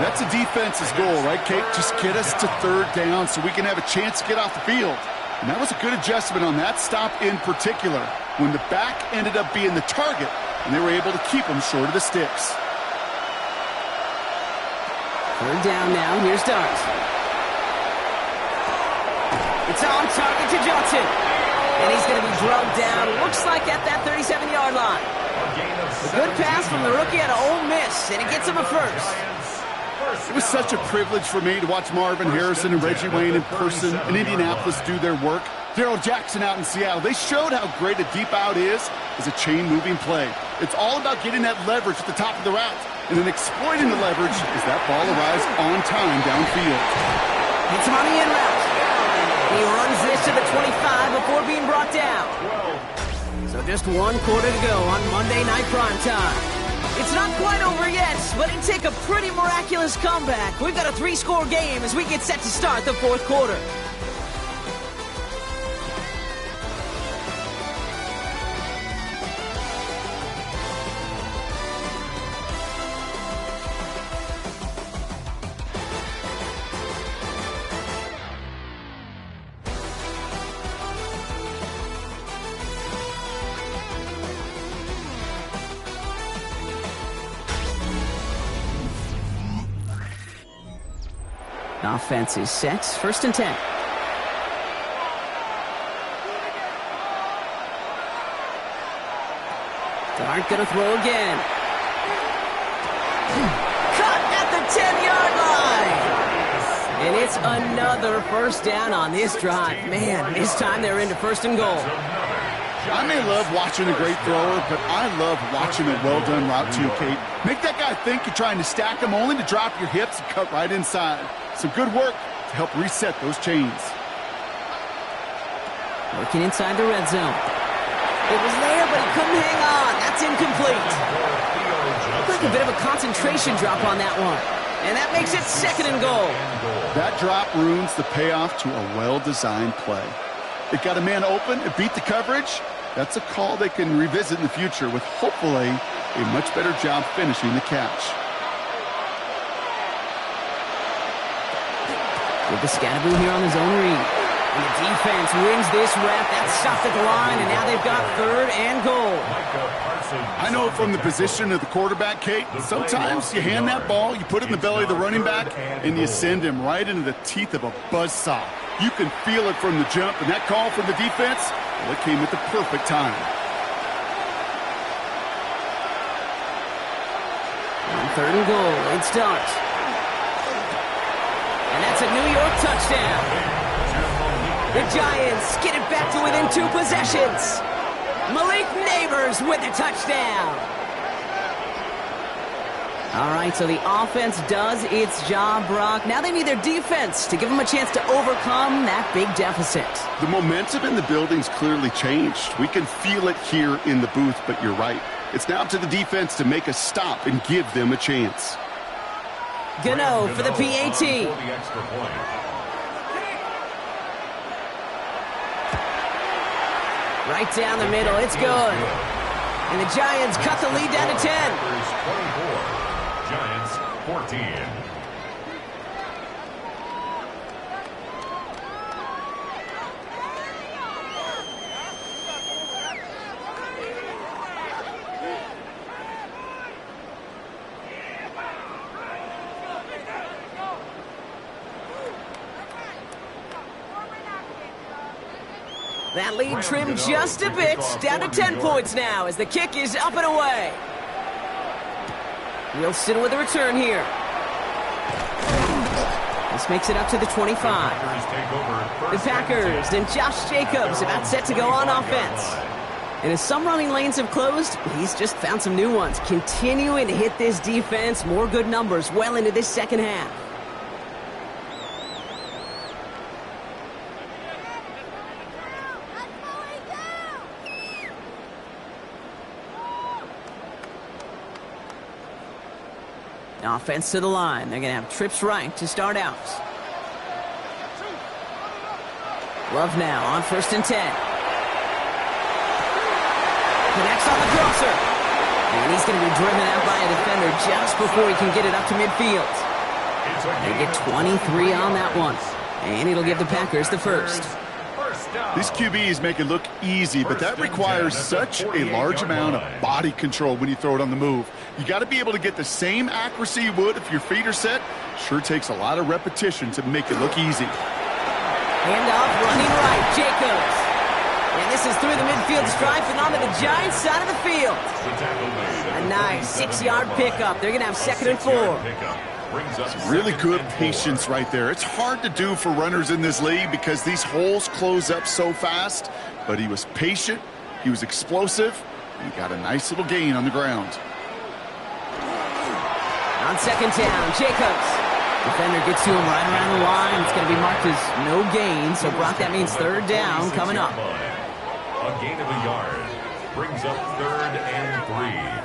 That's a defense's goal, right, Kate? Just get us to third down so we can have a chance to get off the field. And that was a good adjustment on that stop in particular, when the back ended up being the target, and they were able to keep them short of the sticks. Third down now. Here's Dart. It's on target to Johnson. And he's going to be drugged down, looks like at that 37-yard line. A good pass from the rookie out of Ole Miss, and it gets him a first. It was such a privilege for me to watch Marvin Harrison and Reggie Wayne in person in Indianapolis do their work. Darrell Jackson out in Seattle. They showed how great a deep out is as a chain-moving play. It's all about getting that leverage at the top of the route and then exploiting the leverage as that ball arrives on time downfield. Hits him on the in route. He runs this to the 25 before being brought down. So just 1 quarter to go on Monday Night Primetime. It's not quite over yet, but it'd take a pretty miraculous comeback. We've got a 3-score game as we get set to start the 4th quarter. Offense is set. 1st and 10. Dart gonna throw again. Caught at the 10-yard line. And it's another first down on this drive. Man, this time they're into 1st and goal. I may love watching a great thrower, but I love watching a well-done route too, Kate. Make that guy think you're trying to stack him only to drop your hips and cut right inside. Some good work to help reset those chains. Working inside the red zone. It was there, but he couldn't hang on. That's incomplete. Looked like a bit of a concentration drop on that one. And that makes it 2nd and goal. That drop ruins the payoff to a well-designed play. It got a man open, it beat the coverage. That's a call they can revisit in the future with hopefully a much better job finishing the catch. With the Scatterboo here on his own read. And the defense wins this rep. That's stopped at the line, and now they've got 3rd and goal. I know from the position of the quarterback, Kate, sometimes you hand that ball, you put it in the belly of the running back, and you send him right into the teeth of a buzzsaw. You can feel it from the jump, and that call from the defense, well, it came at the perfect time. On 3rd and goal, it's Dart. And that's a New York touchdown. The Giants get it back to within 2 possessions. Malik Neighbors with a touchdown. All right, so the offense does its job, Brock. Now they need their defense to give them a chance to overcome that big deficit. The momentum in the building's clearly changed. We can feel it here in the booth, but you're right. It's now up to the defense to make a stop and give them a chance. Gano for the PAT. Right down the middle, it's good. And the Giants cut the lead down to 10. 24, Giants 14. That lead trimmed just a bit, down to 10 points now as the kick is up and away. Wilson with a return here. This makes it up to the 25. The Packers and Josh Jacobs about set to go on offense. And as some running lanes have closed, he's just found some new ones. Continuing to hit this defense, more good numbers well into this 2nd half. Offense to the line. They're going to have trips right to start out. Love now on 1st and 10. Connects on the crosser. And he's going to be driven out by a defender just before he can get it up to midfield. They get 23 on that one. And it'll give the Packers the first. These QBs make it look easy, but that requires such a large amount of body control when you throw it on the move. You got to be able to get the same accuracy you would if your feet are set. Sure takes a lot of repetition to make it look easy. Handoff, running right, Jacobs. And this is through the midfield stripe and onto the Giants side of the field. A nice 6-yard pickup. They're going to have 2nd and 4. Some really good patience right there. It's hard to do for runners in this league because these holes close up so fast. But he was patient, he was explosive, and he got a nice little gain on the ground. On 2nd down, Jacobs. Defender gets to him right around the line. It's going to be marked as no gain. So, Brock, that means 3rd down coming up. A gain of a yard brings up 3rd and 3.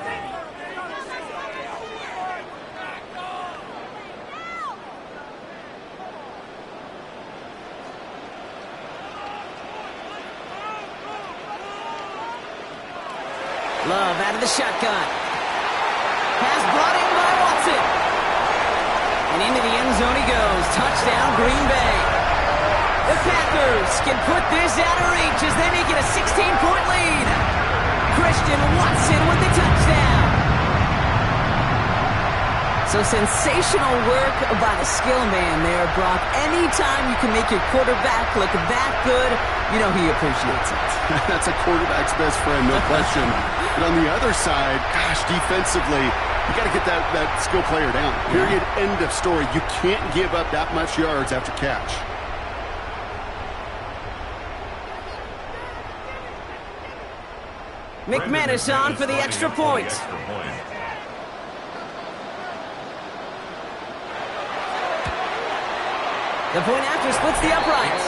Love out of the shotgun. Pass brought in by Watson. And into the end zone he goes. Touchdown, Green Bay. The Packers can put this out of reach as they make it a 16-point lead. Christian Watson with the touchdown. So sensational work by the skill man there, Brock. Anytime you can make your quarterback look that good, you know he appreciates it. That's a quarterback's best friend, no question. But on the other side, gosh, defensively, you got to get that skill player down. Period, end of story. You can't give up that much yards after catch. McManus on for the extra point. The point after splits the uprights.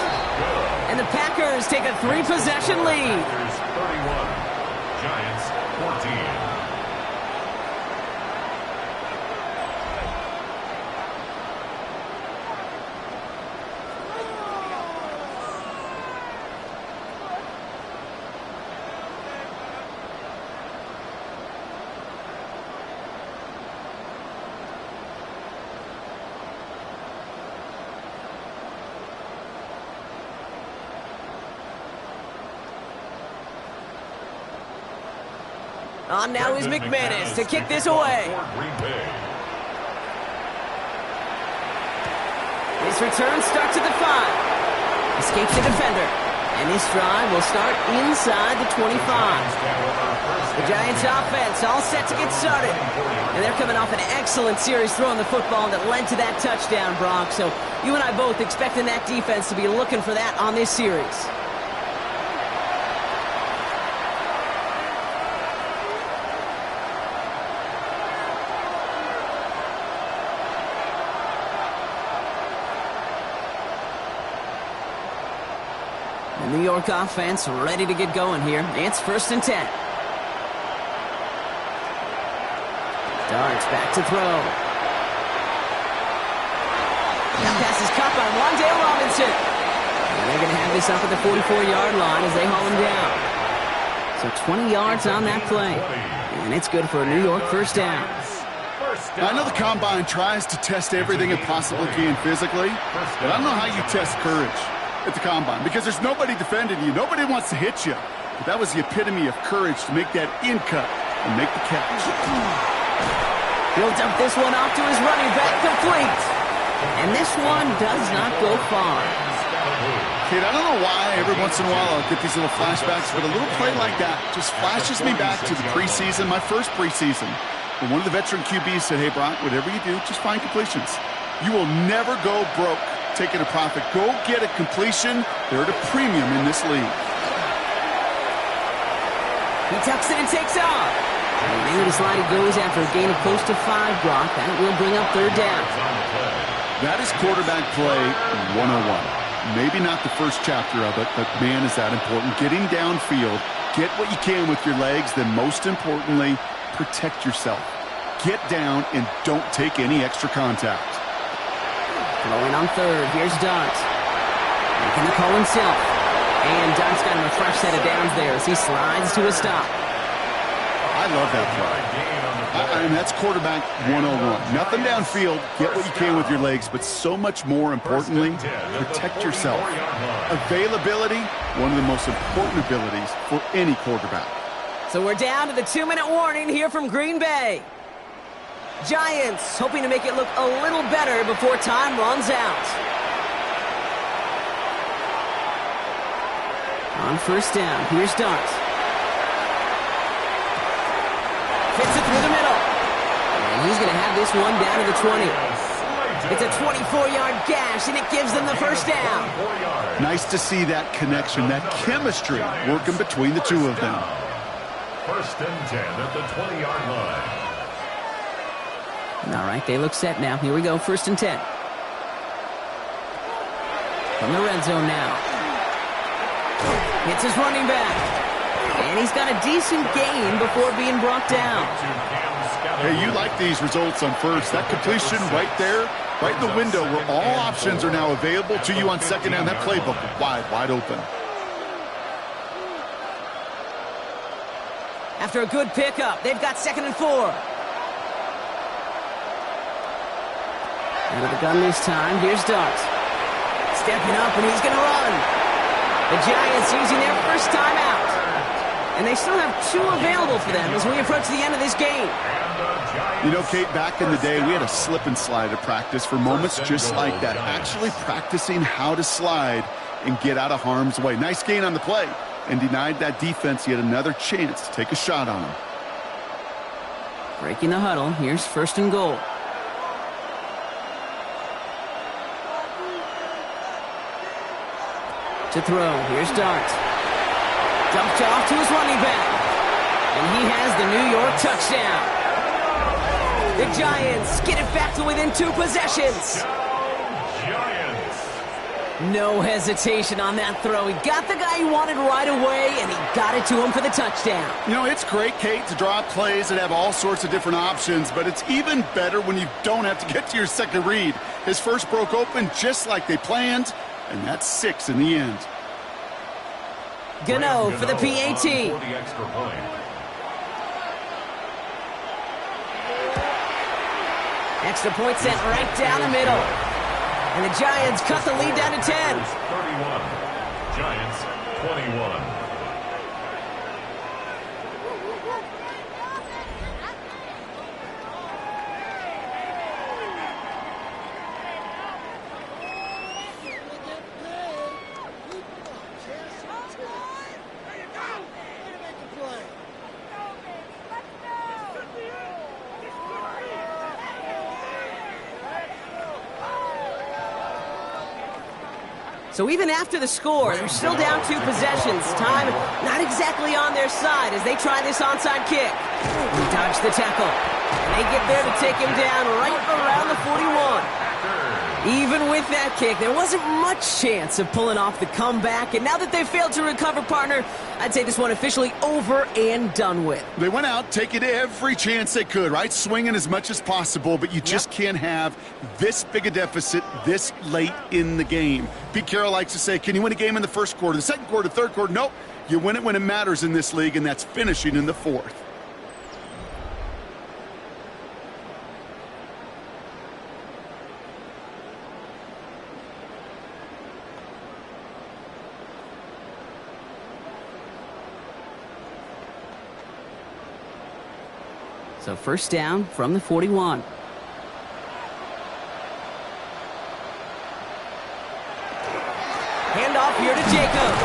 And the Packers take a 3-possession lead. 31, Giants 14. On now is McManus to kick this away. His return starts at the 5. Escapes the defender. And his drive will start inside the 25. The Giants offense all set to get started. And they're coming off an excellent series throwing the football that led to that touchdown, Brock. So you and I both expecting that defense to be looking for that on this series. The New York offense ready to get going here. It's 1st and 10. Darts back to throw. That pass is caught by Wan'Dale Robinson. And they're going to have this up at the 44-yard line as they haul him down. So 20 yards on that play. And it's good for a New York 1st down. I know the Combine tries to test everything it possibly can physically, but I don't know how you test courage at the Combine, because there's nobody defending you. Nobody wants to hit you. But that was the epitome of courage to make that in cut and make the catch. He'll dump this one off to his running back, complete. And this one does not go far. Kid, I don't know why every once in a while I'll get these little flashbacks, but a little play like that just flashes me back to the preseason, my first preseason. When one of the veteran QBs said, hey, Brock, whatever you do, just find completions. You will never go broke taking a profit. Go get a completion. They're at a premium in this league. He tucks it and takes off. And into the slide he goes after a gain of close to 5, Brock. That will bring up 3rd down. That is quarterback play 101. Maybe not the first chapter of it, but man, is that important. Getting downfield, get what you can with your legs, then most importantly, protect yourself. Get down and don't take any extra contact. Throwing on 3rd. Here's Dart. Making the call himself. And Dart's got him a fresh set of downs there as he slides to a stop. I I love that play. I mean, that's quarterback 101. Nothing downfield. Get what you can with your legs, but so much more importantly, protect yourself. Availability, one of the most important abilities for any quarterback. So we're down to the 2-minute warning here from Green Bay. Giants hoping to make it look a little better before time runs out. On first down, here's Dart. Fits it through the middle. And he's going to have this one down to the 20. It's a 24-yard gash, and it gives them the first down. Nice to see that connection, that chemistry working between the two of them. First and 10 at the 20-yard line. All right, they look set now. Here we go, first and 10. From the red zone now. Hits his running back. And he's got a decent gain before being brought down. Hey, you like these results on first. That completion right there, right in the window where all options are now available to you on second down. That playbook wide open. After a good pickup, they've got 2nd and 4. Out of the gun this time, here's Dart. Stepping up, and he's going to run. The Giants using their first timeout. And they still have 2 available for them as we approach the end of this game. You know, Kate, back in the day, we had a slip and slide at practice for moments just like that. Actually practicing how to slide and get out of harm's way. Nice gain on the play. And denied that defense yet another chance to take a shot on him. Breaking the huddle. Here's first and goal. To throw. Here's Dart. Dumped off to his running back. And he has the New York touchdown. The Giants get it back to within 2 possessions. No hesitation on that throw. He got the guy he wanted right away, and he got it to him for the touchdown. You know, it's great, Kate, to draw plays that have all sorts of different options, but it's even better when you don't have to get to your second read. His first broke open just like they planned, and that's 6 in the end. Gano for the PAT. Extra point sent right down the middle. And the Giants cut the lead down to 10. 31. Giants 21. So even after the score, they're still down 2 possessions. Time not exactly on their side as they try this onside kick. He dodged the tackle. And they get there to take him down right around the 41. Even with that kick, there wasn't much chance of pulling off the comeback. And now that they've failed to recover, partner, I'd say this one officially over and done with. They went out taking every chance they could, right? Swinging as much as possible, but you just can't have this big a deficit this late in the game. Pete Carroll likes to say, can you win a game in the first quarter, the second quarter, third quarter? Nope. You win it when it matters in this league, and that's finishing in the fourth. So first down from the 41. Handoff here to Jacobs.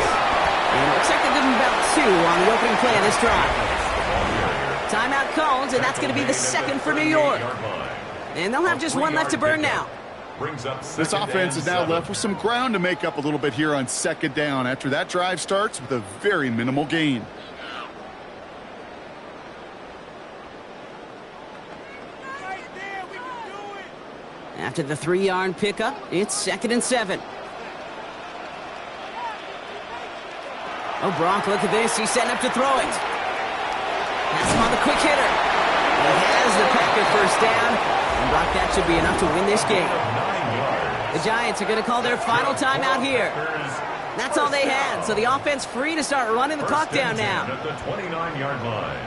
And it looks like they give him about 2 on the opening play of this drive. Timeout called, and that's going to be the 2nd for New York. And they'll have just 1 left to burn now. This offense is now left with some ground to make up a little bit here on second down after that drive starts with a very minimal gain. After the 3-yard pickup, it's 2nd and 7. Oh, Brock, look at this. He's setting up to throw it. That's him on the quick hitter. He has the Packer first down. And Brock, that should be enough to win this game. The Giants are going to call their final timeout here. That's all they had. So the offense free to start running the clock down now. At the 29-yard line.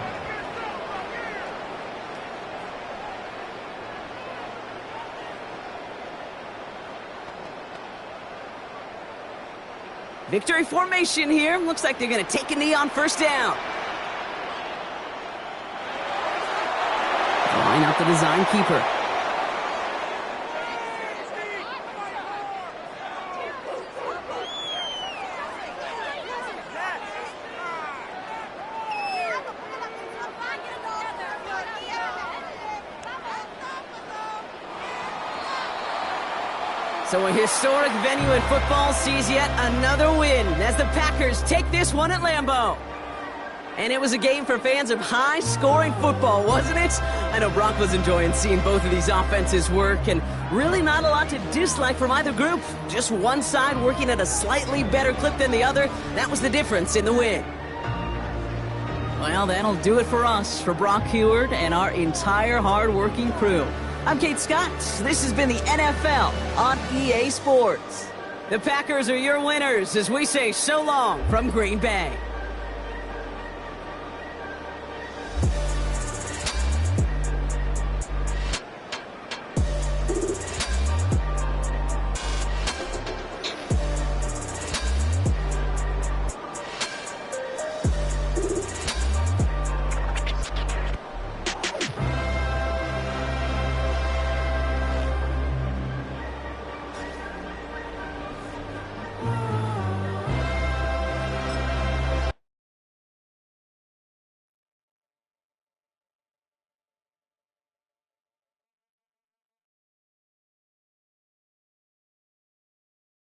Victory formation here. Looks like they're going to take a knee on first down. Line up the design keeper. So a historic venue in football sees yet another win as the Packers take this one at Lambeau. And it was a game for fans of high-scoring football, wasn't it? I know Brock was enjoying seeing both of these offenses work, and really not a lot to dislike from either group. Just one side working at a slightly better clip than the other. That was the difference in the win. Well, that'll do it for us, for Brock Heward and our entire hard-working crew. I'm Kate Scott. This has been the NFL on EA Sports. The Packers are your winners as we say so long from Green Bay.